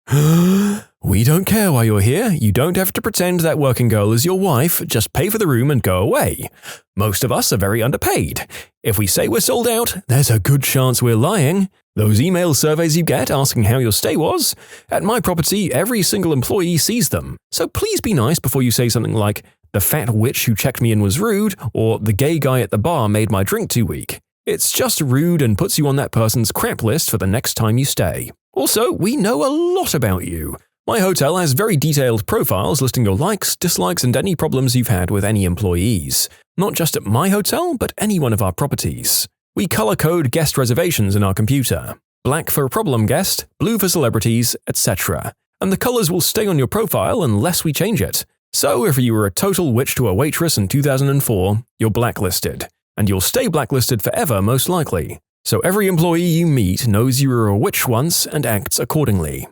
We don't care why you're here, you don't have to pretend that working girl is your wife, just pay for the room and go away. Most of us are very underpaid. If we say we're sold out, there's a good chance we're lying. Those email surveys you get asking how your stay was, at my property every single employee sees them. So please be nice before you say something like, the fat witch who checked me in was rude, or the gay guy at the bar made my drink too weak. It's just rude and puts you on that person's crap list for the next time you stay. Also, we know a lot about you. My hotel has very detailed profiles listing your likes, dislikes, and any problems you've had with any employees. Not just at my hotel, but any one of our properties. We color code guest reservations in our computer. Black for a problem guest, blue for celebrities, etc. And the colors will stay on your profile unless we change it. So if you were a total witch to a waitress in 2004, you're blacklisted. And you'll stay blacklisted forever most likely. So every employee you meet knows you were a witch once and acts accordingly.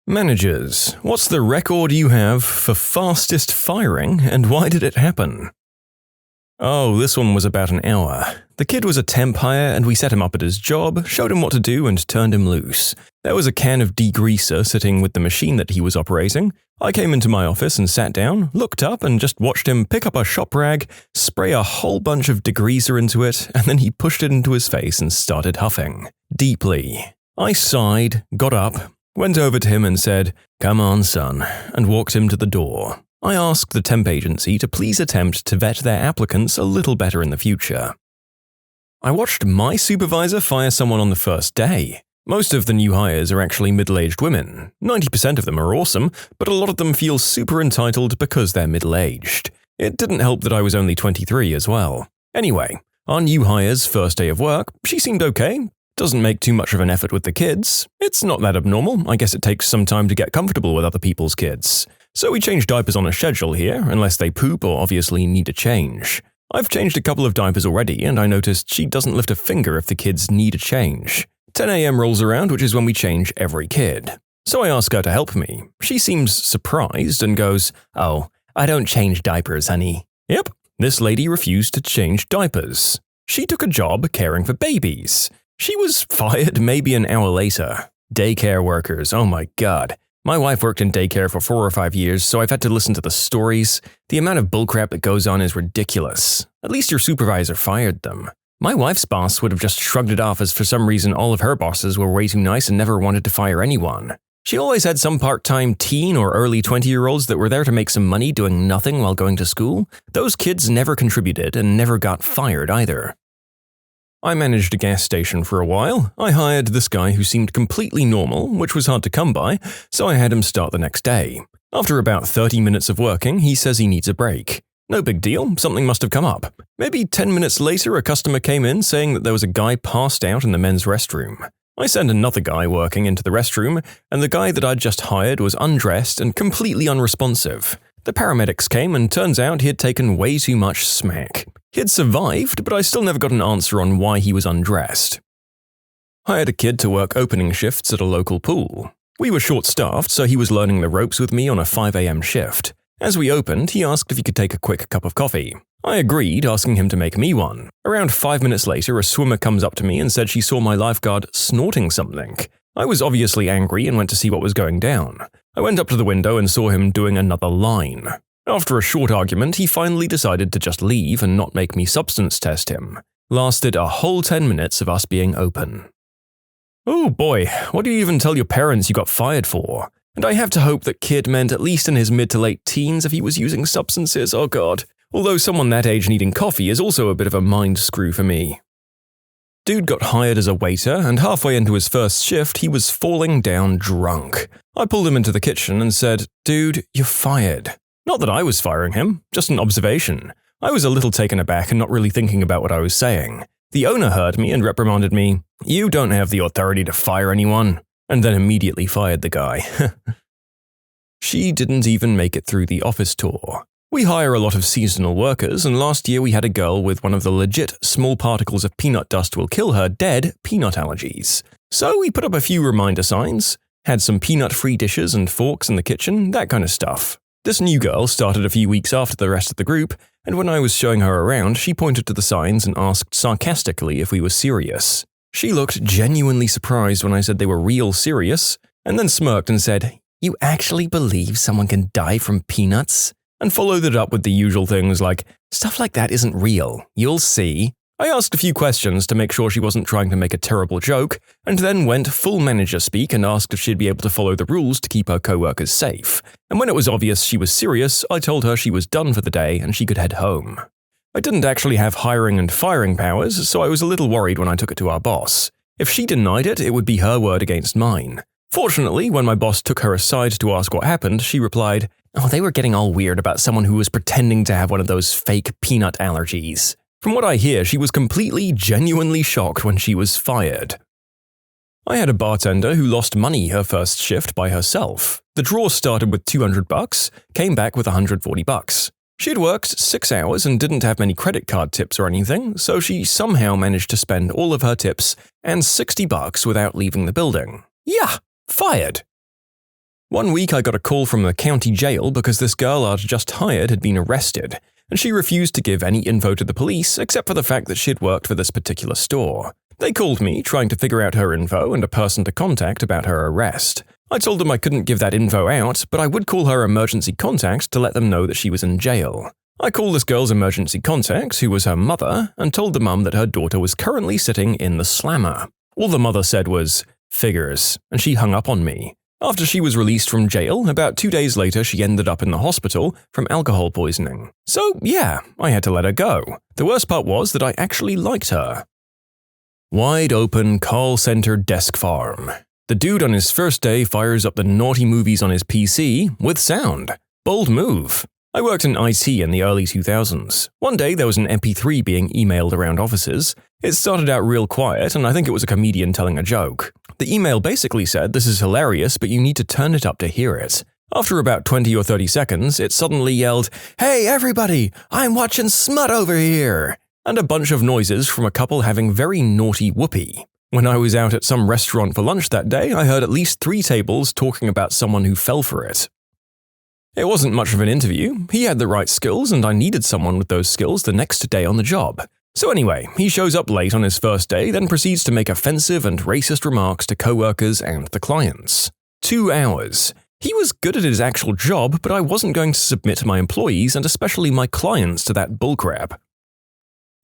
Managers, what's the record you have for fastest firing and why did it happen? Oh, this one was about an hour. The kid was a temp hire and we set him up at his job, showed him what to do and turned him loose. There was a can of degreaser sitting with the machine that he was operating. I came into my office and sat down, looked up and just watched him pick up a shop rag, spray a whole bunch of degreaser into it, and then he pushed it into his face and started huffing. Deeply. I sighed, got up, went over to him and said, "Come on, son," and walked him to the door. I asked the temp agency to please attempt to vet their applicants a little better in the future. I watched my supervisor fire someone on the first day. Most of the new hires are actually middle-aged women. 90% of them are awesome, but a lot of them feel super entitled because they're middle-aged. It didn't help that I was only 23 as well. Anyway, our new hire's first day of work, she seemed okay. Doesn't make too much of an effort with the kids. It's not that abnormal. I guess it takes some time to get comfortable with other people's kids. So we change diapers on a schedule here, unless they poop or obviously need a change. I've changed a couple of diapers already, and I noticed she doesn't lift a finger if the kids need a change. 10 a.m. rolls around, which is when we change every kid. So I ask her to help me. She seems surprised and goes, "Oh, I don't change diapers, honey." Yep, this lady refused to change diapers. She took a job caring for babies. She was fired maybe an hour later. Daycare workers, oh my god. My wife worked in daycare for 4 or 5 years, so I've had to listen to the stories. The amount of bullcrap that goes on is ridiculous. At least your supervisor fired them. My wife's boss would have just shrugged it off as for some reason all of her bosses were way too nice and never wanted to fire anyone. She always had some part-time teen or early 20-year-olds that were there to make some money doing nothing while going to school. Those kids never contributed and never got fired either. I managed a gas station for a while. I hired this guy who seemed completely normal, which was hard to come by, so I had him start the next day. After about 30 minutes of working, he says he needs a break. No big deal, something must have come up. Maybe 10 minutes later, a customer came in saying that there was a guy passed out in the men's restroom. I sent another guy working into the restroom, and the guy that I'd just hired was undressed and completely unresponsive. The paramedics came and turns out he had taken way too much smack. He had survived, but I still never got an answer on why he was undressed. Hired a kid to work opening shifts at a local pool. We were short-staffed, so he was learning the ropes with me on a 5 a.m. shift. As we opened, he asked if he could take a quick cup of coffee. I agreed, asking him to make me one. Around 5 minutes later, a swimmer comes up to me and said she saw my lifeguard snorting something. I was obviously angry and went to see what was going down. I went up to the window and saw him doing another line. After a short argument, he finally decided to just leave and not make me substance test him. Lasted a whole 10 minutes of us being open. Oh boy, what do you even tell your parents you got fired for? And I have to hope that kid meant at least in his mid to late teens if he was using substances, oh god. Although someone that age needing coffee is also a bit of a mind screw for me. Dude got hired as a waiter, and halfway into his first shift, he was falling down drunk. I pulled him into the kitchen and said, "Dude, you're fired." Not that I was firing him, just an observation. I was a little taken aback and not really thinking about what I was saying. The owner heard me and reprimanded me, "You don't have the authority to fire anyone," and then immediately fired the guy. She didn't even make it through the office tour. We hire a lot of seasonal workers, and last year we had a girl with one of the legit small particles of peanut dust will kill her dead peanut allergies. So we put up a few reminder signs, had some peanut-free dishes and forks in the kitchen, that kind of stuff. This new girl started a few weeks after the rest of the group, and when I was showing her around, she pointed to the signs and asked sarcastically if we were serious. She looked genuinely surprised when I said they were real serious, and then smirked and said, "You actually believe someone can die from peanuts?" And followed it up with the usual things like, "Stuff like that isn't real, you'll see." I asked a few questions to make sure she wasn't trying to make a terrible joke, and then went full manager speak and asked if she'd be able to follow the rules to keep her co-workers safe. And when it was obvious she was serious, I told her she was done for the day and she could head home. I didn't actually have hiring and firing powers, so I was a little worried when I took it to our boss. If she denied it, it would be her word against mine. Fortunately, when my boss took her aside to ask what happened, she replied, "Oh, they were getting all weird about someone who was pretending to have one of those fake peanut allergies." From what I hear, she was completely, genuinely shocked when she was fired. I had a bartender who lost money her first shift by herself. The draw started with $200, came back with $140. She'd worked 6 hours and didn't have many credit card tips or anything, so she somehow managed to spend all of her tips and $60 without leaving the building. Yeah, fired. One week I got a call from the county jail because this girl I'd just hired had been arrested, and she refused to give any info to the police except for the fact that she'd worked for this particular store. They called me, trying to figure out her info and a person to contact about her arrest. I told them I couldn't give that info out, but I would call her emergency contact to let them know that she was in jail. I called this girl's emergency contact, who was her mother, and told the mum that her daughter was currently sitting in the slammer. All the mother said was, "Figures," and she hung up on me. After she was released from jail, about 2 days later she ended up in the hospital from alcohol poisoning. So yeah, I had to let her go. The worst part was that I actually liked her. Wide open call center desk farm. The dude on his first day fires up the naughty movies on his PC with sound. Bold move. I worked in IT in the early 2000s. One day there was an MP3 being emailed around offices. It started out real quiet, and I think it was a comedian telling a joke. The email basically said, "This is hilarious, but you need to turn it up to hear it." After about 20 or 30 seconds, it suddenly yelled, "Hey everybody, I'm watching smut over here!" and a bunch of noises from a couple having very naughty whoopee. When I was out at some restaurant for lunch that day, I heard at least 3 tables talking about someone who fell for it. It wasn't much of an interview. He had the right skills, and I needed someone with those skills the next day on the job. So anyway, he shows up late on his first day, then proceeds to make offensive and racist remarks to coworkers and the clients. 2 hours. He was good at his actual job, but I wasn't going to submit my employees and especially my clients to that bullcrap.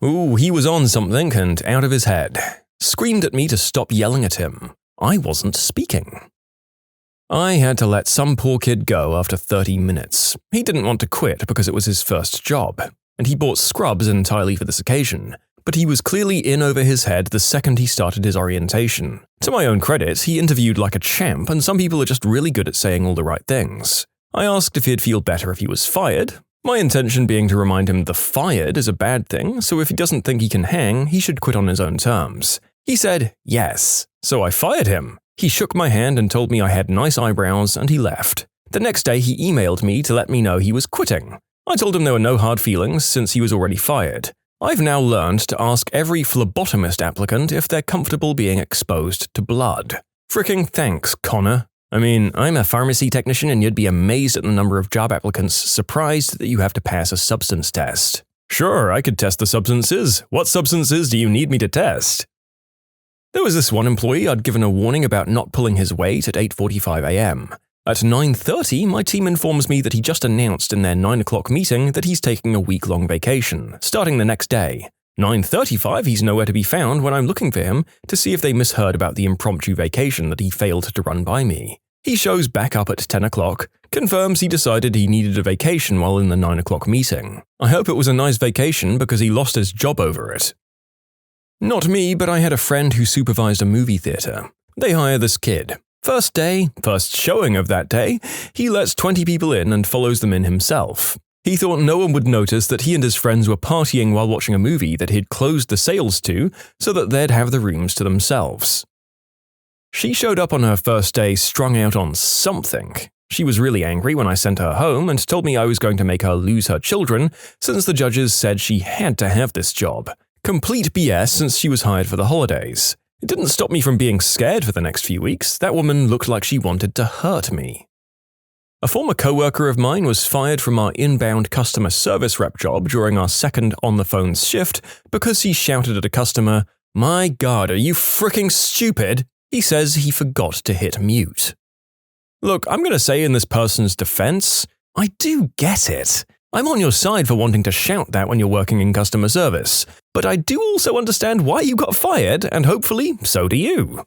Ooh, he was on something and out of his head. Screamed at me to stop yelling at him. I wasn't speaking. I had to let some poor kid go after 30 minutes. He didn't want to quit because it was his first job, and he bought scrubs entirely for this occasion, but he was clearly in over his head the second he started his orientation. To my own credit, he interviewed like a champ, and some people are just really good at saying all the right things. I asked if he'd feel better if he was fired, my intention being to remind him the fired is a bad thing, so if he doesn't think he can hang, he should quit on his own terms. He said yes, so I fired him. He shook my hand and told me I had nice eyebrows, and he left. The next day he emailed me to let me know he was quitting. I told him there were no hard feelings since he was already fired. I've now learned to ask every phlebotomist applicant if they're comfortable being exposed to blood. Fricking thanks, Connor. I mean, I'm a pharmacy technician and you'd be amazed at the number of job applicants surprised that you have to pass a substance test. Sure, I could test the substances. What substances do you need me to test? There was this one employee I'd given a warning about not pulling his weight at 8:45 a.m. At 9:30, my team informs me that he just announced in their 9 o'clock meeting that he's taking a week-long vacation, starting the next day. 9:35, he's nowhere to be found when I'm looking for him to see if they misheard about the impromptu vacation that he failed to run by me. He shows back up at 10 o'clock, confirms he decided he needed a vacation while in the 9 o'clock meeting. I hope it was a nice vacation because he lost his job over it. Not me, but I had a friend who supervised a movie theater. They hire this kid. First day, first showing of that day, he lets 20 people in and follows them in himself. He thought no one would notice that he and his friends were partying while watching a movie that he'd closed the sales to so that they'd have the rooms to themselves. She showed up on her first day strung out on something. She was really angry when I sent her home and told me I was going to make her lose her children since the judges said she had to have this job. Complete BS since she was hired for the holidays. It didn't stop me from being scared for the next few weeks. That woman looked like she wanted to hurt me. A former coworker of mine was fired from our inbound customer service rep job during our second on-the-phone shift because he shouted at a customer, "My God, are you fricking stupid?" He says he forgot to hit mute. Look, I'm going to say in this person's defense, I do get it. I'm on your side for wanting to shout that when you're working in customer service, but I do also understand why you got fired, and hopefully, so do you.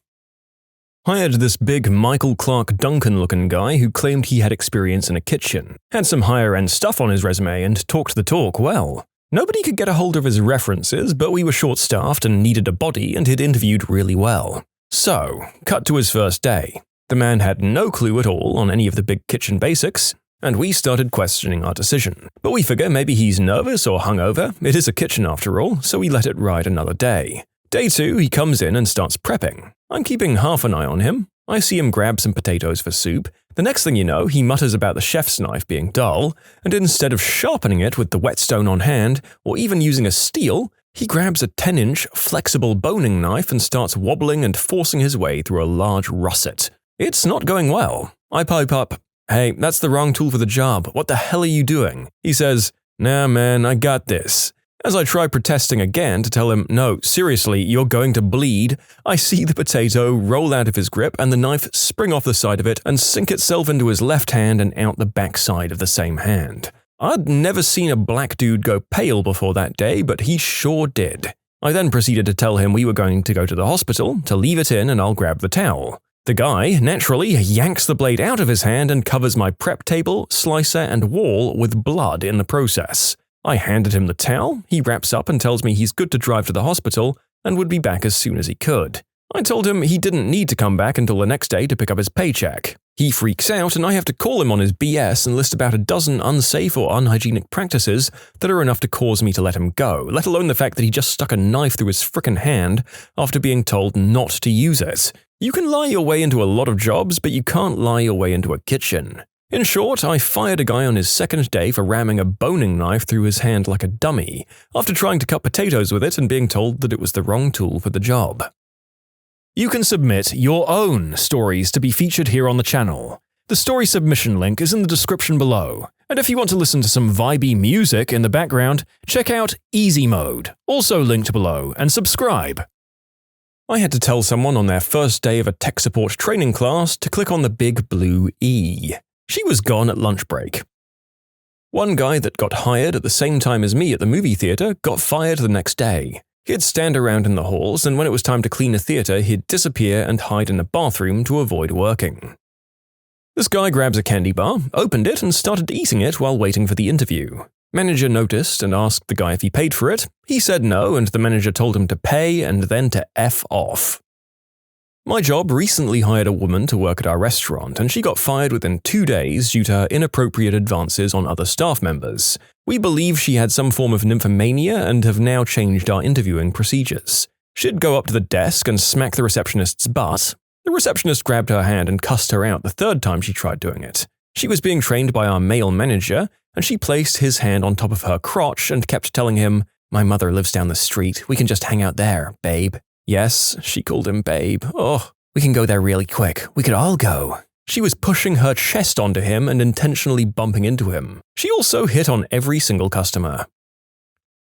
Hired this big Michael Clark Duncan-looking guy who claimed he had experience in a kitchen, had some higher-end stuff on his resume, and talked the talk well. Nobody could get a hold of his references, but we were short-staffed and needed a body, and he'd interviewed really well. So, cut to his first day. The man had no clue at all on any of the big kitchen basics, and we started questioning our decision. But we figure maybe he's nervous or hungover. It is a kitchen after all, so we let it ride another day. Day 2, he comes in and starts prepping. I'm keeping half an eye on him. I see him grab some potatoes for soup. The next thing you know, he mutters about the chef's knife being dull, and instead of sharpening it with the whetstone on hand, or even using a steel, he grabs a 10-inch flexible boning knife and starts wobbling and forcing his way through a large russet. It's not going well. I pipe up, "Hey, that's the wrong tool for the job. What the hell are you doing?" He says, "Nah, man, I got this." As I try protesting again to tell him, "No, seriously, you're going to bleed," I see the potato roll out of his grip and the knife spring off the side of it and sink itself into his left hand and out the back side of the same hand. I'd never seen a black dude go pale before that day, but he sure did. I then proceeded to tell him we were going to go to the hospital, to leave it in and I'll grab the towel. The guy, naturally, yanks the blade out of his hand and covers my prep table, slicer, and wall with blood in the process. I handed him the towel, he wraps up and tells me he's good to drive to the hospital and would be back as soon as he could. I told him he didn't need to come back until the next day to pick up his paycheck. He freaks out and I have to call him on his BS and list about a dozen unsafe or unhygienic practices that are enough to cause me to let him go, let alone the fact that he just stuck a knife through his frickin' hand after being told not to use it. You can lie your way into a lot of jobs, but you can't lie your way into a kitchen. In short, I fired a guy on his second day for ramming a boning knife through his hand like a dummy, after trying to cut potatoes with it and being told that it was the wrong tool for the job. You can submit your own stories to be featured here on the channel. The story submission link is in the description below, and if you want to listen to some vibey music in the background, check out easymode, also linked below, and subscribe. I had to tell someone on their first day of a tech support training class to click on the big blue E. She was gone at lunch break. One guy that got hired at the same time as me at the movie theater got fired the next day. He'd stand around in the halls, and when it was time to clean a theater, he'd disappear and hide in a bathroom to avoid working. This guy grabs a candy bar, opened it, and started eating it while waiting for the interview. Manager noticed and asked the guy if he paid for it. He said no, and the manager told him to pay and then to F off. My job recently hired a woman to work at our restaurant, and she got fired within 2 days due to her inappropriate advances on other staff members. We believe she had some form of nymphomania and have now changed our interviewing procedures. She'd go up to the desk and smack the receptionist's butt. The receptionist grabbed her hand and cussed her out the third time she tried doing it. She was being trained by our male manager, and she placed his hand on top of her crotch and kept telling him, "My mother lives down the street. We can just hang out there, babe." Yes, she called him babe. Oh, we can go there really quick. We could all go. She was pushing her chest onto him and intentionally bumping into him. She also hit on every single customer.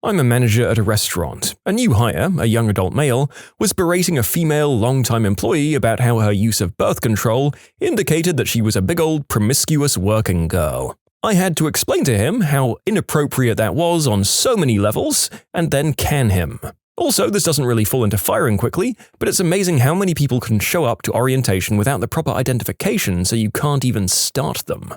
I'm a manager at a restaurant. A new hire, a young adult male, was berating a female long-time employee about how her use of birth control indicated that she was a big old promiscuous working girl. I had to explain to him how inappropriate that was on so many levels, and then can him. Also, this doesn't really fall into firing quickly, but it's amazing how many people can show up to orientation without the proper identification, so you can't even start them.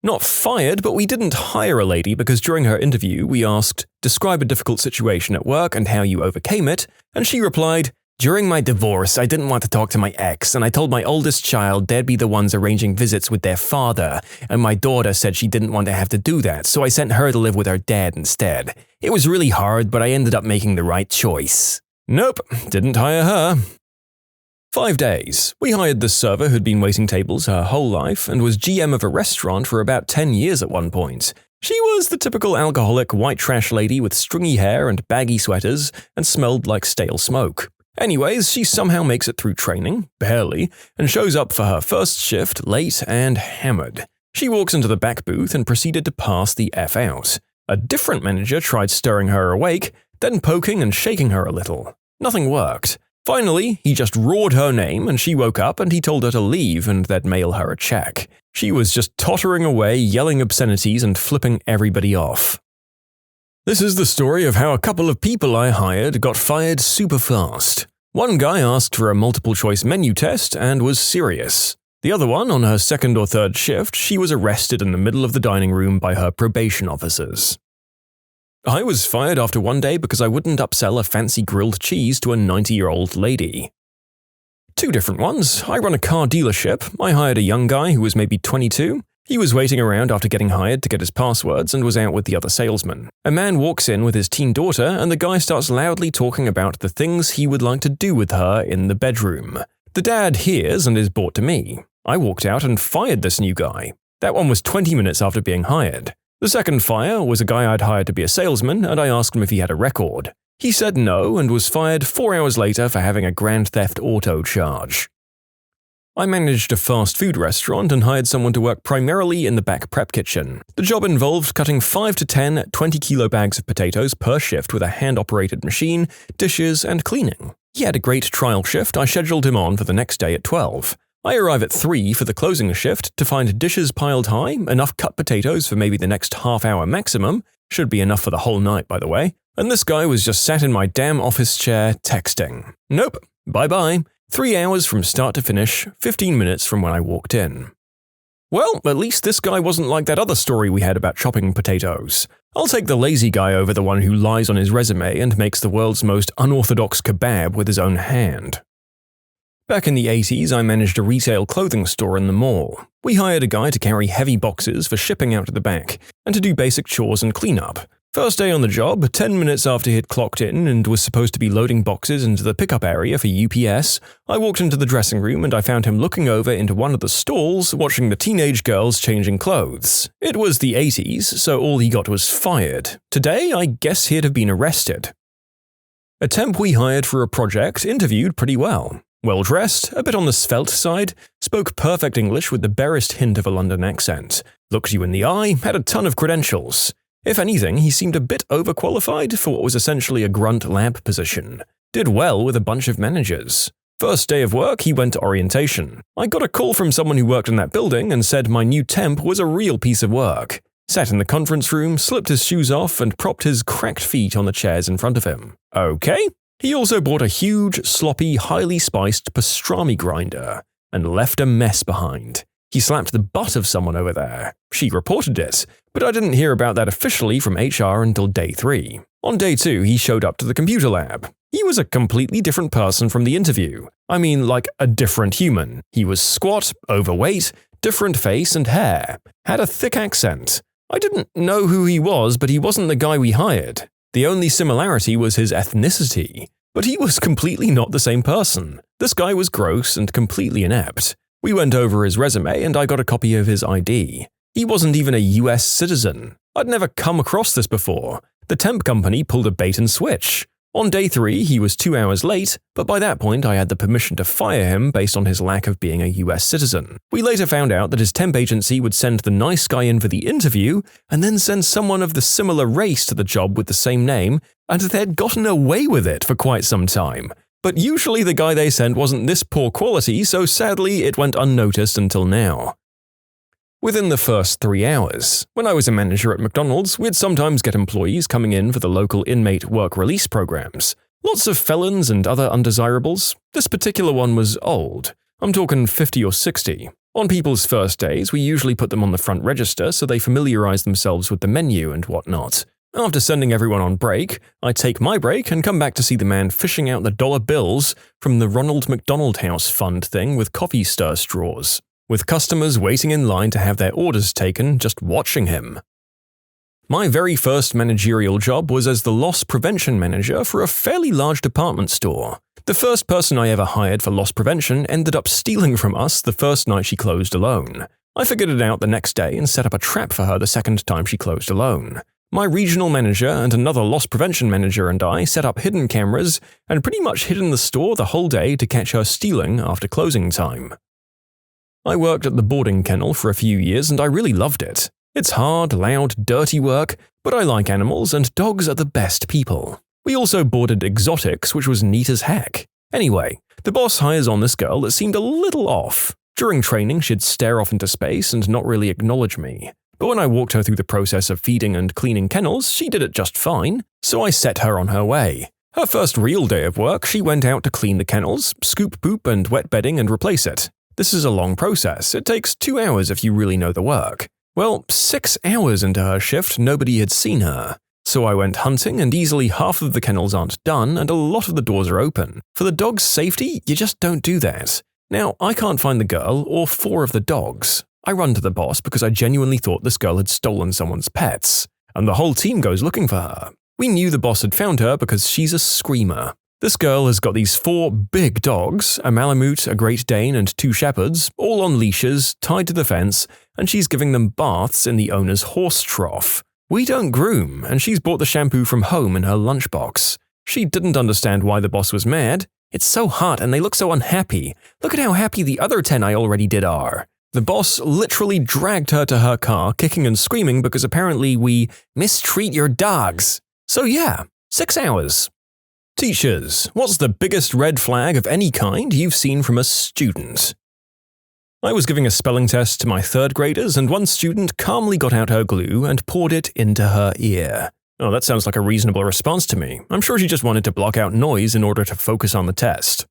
Not fired, but we didn't hire a lady because during her interview we asked, "Describe a difficult situation at work and how you overcame it," and she replied, "During my divorce, I didn't want to talk to my ex, and I told my oldest child they'd be the ones arranging visits with their father, and my daughter said she didn't want to have to do that, so I sent her to live with her dad instead. It was really hard, but I ended up making the right choice." Nope, didn't hire her. 5 days. We hired this server who'd been waiting tables her whole life and was GM of a restaurant for about 10 years at one point. She was the typical alcoholic white trash lady with stringy hair and baggy sweaters and smelled like stale smoke. Anyways, she somehow makes it through training, barely, and shows up for her first shift late and hammered. She walks into the back booth and proceeded to pass the F out. A different manager tried stirring her awake, then poking and shaking her a little. Nothing worked. Finally, he just roared her name and she woke up and he told her to leave and they'd mail her a check. She was just tottering away, yelling obscenities and flipping everybody off. This is the story of how a couple of people I hired got fired super fast. One guy asked for a multiple-choice menu test and was serious. The other one, on her second or third shift, she was arrested in the middle of the dining room by her probation officers. I was fired after one day because I wouldn't upsell a fancy grilled cheese to a 90-year-old lady. Two different ones. I run a car dealership. I hired a young guy who was maybe 22. He was waiting around after getting hired to get his passwords and was out with the other salesman. A man walks in with his teen daughter, and the guy starts loudly talking about the things he would like to do with her in the bedroom. The dad hears and is brought to me. I walked out and fired this new guy. That one was 20 minutes after being hired. The second fire was a guy I'd hired to be a salesman, and I asked him if he had a record. He said no and was fired 4 hours later for having a grand theft auto charge. I managed a fast food restaurant and hired someone to work primarily in the back prep kitchen. The job involved cutting 5 to 10 20-kilo bags of potatoes per shift with a hand-operated machine, dishes, and cleaning. He had a great trial shift. I scheduled him on for the next day at 12. I arrive at 3 for the closing shift to find dishes piled high, enough cut potatoes for maybe the next half-hour maximum, should be enough for the whole night by the way, and this guy was just sat in my damn office chair texting. Nope, bye-bye. 3 hours from start to finish, 15 minutes from when I walked in. Well, at least this guy wasn't like that other story we had about chopping potatoes. I'll take the lazy guy over the one who lies on his resume and makes the world's most unorthodox kebab with his own hand. Back in the 80s, I managed a retail clothing store in the mall. We hired a guy to carry heavy boxes for shipping out to the back, and to do basic chores and cleanup. First day on the job, 10 minutes after he'd clocked in and was supposed to be loading boxes into the pickup area for UPS, I walked into the dressing room and I found him looking over into one of the stalls watching the teenage girls changing clothes. It was the 80s, so all he got was fired. Today, I guess he'd have been arrested. A temp we hired for a project interviewed pretty well. Well-dressed, a bit on the svelte side, spoke perfect English with the barest hint of a London accent, looked you in the eye, had a ton of credentials. If anything, he seemed a bit overqualified for what was essentially a grunt lab position. Did well with a bunch of managers. First day of work, he went to orientation. I got a call from someone who worked in that building and said my new temp was a real piece of work. Sat in the conference room, slipped his shoes off, and propped his cracked feet on the chairs in front of him. Okay. He also bought a huge, sloppy, highly spiced pastrami grinder and left a mess behind. He slapped the butt of someone over there. She reported it, but I didn't hear about that officially from HR until day 3. On day 2, he showed up to the computer lab. He was a completely different person from the interview. I mean, like a different human. He was squat, overweight, different face and hair, had a thick accent. I didn't know who he was, but he wasn't the guy we hired. The only similarity was his ethnicity. But he was completely not the same person. This guy was gross and completely inept. We went over his resume and I got a copy of his ID. He wasn't even a US citizen. I'd never come across this before. The temp company pulled a bait and switch. On day 3, he was 2 hours late, but by that point I had the permission to fire him based on his lack of being a US citizen. We later found out that his temp agency would send the nice guy in for the interview and then send someone of the similar race to the job with the same name, and they'd gotten away with it for quite some time. But usually the guy they sent wasn't this poor quality, so sadly it went unnoticed until now. Within the first 3 hours, when I was a manager at McDonald's, we'd sometimes get employees coming in for the local inmate work release programs. Lots of felons and other undesirables. This particular one was old. I'm talking 50 or 60. On people's first days, we usually put them on the front register so they familiarize themselves with the menu and whatnot. After sending everyone on break, I take my break and come back to see the man fishing out the dollar bills from the Ronald McDonald House Fund thing with coffee stir straws, with customers waiting in line to have their orders taken just watching him. My very first managerial job was as the loss prevention manager for a fairly large department store. The first person I ever hired for loss prevention ended up stealing from us the first night she closed alone. I figured it out the next day and set up a trap for her the second time she closed alone. My regional manager and another loss prevention manager and I set up hidden cameras and pretty much hid in the store the whole day to catch her stealing after closing time. I worked at the boarding kennel for a few years and I really loved it. It's hard, loud, dirty work, but I like animals and dogs are the best people. We also boarded exotics, which was neat as heck. Anyway, the boss hires on this girl that seemed a little off. During training, she'd stare off into space and not really acknowledge me. But when I walked her through the process of feeding and cleaning kennels, she did it just fine, so I set her on her way. Her first real day of work, she went out to clean the kennels, scoop poop and wet bedding and replace it. This is a long process. It takes 2 hours if you really know the work. Well, 6 hours into her shift, nobody had seen her. So I went hunting, and easily half of the kennels aren't done and a lot of the doors are open. For the dog's safety, you just don't do that. Now, I can't find the girl or 4 of the dogs. I run to the boss because I genuinely thought this girl had stolen someone's pets, and the whole team goes looking for her. We knew the boss had found her because she's a screamer. This girl has got these 4 big dogs, a Malamute, a Great Dane, and 2 shepherds, all on leashes, tied to the fence, and she's giving them baths in the owner's horse trough. We don't groom, and she's bought the shampoo from home in her lunchbox. She didn't understand why the boss was mad. It's so hot and they look so unhappy. Look at how happy the other 10 I already did are. The boss literally dragged her to her car, kicking and screaming because apparently we mistreat your dogs. So yeah, 6 hours. Teachers, what's the biggest red flag of any kind you've seen from a student? I was giving a spelling test to my 3rd graders, and one student calmly got out her glue and poured it into her ear. Oh, that sounds like a reasonable response to me. I'm sure she just wanted to block out noise in order to focus on the test.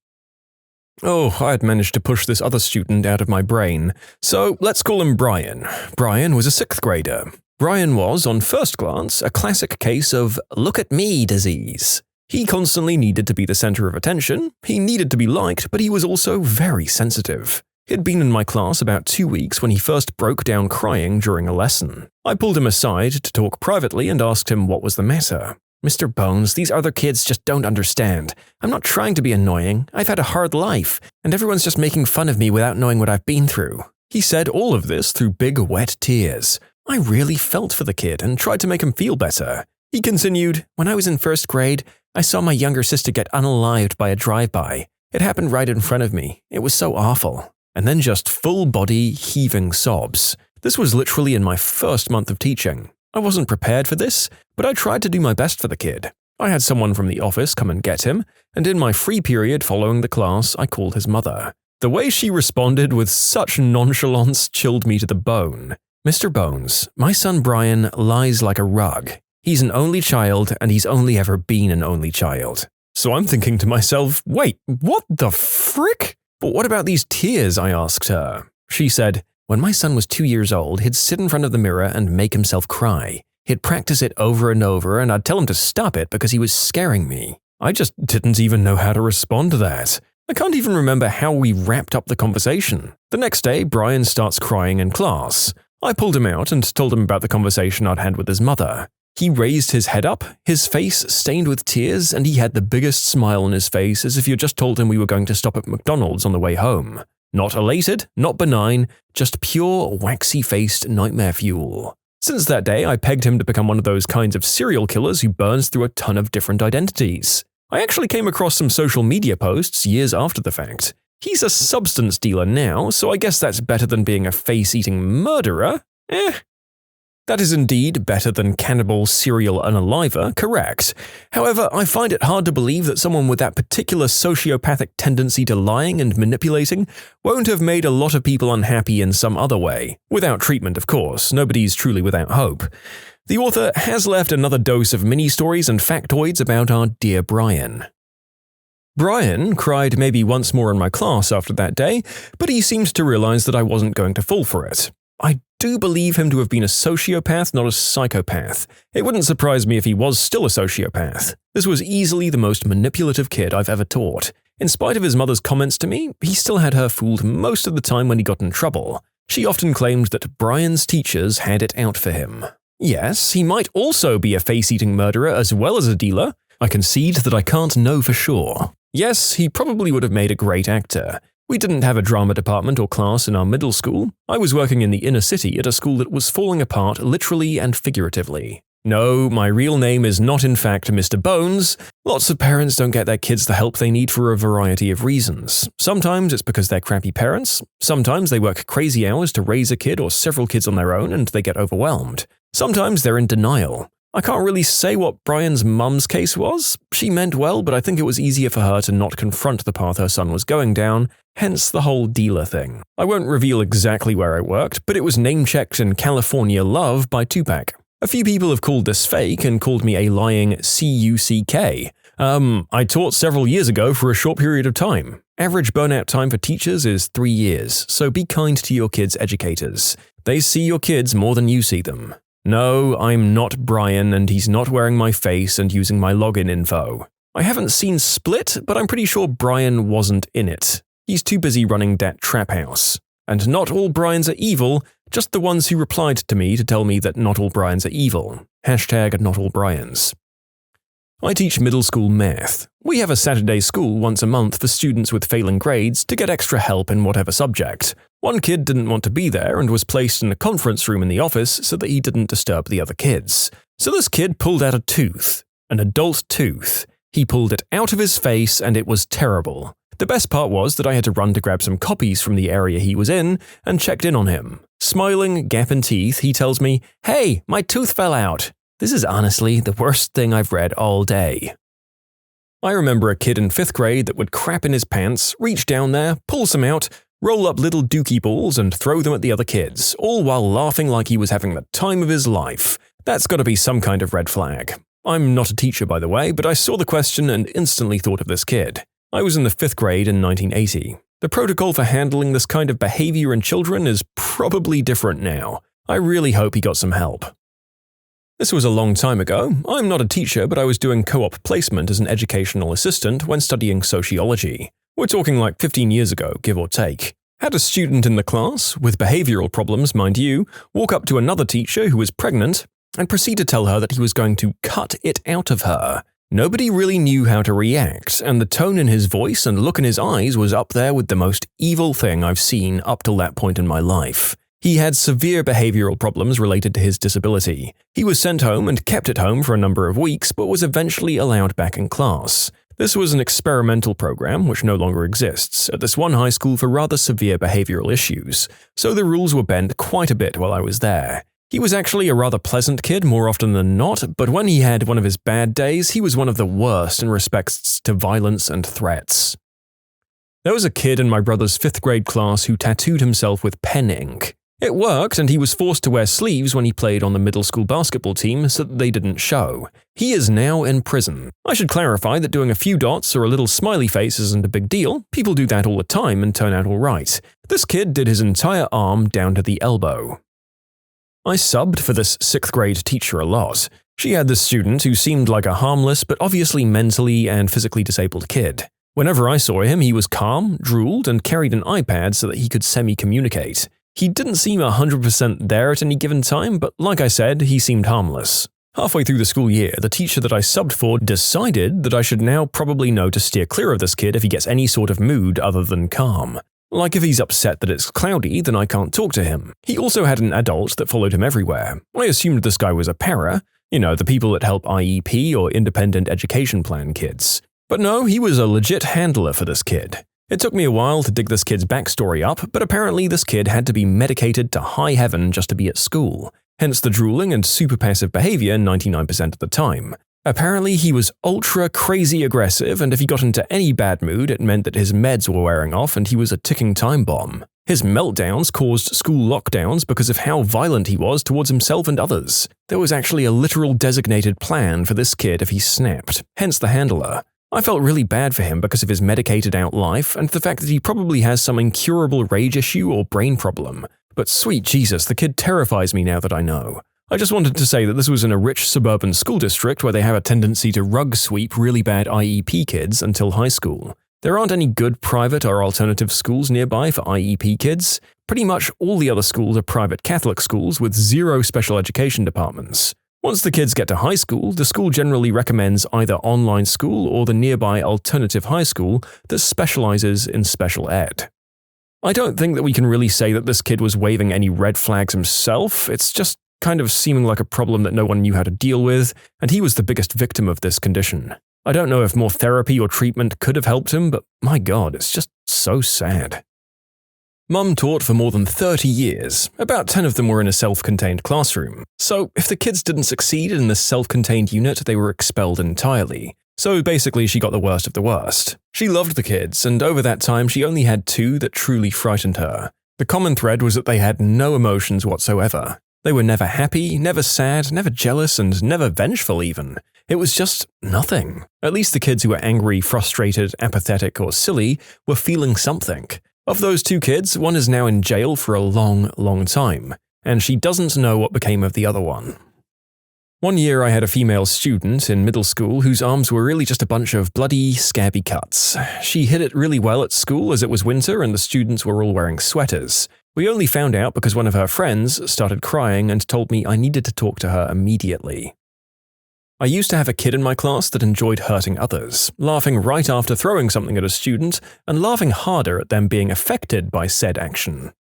Oh, I had managed to push this other student out of my brain. So let's call him Brian. Brian was a 6th grader. Brian was, on first glance, a classic case of look at me disease. He constantly needed to be the center of attention, he needed to be liked, but he was also very sensitive. He'd been in my class about 2 weeks when he first broke down crying during a lesson. I pulled him aside to talk privately and asked him what was the matter. Mr. Bones, these other kids just don't understand. I'm not trying to be annoying. I've had a hard life, and everyone's just making fun of me without knowing what I've been through. He said all of this through big, wet tears. I really felt for the kid and tried to make him feel better. He continued, when I was in 1st grade, I saw my younger sister get unalived by a drive-by. It happened right in front of me. It was so awful. And then just full-body, heaving sobs. This was literally in my 1st month of teaching. I wasn't prepared for this, but I tried to do my best for the kid. I had someone from the office come and get him, and in my free period following the class, I called his mother. The way she responded with such nonchalance chilled me to the bone. Mr. Bones, my son Brian lies like a rug. He's an only child, and he's only ever been an only child. So I'm thinking to myself, wait, what the frick? But what about these tears, I asked her. She said, when my son was 2 years old, he'd sit in front of the mirror and make himself cry. He'd practice it over and over, and I'd tell him to stop it because he was scaring me. I just didn't even know how to respond to that. I can't even remember how we wrapped up the conversation. The next day, Brian starts crying in class. I pulled him out and told him about the conversation I'd had with his mother. He raised his head up, his face stained with tears, and he had the biggest smile on his face as if you just told him we were going to stop at McDonald's on the way home. Not elated, not benign, just pure, waxy-faced nightmare fuel. Since that day, I pegged him to become one of those kinds of serial killers who burns through a ton of different identities. I actually came across some social media posts years after the fact. He's a substance dealer now, so I guess that's better than being a face-eating murderer. That is indeed better than cannibal serial unaliver, correct. However, I find it hard to believe that someone with that particular sociopathic tendency to lying and manipulating won't have made a lot of people unhappy in some other way. Without treatment, of course, nobody's truly without hope. The author has left another dose of mini-stories and factoids about our dear Brian. Brian cried maybe once more in my class after that day, but he seemed to realize that I wasn't going to fall for it. I do believe him to have been a sociopath, not a psychopath. It wouldn't surprise me if he was still a sociopath. This was easily the most manipulative kid I've ever taught. In spite of his mother's comments to me, he still had her fooled most of the time when he got in trouble. She often claimed that Brian's teachers had it out for him. Yes, he might also be a face-eating murderer as well as a dealer. I concede that I can't know for sure. Yes, he probably would have made a great actor. We didn't have a drama department or class in our middle school. I was working in the inner city at a school that was falling apart literally and figuratively. No, my real name is not in fact Mr. Bones. Lots of parents don't get their kids the help they need for a variety of reasons. Sometimes it's because they're crappy parents. Sometimes they work crazy hours to raise a kid or several kids on their own and they get overwhelmed. Sometimes they're in denial. I can't really say what Brian's mum's case was. She meant well, but I think it was easier for her to not confront the path her son was going down, hence the whole dealer thing. I won't reveal exactly where I worked, but it was name-checked in California Love by Tupac. A few people have called this fake and called me a lying CUCK. I taught several years ago for a short period of time. Average burnout time for teachers is 3 years, so be kind to your kids' educators. They see your kids more than you see them. No, I'm not Brian, and he's not wearing my face and using my login info. I haven't seen Split, but I'm pretty sure Brian wasn't in it. He's too busy running that trap house. And not all Brians are evil, just the ones who replied to me to tell me that not all Brians are evil. Hashtag not all Brians. I teach middle school math. We have a Saturday school once a month for students with failing grades to get extra help in whatever subject. One kid didn't want to be there and was placed in a conference room in the office so that he didn't disturb the other kids. So this kid pulled out a tooth, an adult tooth. He pulled it out of his face and it was terrible. The best part was that I had to run to grab some copies from the area he was in and checked in on him. Smiling, gap in teeth, he tells me, "Hey, my tooth fell out." This is honestly the worst thing I've read all day. I remember a kid in 5th grade that would crap in his pants, reach down there, pull some out, roll up little dookie balls and throw them at the other kids, all while laughing like he was having the time of his life. That's gotta be some kind of red flag. I'm not a teacher, by the way, but I saw the question and instantly thought of this kid. I was in the 5th grade in 1980. The protocol for handling this kind of behavior in children is probably different now. I really hope he got some help. This was a long time ago. I'm not a teacher, but I was doing co-op placement as an educational assistant when studying sociology. We're talking like 15 years ago, give or take. Had a student in the class, with behavioral problems, mind you, walk up to another teacher who was pregnant and proceed to tell her that he was going to cut it out of her. Nobody really knew how to react, and the tone in his voice and look in his eyes was up there with the most evil thing I've seen up till that point in my life. He had severe behavioral problems related to his disability. He was sent home and kept at home for a number of weeks, but was eventually allowed back in class. This was an experimental program, which no longer exists, at this one high school for rather severe behavioral issues, so the rules were bent quite a bit while I was there. He was actually a rather pleasant kid more often than not, but when he had one of his bad days, he was one of the worst in respects to violence and threats. There was a kid in my brother's 5th grade class who tattooed himself with pen ink. It worked, and he was forced to wear sleeves when he played on the middle school basketball team so that they didn't show. He is now in prison. I should clarify that doing a few dots or a little smiley face isn't a big deal. People do that all the time and turn out all right. This kid did his entire arm down to the elbow. I subbed for this 6th grade teacher a lot. She had this student who seemed like a harmless but obviously mentally and physically disabled kid. Whenever I saw him, he was calm, drooled, and carried an iPad so that he could semi-communicate. He didn't seem 100% there at any given time, but like I said, he seemed harmless. Halfway through the school year, the teacher that I subbed for decided that I should now probably know to steer clear of this kid if he gets any sort of mood other than calm. Like if he's upset that it's cloudy, then I can't talk to him. He also had an adult that followed him everywhere. I assumed this guy was a para, the people that help IEP or Independent Education Plan kids. But no, he was a legit handler for this kid. It took me a while to dig this kid's backstory up, but apparently this kid had to be medicated to high heaven just to be at school, hence the drooling and super passive behavior 99% of the time. Apparently he was ultra crazy aggressive, and if he got into any bad mood, it meant that his meds were wearing off and he was a ticking time bomb. His meltdowns caused school lockdowns because of how violent he was towards himself and others. There was actually a literal designated plan for this kid if he snapped, hence the handler. I felt really bad for him because of his medicated out life and the fact that he probably has some incurable rage issue or brain problem. But sweet Jesus, the kid terrifies me now that I know. I just wanted to say that this was in a rich suburban school district where they have a tendency to rug sweep really bad IEP kids until high school. There aren't any good private or alternative schools nearby for IEP kids. Pretty much all the other schools are private Catholic schools with zero special education departments. Once the kids get to high school, the school generally recommends either online school or the nearby alternative high school that specializes in special ed. I don't think that we can really say that this kid was waving any red flags himself. It's just kind of seeming like a problem that no one knew how to deal with, and he was the biggest victim of this condition. I don't know if more therapy or treatment could have helped him, but my God, it's just so sad. Mum taught for more than 30 years. About 10 of them were in a self-contained classroom. So if the kids didn't succeed in this self-contained unit, they were expelled entirely. So basically she got the worst of the worst. She loved the kids, and over that time she only had 2 that truly frightened her. The common thread was that they had no emotions whatsoever. They were never happy, never sad, never jealous, and never vengeful even. It was just nothing. At least the kids who were angry, frustrated, apathetic, or silly were feeling something. Of those 2 kids, one is now in jail for a long, long time. and she doesn't know what became of the other one. One year I had a female student in middle school whose arms were really just a bunch of bloody, scabby cuts. She hid it really well at school as it was winter and the students were all wearing sweaters. We only found out because one of her friends started crying and told me I needed to talk to her immediately. I used to have a kid in my class that enjoyed hurting others, laughing right after throwing something at a student and laughing harder at them being affected by said action.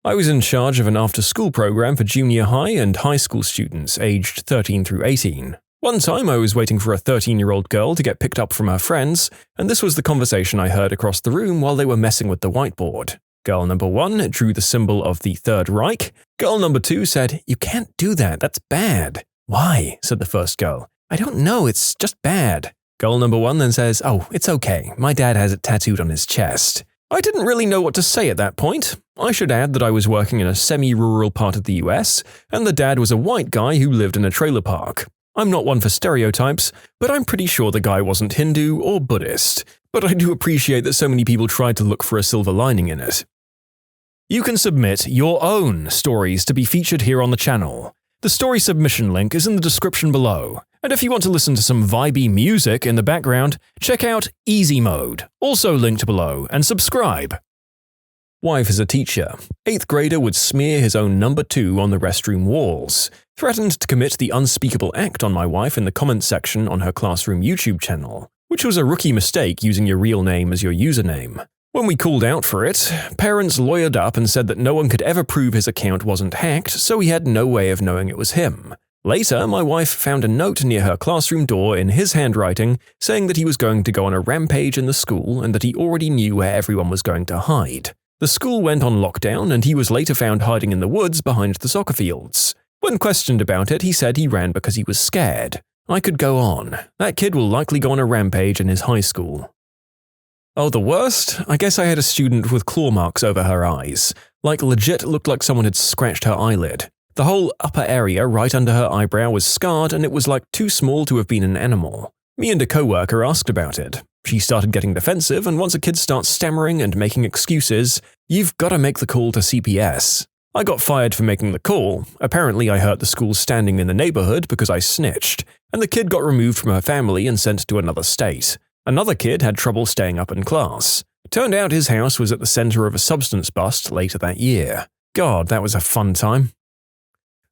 I was in charge of an after-school program for junior high and high school students aged 13 through 18. One time I was waiting for a 13-year-old girl to get picked up from her friends, and this was the conversation I heard across the room while they were messing with the whiteboard. Girl number 1 drew the symbol of the Third Reich. Girl number 2 said, "You can't do that, that's bad." "Why?" said the first girl. "I don't know, it's just bad." Girl number 1 then says, "Oh, it's okay, my dad has it tattooed on his chest." I didn't really know what to say at that point. I should add that I was working in a semi-rural part of the US, and the dad was a white guy who lived in a trailer park. I'm not one for stereotypes, but I'm pretty sure the guy wasn't Hindu or Buddhist. But I do appreciate that so many people tried to look for a silver lining in it. You can submit your own stories to be featured here on the channel. The story submission link is in the description below. And if you want to listen to some vibey music in the background, check out easymode, also linked below, and subscribe. Wife is a teacher. 8th grader would smear his own number 2 on the restroom walls. Threatened to commit the unspeakable act on my wife in the comments section on her classroom YouTube channel, which was a rookie mistake using your real name as your username. When we called out for it, parents lawyered up and said that no one could ever prove his account wasn't hacked, so he had no way of knowing it was him. Later, my wife found a note near her classroom door in his handwriting saying that he was going to go on a rampage in the school and that he already knew where everyone was going to hide. The school went on lockdown and he was later found hiding in the woods behind the soccer fields. When questioned about it, he said he ran because he was scared. I could go on. That kid will likely go on a rampage in his high school. Oh, the worst? I guess I had a student with claw marks over her eyes. Like legit looked like someone had scratched her eyelid. The whole upper area right under her eyebrow was scarred and it was like too small to have been an animal. Me and a coworker asked about it. She started getting defensive, and once a kid starts stammering and making excuses, you've got to make the call to CPS. I got fired for making the call. Apparently I hurt the school's standing in the neighborhood because I snitched, and the kid got removed from her family and sent to another state. Another kid had trouble staying up in class. Turned out his house was at the center of a substance bust later that year. God, that was a fun time.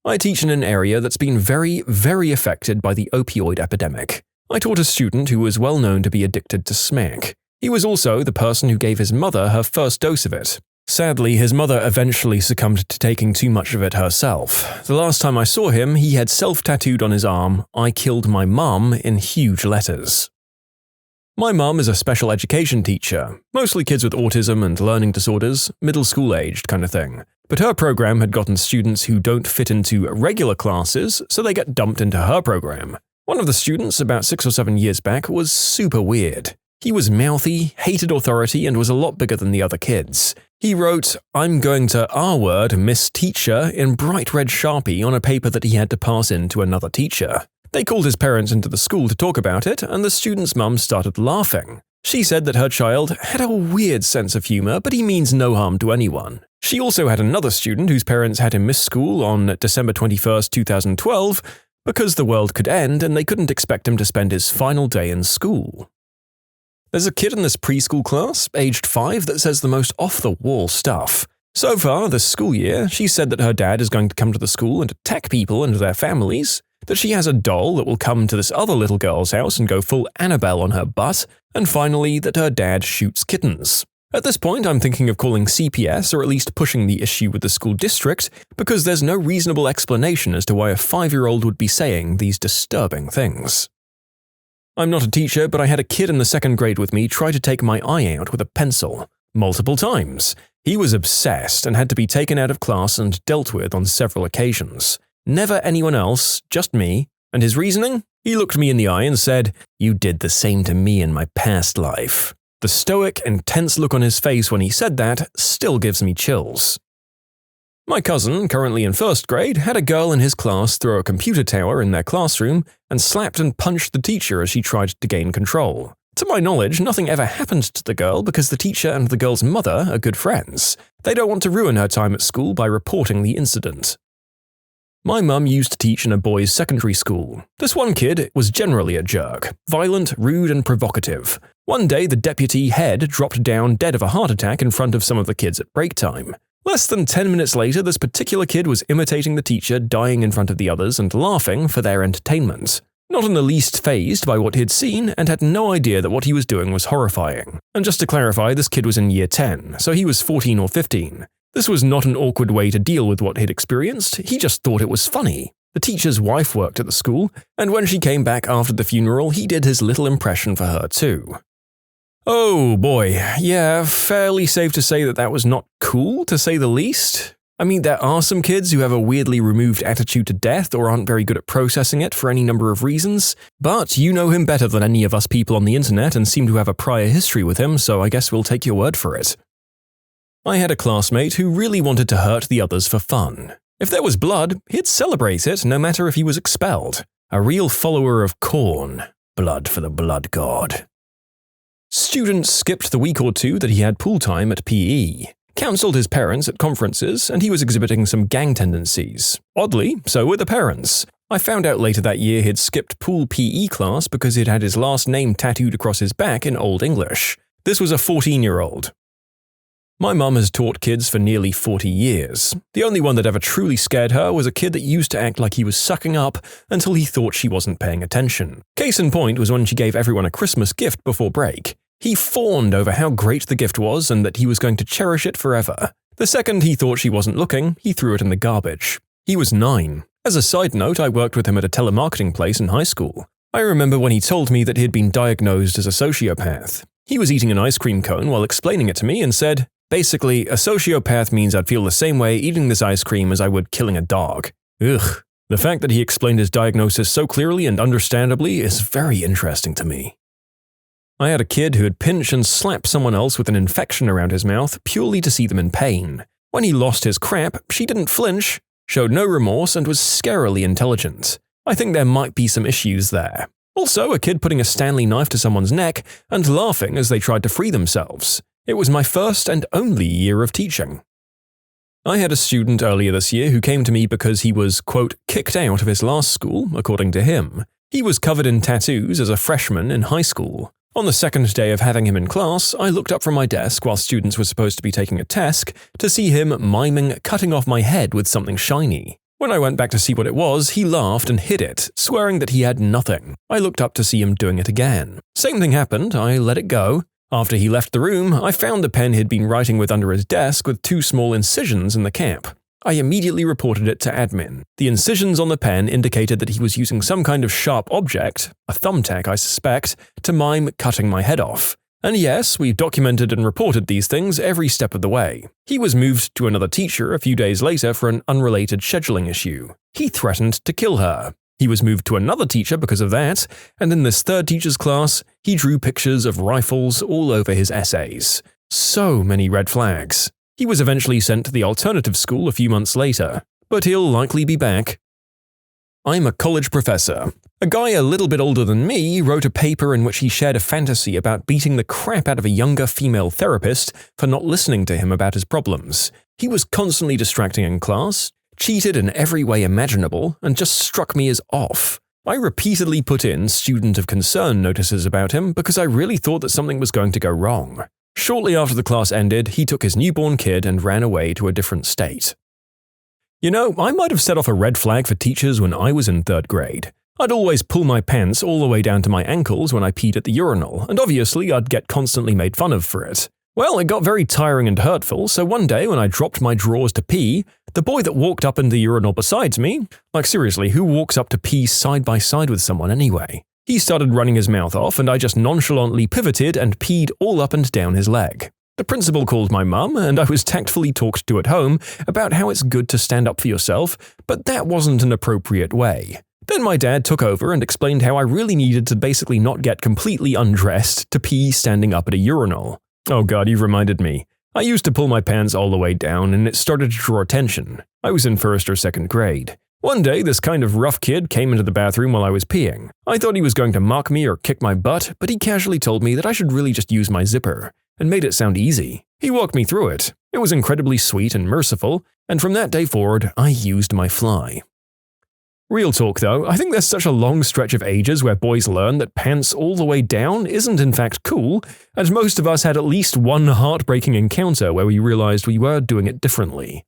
I teach in an area that's been very, very affected by the opioid epidemic. I taught a student who was well known to be addicted to smack. He was also the person who gave his mother her first dose of it. Sadly, his mother eventually succumbed to taking too much of it herself. The last time I saw him, he had self-tattooed on his arm, "I killed my mum," in huge letters. My mum is a special education teacher, mostly kids with autism and learning disorders, middle school-aged kind of thing. But her program had gotten students who don't fit into regular classes, so they get dumped into her program. One of the students, about 6 or 7 years back, was super weird. He was mouthy, hated authority, and was a lot bigger than the other kids. He wrote, "I'm going to R-word Miss Teacher" in bright red Sharpie on a paper that he had to pass in to another teacher. They called his parents into the school to talk about it, and the student's mum started laughing. She said that her child had a weird sense of humor, but he means no harm to anyone. She also had another student whose parents had him miss school on December 21st, 2012, because the world could end and they couldn't expect him to spend his final day in school. There's a kid in this preschool class, aged 5, that says the most off-the-wall stuff. So far this school year, she said that her dad is going to come to the school and attack people and their families, that she has a doll that will come to this other little girl's house and go full Annabelle on her butt, and finally that her dad shoots kittens. At this point, I'm thinking of calling CPS or at least pushing the issue with the school district, because there's no reasonable explanation as to why a 5-year-old would be saying these disturbing things. I'm not a teacher, but I had a kid in the 2nd grade with me try to take my eye out with a pencil. Multiple times. He was obsessed and had to be taken out of class and dealt with on several occasions. Never anyone else, just me. And his reasoning? He looked me in the eye and said, "You did the same to me in my past life." The stoic, intense look on his face when he said that still gives me chills. My cousin, currently in 1st grade, had a girl in his class throw a computer tower in their classroom and slapped and punched the teacher as she tried to gain control. To my knowledge, nothing ever happened to the girl because the teacher and the girl's mother are good friends. They don't want to ruin her time at school by reporting the incident. My mum used to teach in a boys' secondary school. This one kid was generally a jerk, violent, rude, and provocative. One day, the deputy head dropped down dead of a heart attack in front of some of the kids at break time. Less than 10 minutes later, this particular kid was imitating the teacher, dying in front of the others and laughing for their entertainment. Not in the least fazed by what he'd seen, and had no idea that what he was doing was horrifying. And just to clarify, this kid was in year 10, so he was 14 or 15. This was not an awkward way to deal with what he'd experienced, he just thought it was funny. The teacher's wife worked at the school, and when she came back after the funeral, he did his little impression for her too. Oh boy, yeah, fairly safe to say that that was not cool, to say the least. I mean, there are some kids who have a weirdly removed attitude to death or aren't very good at processing it for any number of reasons, but you know him better than any of us people on the internet and seem to have a prior history with him, so I guess we'll take your word for it. I had a classmate who really wanted to hurt the others for fun. If there was blood, he'd celebrate it no matter if he was expelled. A real follower of Korn. Blood for the blood god. Student skipped the week or two that he had pool time at PE. Counseled his parents at conferences, and he was exhibiting some gang tendencies. Oddly, so were the parents. I found out later that year he'd skipped pool PE class because he'd had his last name tattooed across his back in Old English. This was a 14-year-old. My mum has taught kids for nearly 40 years. The only one that ever truly scared her was a kid that used to act like he was sucking up until he thought she wasn't paying attention. Case in point was when she gave everyone a Christmas gift before break. He fawned over how great the gift was and that he was going to cherish it forever. The second he thought she wasn't looking, he threw it in the garbage. He was 9. As a side note, I worked with him at a telemarketing place in high school. I remember when he told me that he'd been diagnosed as a sociopath. He was eating an ice cream cone while explaining it to me and said, "Basically, a sociopath means I'd feel the same way eating this ice cream as I would killing a dog." Ugh. The fact that he explained his diagnosis so clearly and understandably is very interesting to me. I had a kid who would pinch and slap someone else with an infection around his mouth purely to see them in pain. When he lost his crap, she didn't flinch, showed no remorse, and was scarily intelligent. I think there might be some issues there. Also, a kid putting a Stanley knife to someone's neck and laughing as they tried to free themselves. It was my first and only year of teaching. I had a student earlier this year who came to me because he was, quote, kicked out of his last school, according to him. He was covered in tattoos as a freshman in high school. On the second day of having him in class, I looked up from my desk while students were supposed to be taking a test to see him miming cutting off my head with something shiny. When I went back to see what it was, he laughed and hid it, swearing that he had nothing. I looked up to see him doing it again. Same thing happened, I let it go. After he left the room, I found the pen he'd been writing with under his desk with 2 small incisions in the cap. I immediately reported it to admin. The incisions on the pen indicated that he was using some kind of sharp object, a thumbtack I suspect, to mime cutting my head off. And yes, we documented and reported these things every step of the way. He was moved to another teacher a few days later for an unrelated scheduling issue. He threatened to kill her. He was moved to another teacher because of that, and in this third teacher's class, he drew pictures of rifles all over his essays. So many red flags. He was eventually sent to the alternative school a few months later, but he'll likely be back. I'm a college professor. A guy a little bit older than me wrote a paper in which he shared a fantasy about beating the crap out of a younger female therapist for not listening to him about his problems. He was constantly distracting in class, cheated in every way imaginable, and just struck me as off. I repeatedly put in student of concern notices about him because I really thought that something was going to go wrong. Shortly after the class ended, he took his newborn kid and ran away to a different state. You know, I might have set off a red flag for teachers when I was in 3rd grade. I'd always pull my pants all the way down to my ankles when I peed at the urinal, and obviously I'd get constantly made fun of for it. Well, it got very tiring and hurtful, so one day when I dropped my drawers to pee, the boy that walked up in the urinal besides me, like seriously, who walks up to pee side by side with someone anyway? He started running his mouth off and I just nonchalantly pivoted and peed all up and down his leg. The principal called my mum and I was tactfully talked to at home about how it's good to stand up for yourself, but that wasn't an appropriate way. Then my dad took over and explained how I really needed to basically not get completely undressed to pee standing up at a urinal. Oh god, you've reminded me. I used to pull my pants all the way down and it started to draw attention. I was in 1st or 2nd grade. One day, this kind of rough kid came into the bathroom while I was peeing. I thought he was going to mock me or kick my butt, but he casually told me that I should really just use my zipper, and made it sound easy. He walked me through it. It was incredibly sweet and merciful, and from that day forward, I used my fly. Real talk though, I think there's such a long stretch of ages where boys learn that pants all the way down isn't in fact cool, and most of us had at least one heartbreaking encounter where we realized we were doing it differently.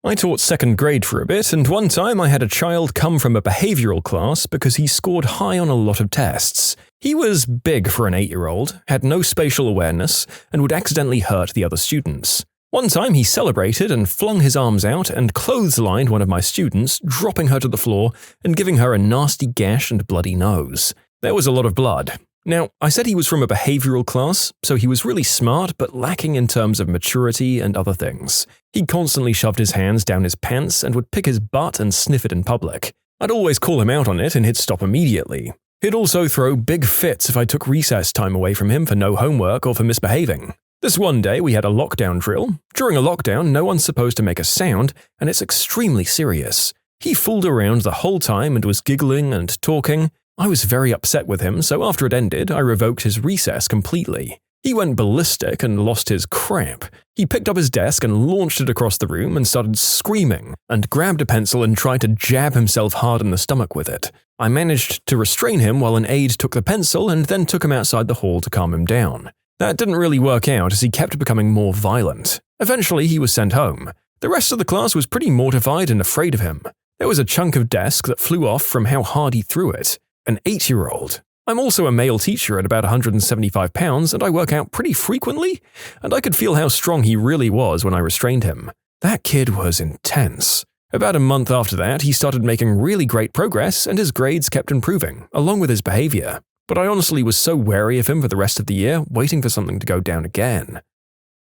I taught second grade for a bit, and one time I had a child come from a behavioral class because he scored high on a lot of tests. He was big for an 8-year-old, had no spatial awareness, and would accidentally hurt the other students. One time he celebrated and flung his arms out and clotheslined one of my students, dropping her to the floor and giving her a nasty gash and bloody nose. There was a lot of blood. Now, I said he was from a behavioral class, so he was really smart but lacking in terms of maturity and other things. He constantly shoved his hands down his pants and would pick his butt and sniff it in public. I'd always call him out on it and he'd stop immediately. He'd also throw big fits if I took recess time away from him for no homework or for misbehaving. This one day we had a lockdown drill. During a lockdown, no one's supposed to make a sound, and it's extremely serious. He fooled around the whole time and was giggling and talking. I was very upset with him, so after it ended, I revoked his recess completely. He went ballistic and lost his crap. He picked up his desk and launched it across the room and started screaming, and grabbed a pencil and tried to jab himself hard in the stomach with it. I managed to restrain him while an aide took the pencil and then took him outside the hall to calm him down. That didn't really work out as he kept becoming more violent. Eventually, he was sent home. The rest of the class was pretty mortified and afraid of him. There was a chunk of desk that flew off from how hard he threw it. An 8-year-old. I'm also a male teacher at about 175 pounds, and I work out pretty frequently, and I could feel how strong he really was when I restrained him. That kid was intense. About a month after that, he started making really great progress, and his grades kept improving, along with his behavior. But I honestly was so wary of him for the rest of the year, waiting for something to go down again.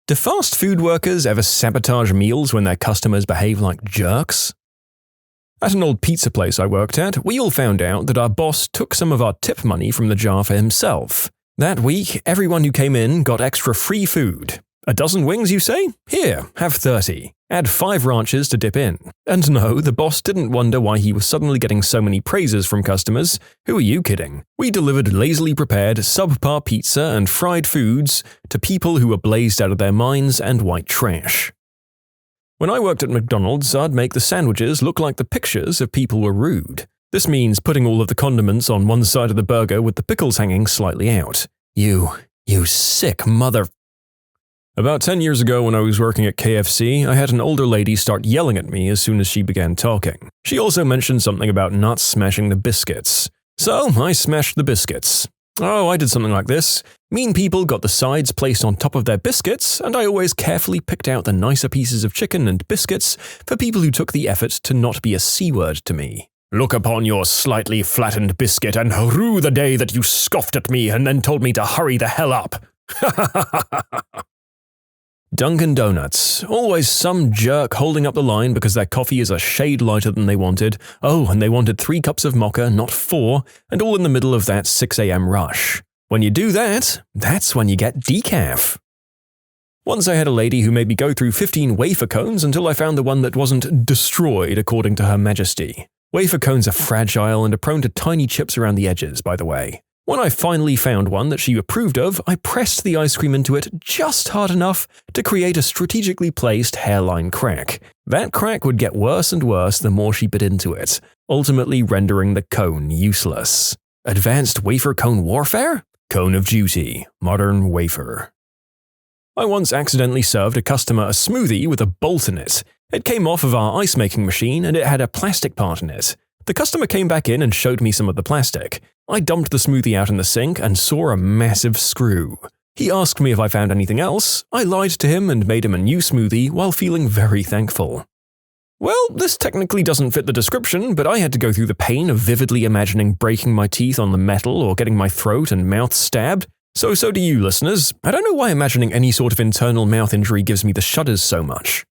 Do fast food workers ever sabotage meals when their customers behave like jerks? At an old pizza place I worked at, we all found out that our boss took some of our tip money from the jar for himself. That week, everyone who came in got extra free food. A dozen wings, you say? Here, have 30. Add 5 ranches to dip in. And no, the boss didn't wonder why he was suddenly getting so many praises from customers. Who are you kidding? We delivered lazily prepared, subpar pizza and fried foods to people who were blazed out of their minds and white trash. When I worked at McDonald's, I'd make the sandwiches look like the pictures if people were rude. This means putting all of the condiments on one side of the burger with the pickles hanging slightly out. You sick mother... About 10 years ago when I was working at KFC, I had an older lady start yelling at me as soon as she began talking. She also mentioned something about not smashing the biscuits. So I smashed the biscuits. Oh, I did something like this. Mean people got the sides placed on top of their biscuits, and I always carefully picked out the nicer pieces of chicken and biscuits for people who took the effort to not be a C-word to me. Look upon your slightly flattened biscuit and rue the day that you scoffed at me and then told me to hurry the hell up. Dunkin' Donuts. Always some jerk holding up the line because their coffee is a shade lighter than they wanted. Oh, and they wanted 3 cups of mocha, not 4, and all in the middle of that 6 a.m. rush. When you do that, that's when you get decaf. Once I had a lady who made me go through 15 wafer cones until I found the one that wasn't destroyed according to Her Majesty. Wafer cones are fragile and are prone to tiny chips around the edges, by the way. When I finally found one that she approved of, I pressed the ice cream into it just hard enough to create a strategically placed hairline crack. That crack would get worse and worse the more she bit into it, ultimately rendering the cone useless. Advanced wafer cone warfare? Cone of duty. Modern wafer. I once accidentally served a customer a smoothie with a bolt in it. It came off of our ice making machine and it had a plastic part in it. The customer came back in and showed me some of the plastic. I dumped the smoothie out in the sink and saw a massive screw. He asked me if I found anything else. I lied to him and made him a new smoothie while feeling very thankful. Well, this technically doesn't fit the description, but I had to go through the pain of vividly imagining breaking my teeth on the metal or getting my throat and mouth stabbed. So do you, listeners. I don't know why imagining any sort of internal mouth injury gives me the shudders so much.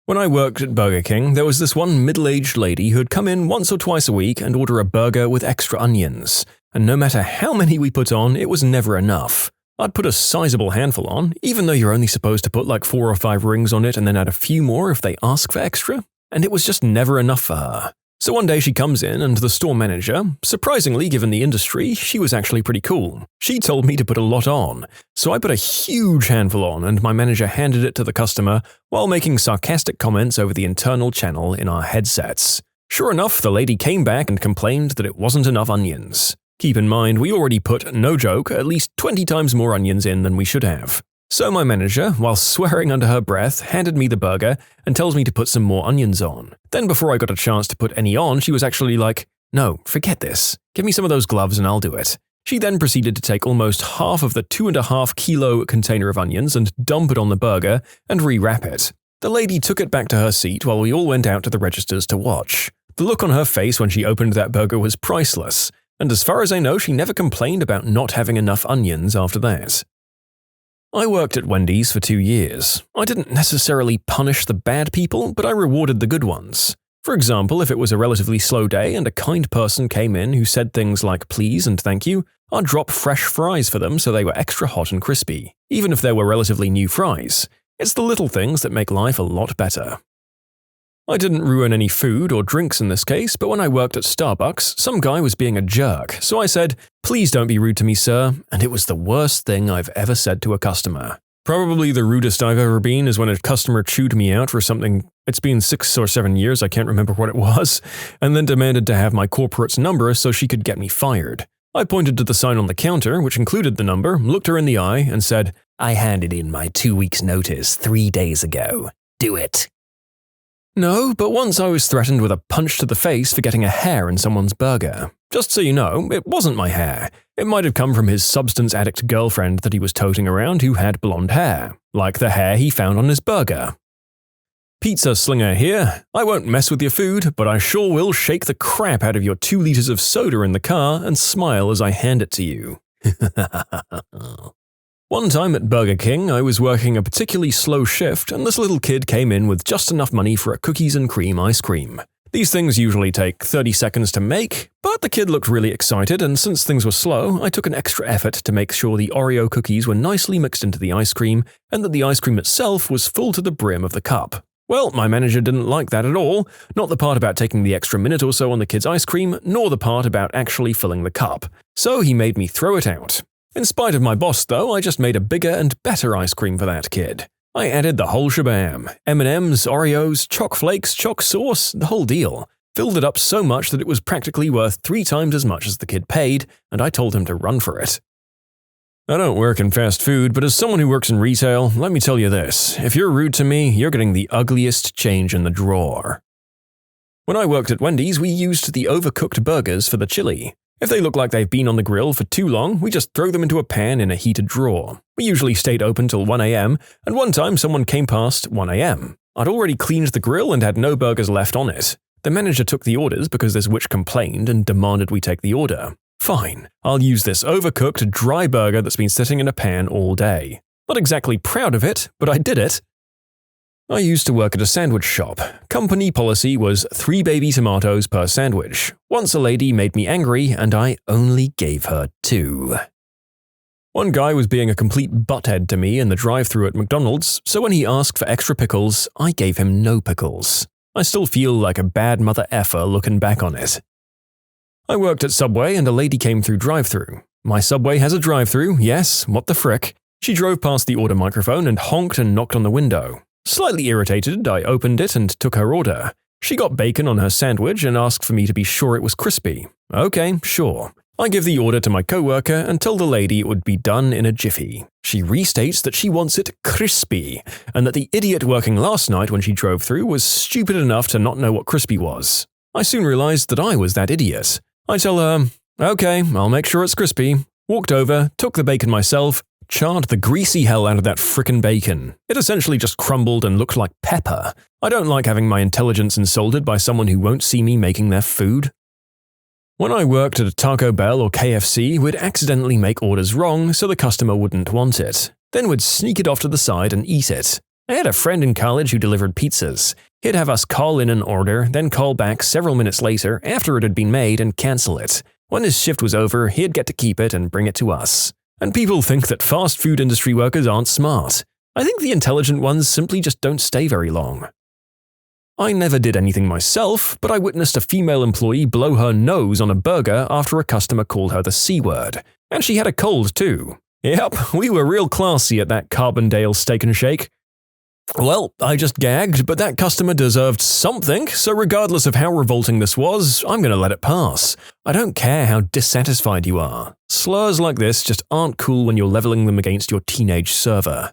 When I worked at Burger King, there was this one middle-aged lady who would come in once or twice a week and order a burger with extra onions. And no matter how many we put on, it was never enough. I'd put a sizable handful on, even though you're only supposed to put like 4 or 5 rings on it and then add a few more if they ask for extra. and it was just never enough for her. So one day she comes in and the store manager, surprisingly given the industry, she was actually pretty cool. She told me to put a lot on. So I put a huge handful on and my manager handed it to the customer while making sarcastic comments over the internal channel in our headsets. Sure enough, the lady came back and complained that it wasn't enough onions. Keep in mind, we already put, no joke, at least 20 times more onions in than we should have. So my manager, while swearing under her breath, handed me the burger and tells me to put some more onions on. Then before I got a chance to put any on, she was actually like, "No, forget this. Give me some of those gloves and I'll do it." She then proceeded to take almost half of the 2.5 kilo container of onions and dump it on the burger and rewrap it. The lady took it back to her seat while we all went out to the registers to watch. The look on her face when she opened that burger was priceless, and as far as I know, she never complained about not having enough onions after that. I worked at Wendy's for 2 years. I didn't necessarily punish the bad people, but I rewarded the good ones. For example, if it was a relatively slow day and a kind person came in who said things like please and thank you, I'd drop fresh fries for them so they were extra hot and crispy, even if they were relatively new fries. It's the little things that make life a lot better. I didn't ruin any food or drinks in this case, but when I worked at Starbucks, some guy was being a jerk, so I said, "Please don't be rude to me, sir," and it was the worst thing I've ever said to a customer. Probably the rudest I've ever been is when a customer chewed me out for something, it's been 6 or 7 years, I can't remember what it was, and then demanded to have my corporate's number so she could get me fired. I pointed to the sign on the counter, which included the number, looked her in the eye, and said, "I handed in my 2 weeks' notice 3 days ago. Do it." No, but once I was threatened with a punch to the face for getting a hair in someone's burger. Just so you know, it wasn't my hair. It might have come from his substance addict girlfriend that he was toting around who had blonde hair, like the hair he found on his burger. Pizza slinger here. I won't mess with your food, but I sure will shake the crap out of your 2 liters of soda in the car and smile as I hand it to you. One time at Burger King, I was working a particularly slow shift and this little kid came in with just enough money for a cookies and cream ice cream. These things usually take 30 seconds to make, but the kid looked really excited and since things were slow, I took an extra effort to make sure the Oreo cookies were nicely mixed into the ice cream and that the ice cream itself was full to the brim of the cup. Well, my manager didn't like that at all, not the part about taking the extra minute or so on the kid's ice cream, nor the part about actually filling the cup. So he made me throw it out. In spite of my boss, though, I just made a bigger and better ice cream for that kid. I added the whole shabam. M&Ms, Oreos, choc flakes, choc sauce, the whole deal. Filled it up so much that it was practically worth 3 times as much as the kid paid, and I told him to run for it. I don't work in fast food, but as someone who works in retail, let me tell you this. If you're rude to me, you're getting the ugliest change in the drawer. When I worked at Wendy's, we used the overcooked burgers for the chili. If they look like they've been on the grill for too long, we just throw them into a pan in a heated drawer. We usually stayed open till 1 a.m., and one time someone came past 1 a.m. I'd already cleaned the grill and had no burgers left on it. The manager took the orders because this witch complained and demanded we take the order. Fine, I'll use this overcooked, dry burger that's been sitting in a pan all day. Not exactly proud of it, but I did it. I used to work at a sandwich shop. Company policy was 3 baby tomatoes per sandwich. Once a lady made me angry and I only gave her 2. One guy was being a complete butthead to me in the drive-thru at McDonald's, so when he asked for extra pickles, I gave him no pickles. I still feel like a bad mother effer looking back on it. I worked at Subway and a lady came through drive-thru. My Subway has a drive-thru, yes, what the frick. She drove past the order microphone and honked and knocked on the window. Slightly irritated, I opened it and took her order. She got bacon on her sandwich and asked for me to be sure it was crispy. Okay, sure. I give the order to my coworker and tell the lady it would be done in a jiffy. She restates that she wants it crispy, and that the idiot working last night when she drove through was stupid enough to not know what crispy was. I soon realized that I was that idiot. I tell her, okay, I'll make sure it's crispy. Walked over, took the bacon myself, charred the greasy hell out of that frickin' bacon. It essentially just crumbled and looked like pepper. I don't like having my intelligence insulted by someone who won't see me making their food. When I worked at a Taco Bell or KFC, we'd accidentally make orders wrong so the customer wouldn't want it. Then we'd sneak it off to the side and eat it. I had a friend in college who delivered pizzas. He'd have us call in an order, then call back several minutes later after it had been made and cancel it. When his shift was over, he'd get to keep it and bring it to us. And people think that fast food industry workers aren't smart. I think the intelligent ones simply just don't stay very long. I never did anything myself, but I witnessed a female employee blow her nose on a burger after a customer called her the C word. And she had a cold too. Yep, we were real classy at that Carbondale Steak and Shake. Well, I just gagged, but that customer deserved something, so regardless of how revolting this was, I'm gonna let it pass. I don't care how dissatisfied you are. Slurs like this just aren't cool when you're leveling them against your teenage server.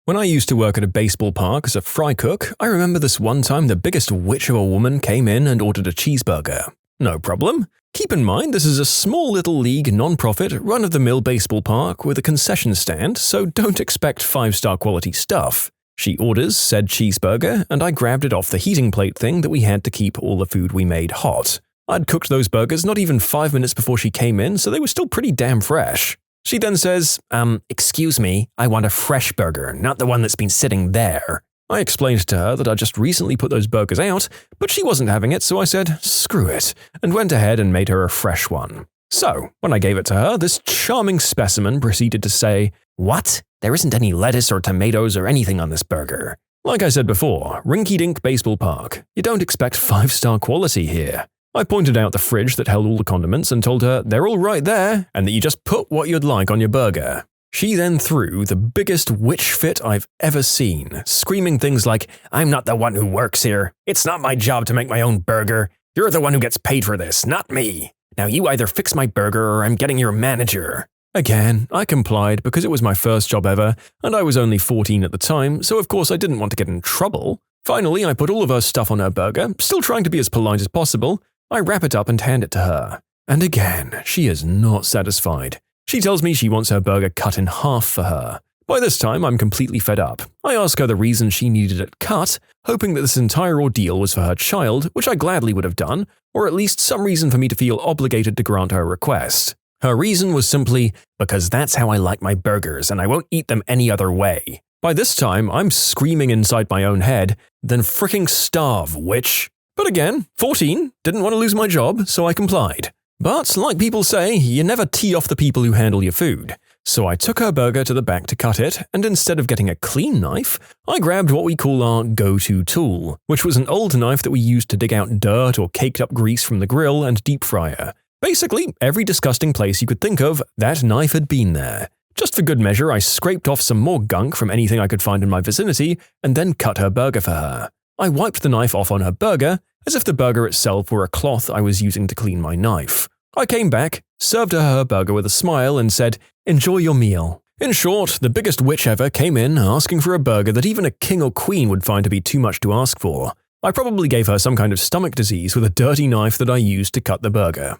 When I used to work at a baseball park as a fry cook, I remember this one time the biggest witch of a woman came in and ordered a cheeseburger. No problem. Keep in mind this is a small little league non-profit run-of-the-mill baseball park with a concession stand, so don't expect 5-star quality stuff. She orders said cheeseburger, and I grabbed it off the heating plate thing that we had to keep all the food we made hot. I'd cooked those burgers not even 5 minutes before she came in, so they were still pretty damn fresh. She then says, excuse me, I want a fresh burger, not the one that's been sitting there. I explained to her that I just recently put those burgers out, but she wasn't having it, so I said, screw it, and went ahead and made her a fresh one. So, when I gave it to her, this charming specimen proceeded to say, what? There isn't any lettuce or tomatoes or anything on this burger. Like I said before, rinky-dink baseball park. You don't expect 5-star quality here. I pointed out the fridge that held all the condiments and told her they're all right there and that you just put what you'd like on your burger. She then threw the biggest witch fit I've ever seen, screaming things like, I'm not the one who works here. It's not my job to make my own burger. You're the one who gets paid for this, not me. Now you either fix my burger or I'm getting your manager. Again, I complied because it was my first job ever, and I was only 14 at the time, so of course I didn't want to get in trouble. Finally, I put all of her stuff on her burger, still trying to be as polite as possible. I wrap it up and hand it to her. And again, she is not satisfied. She tells me she wants her burger cut in half for her. By this time, I'm completely fed up. I ask her the reason she needed it cut, hoping that this entire ordeal was for her child, which I gladly would have done, or at least some reason for me to feel obligated to grant her request. Her reason was simply, because that's how I like my burgers and I won't eat them any other way. By this time, I'm screaming inside my own head, then fricking starve, witch. But again, 14, didn't want to lose my job, so I complied. But, like people say, you never tee off the people who handle your food. So I took her burger to the back to cut it, and instead of getting a clean knife, I grabbed what we call our go-to tool, which was an old knife that we used to dig out dirt or caked up grease from the grill and deep fryer. Basically, every disgusting place you could think of, that knife had been there. Just for good measure, I scraped off some more gunk from anything I could find in my vicinity, and then cut her burger for her. I wiped the knife off on her burger, as if the burger itself were a cloth I was using to clean my knife. I came back, served her burger with a smile, and said, enjoy your meal. In short, the biggest witch ever came in asking for a burger that even a king or queen would find to be too much to ask for. I probably gave her some kind of stomach disease with a dirty knife that I used to cut the burger.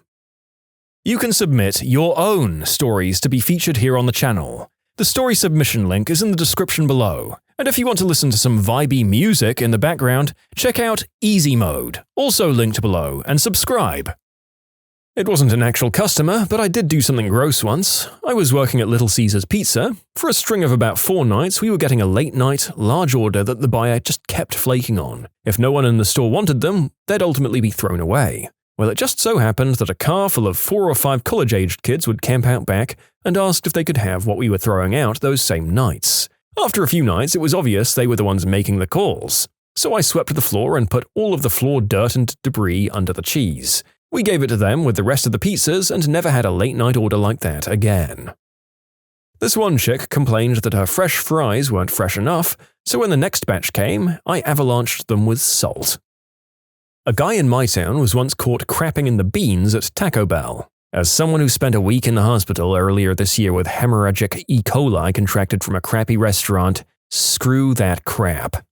You can submit your own stories to be featured here on the channel. The story submission link is in the description below, and if you want to listen to some vibey music in the background, check out easymode, also linked below, and subscribe. It wasn't an actual customer, but I did do something gross once. I was working at Little Caesars Pizza. For a string of about 4 nights, we were getting a late-night, large order that the buyer just kept flaking on. If no one in the store wanted them, they'd ultimately be thrown away. Well, it just so happened that a car full of 4 or 5 college-aged kids would camp out back and asked if they could have what we were throwing out those same nights. After a few nights, it was obvious they were the ones making the calls. So I swept the floor and put all of the floor dirt and debris under the cheese. We gave it to them with the rest of the pizzas and never had a late-night order like that again. This one chick complained that her fresh fries weren't fresh enough, so when the next batch came, I avalanched them with salt. A guy in my town was once caught crapping in the beans at Taco Bell. As someone who spent a week in the hospital earlier this year with hemorrhagic E. coli contracted from a crappy restaurant, screw that crap.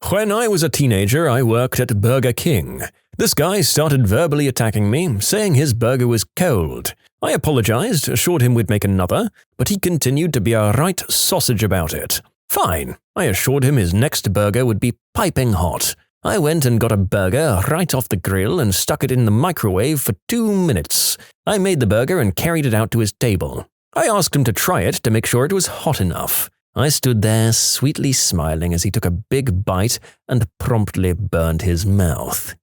When I was a teenager, I worked at Burger King. This guy started verbally attacking me, saying his burger was cold. I apologized, assured him we'd make another, but he continued to be a right sausage about it. Fine, I assured him his next burger would be piping hot. I went and got a burger right off the grill and stuck it in the microwave for 2 minutes. I made the burger and carried it out to his table. I asked him to try it to make sure it was hot enough. I stood there sweetly smiling as he took a big bite and promptly burned his mouth.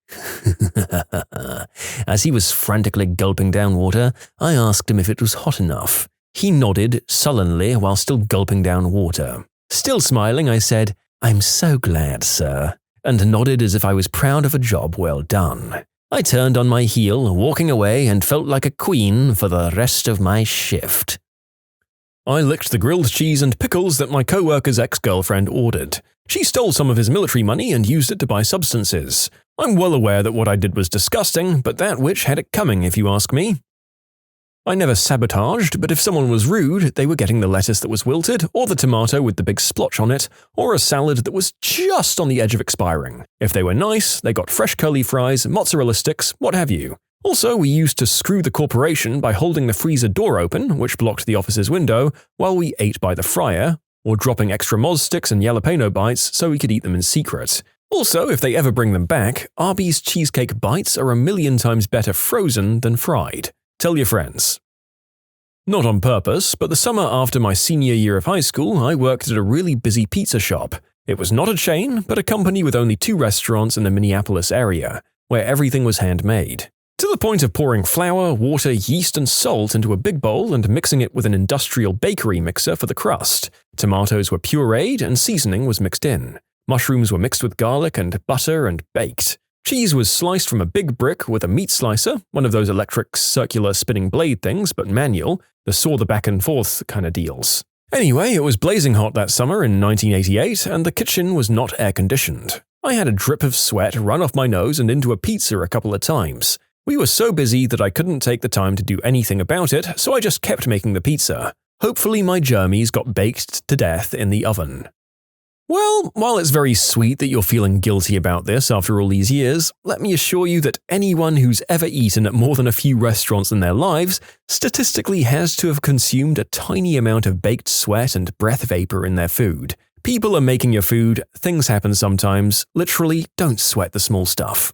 As he was frantically gulping down water, I asked him if it was hot enough. He nodded sullenly while still gulping down water. Still smiling, I said, "I'm so glad, sir. and nodded as if I was proud of a job well done. I turned on my heel, walking away, and felt like a queen for the rest of my shift. I licked the grilled cheese and pickles that my co-worker's ex-girlfriend ordered. She stole some of his military money and used it to buy substances. I'm well aware that what I did was disgusting, but that witch had it coming if you ask me. I never sabotaged, but if someone was rude, they were getting the lettuce that was wilted, or the tomato with the big splotch on it, or a salad that was just on the edge of expiring. If they were nice, they got fresh curly fries, mozzarella sticks, what have you. Also, we used to screw the corporation by holding the freezer door open, which blocked the office's window, while we ate by the fryer, or dropping extra moz sticks and jalapeno bites so we could eat them in secret. Also, if they ever bring them back, Arby's cheesecake bites are 1,000,000 times better frozen than fried. Tell your friends. Not on purpose, but the summer after my senior year of high school, I worked at a really busy pizza shop. It was not a chain, but a company with only 2 restaurants in the Minneapolis area, where everything was handmade. To the point of pouring flour, water, yeast, and salt into a big bowl and mixing it with an industrial bakery mixer for the crust. Tomatoes were pureed and seasoning was mixed in. Mushrooms were mixed with garlic and butter and baked. Cheese was sliced from a big brick with a meat slicer, one of those electric circular spinning blade things, but manual, the saw the back and forth kind of deals. Anyway, it was blazing hot that summer in 1988, and the kitchen was not air-conditioned. I had a drip of sweat run off my nose and into a pizza a couple of times. We were so busy that I couldn't take the time to do anything about it, so I just kept making the pizza. Hopefully my germies got baked to death in the oven. Well, while it's very sweet that you're feeling guilty about this after all these years, let me assure you that anyone who's ever eaten at more than a few restaurants in their lives statistically has to have consumed a tiny amount of baked sweat and breath vapor in their food. People are making your food, things happen sometimes, literally don't sweat the small stuff.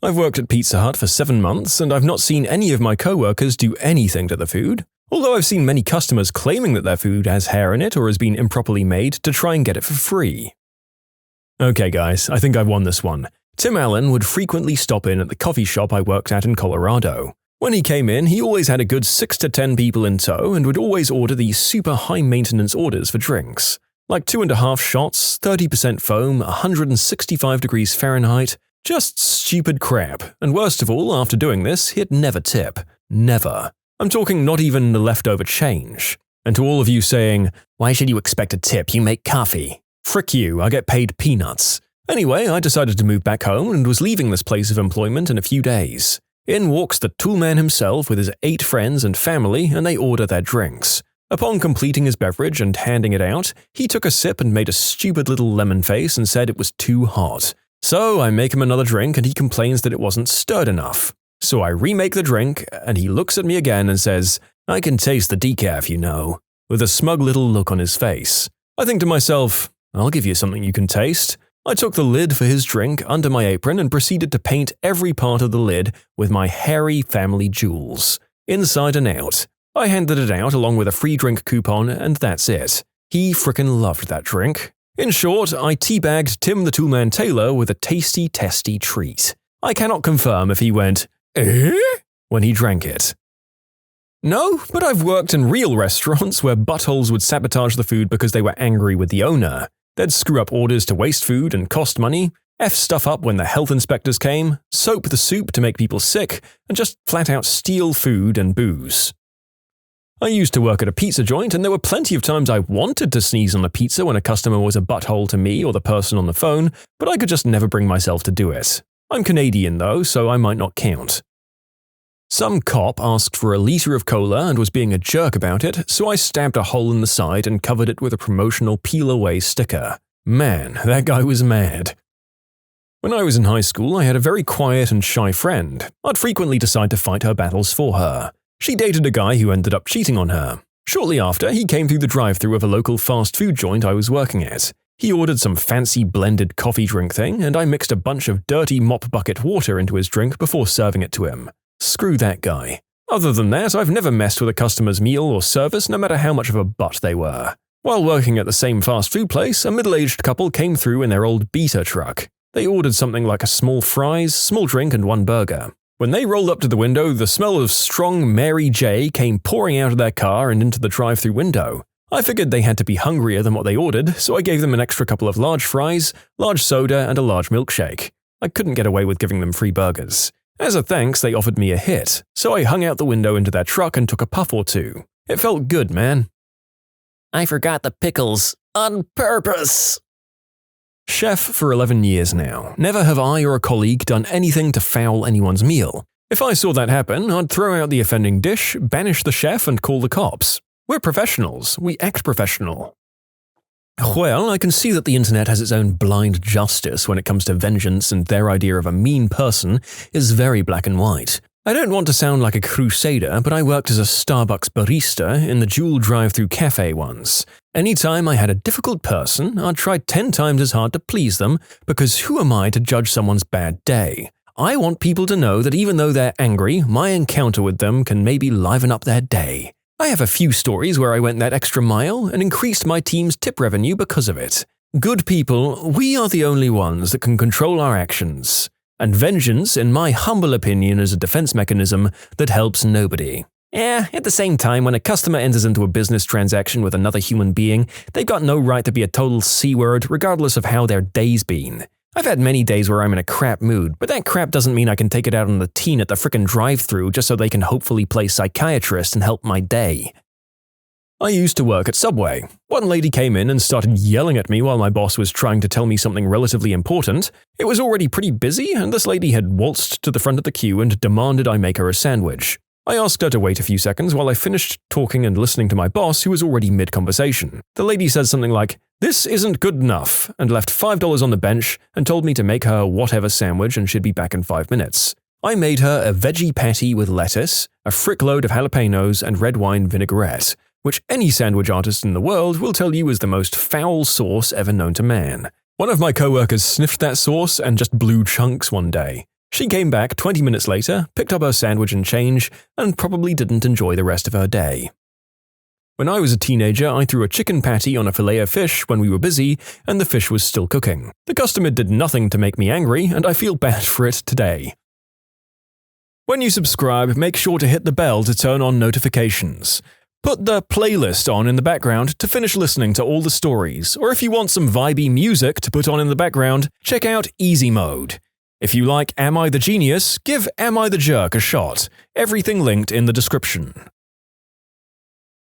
I've worked at Pizza Hut for 7 months and I've not seen any of my co-workers do anything to the food. Although I've seen many customers claiming that their food has hair in it or has been improperly made to try and get it for free. Okay guys, I think I've won this one. Tim Allen would frequently stop in at the coffee shop I worked at in Colorado. When he came in, he always had a good 6 to 10 people in tow and would always order these super high-maintenance orders for drinks. Like 2.5 shots, 30% foam, 165 degrees Fahrenheit, just stupid crap. And worst of all, after doing this, he'd never tip. Never. I'm talking not even the leftover change. And to all of you saying, "Why should you expect a tip? You make coffee." Frick you, I get paid peanuts. Anyway, I decided to move back home and was leaving this place of employment in a few days. In walks the toolman himself with his 8 friends and family, and they order their drinks. Upon completing his beverage and handing it out, he took a sip and made a stupid little lemon face and said it was too hot. So I make him another drink and he complains that it wasn't stirred enough. So I remake the drink, and he looks at me again and says, "I can taste the decaf, you know," with a smug little look on his face. I think to myself, I'll give you something you can taste. I took the lid for his drink under my apron and proceeded to paint every part of the lid with my hairy family jewels, inside and out. I handed it out along with a free drink coupon, and that's it. He frickin' loved that drink. In short, I teabagged Tim the Toolman Taylor with a tasty, testy treat. I cannot confirm if he went, "Eh?" when he drank it. No, but I've worked in real restaurants where buttholes would sabotage the food because they were angry with the owner. They'd screw up orders to waste food and cost money, F stuff up when the health inspectors came, soap the soup to make people sick, and just flat out steal food and booze. I used to work at a pizza joint, and there were plenty of times I wanted to sneeze on a pizza when a customer was a butthole to me or the person on the phone, but I could just never bring myself to do it. I'm Canadian though, so I might not count. Some cop asked for a liter of cola and was being a jerk about it, so I stabbed a hole in the side and covered it with a promotional peel-away sticker. Man, that guy was mad. When I was in high school, I had a very quiet and shy friend. I'd frequently decide to fight her battles for her. She dated a guy who ended up cheating on her. Shortly after, he came through the drive-thru of a local fast food joint I was working at. He ordered some fancy blended coffee drink thing, and I mixed a bunch of dirty mop bucket water into his drink before serving it to him. Screw that guy. Other than that, I've never messed with a customer's meal or service, no matter how much of a butt they were. While working at the same fast food place, a middle-aged couple came through in their old beater truck. They ordered something like a small fries, small drink, and 1 burger. When they rolled up to the window, the smell of strong Mary J came pouring out of their car and into the drive-thru window. I figured they had to be hungrier than what they ordered, so I gave them an extra couple of large fries, large soda, and a large milkshake. I couldn't get away with giving them free burgers. As a thanks, they offered me a hit, so I hung out the window into their truck and took a puff or two. It felt good, man. I forgot the pickles. On purpose. Chef for 11 years now. Never have I or a colleague done anything to foul anyone's meal. If I saw that happen, I'd throw out the offending dish, banish the chef, and call the cops. We're professionals. We act professional. Well, I can see that the internet has its own blind justice when it comes to vengeance, and their idea of a mean person is very black and white. I don't want to sound like a crusader, but I worked as a Starbucks barista in the Jewel drive-thru cafe once. Anytime I had a difficult person, I'd try 10 times as hard to please them, because who am I to judge someone's bad day? I want people to know that even though they're angry, my encounter with them can maybe liven up their day. I have a few stories where I went that extra mile and increased my team's tip revenue because of it. Good people, we are the only ones that can control our actions. And vengeance, in my humble opinion, is a defense mechanism that helps nobody. At the same time, when a customer enters into a business transaction with another human being, they've got no right to be a total C-word regardless of how their day's been. I've had many days where I'm in a crap mood, but that crap doesn't mean I can take it out on the teen at the frickin' drive-thru just so they can hopefully play psychiatrist and help my day. I used to work at Subway. One lady came in and started yelling at me while my boss was trying to tell me something relatively important. It was already pretty busy, and this lady had waltzed to the front of the queue and demanded I make her a sandwich. I asked her to wait a few seconds while I finished talking and listening to my boss, who was already mid-conversation. The lady said something like, "This isn't good enough," and left $5 on the bench and told me to make her whatever sandwich and she'd be back in 5 minutes. I made her a veggie patty with lettuce, a frickload of jalapenos, and red wine vinaigrette, which any sandwich artist in the world will tell you is the most foul sauce ever known to man. One of my coworkers sniffed that sauce and just blew chunks one day. She came back 20 minutes later, picked up her sandwich and change, and probably didn't enjoy the rest of her day. When I was a teenager, I threw a chicken patty on a fillet of fish when we were busy, and the fish was still cooking. The customer did nothing to make me angry, and I feel bad for it today. When you subscribe, make sure to hit the bell to turn on notifications. Put the playlist on in the background to finish listening to all the stories, or if you want some vibey music to put on in the background, check out easymode. If you like Am I the Genius, give Am I the Jerk a shot. Everything linked in the description.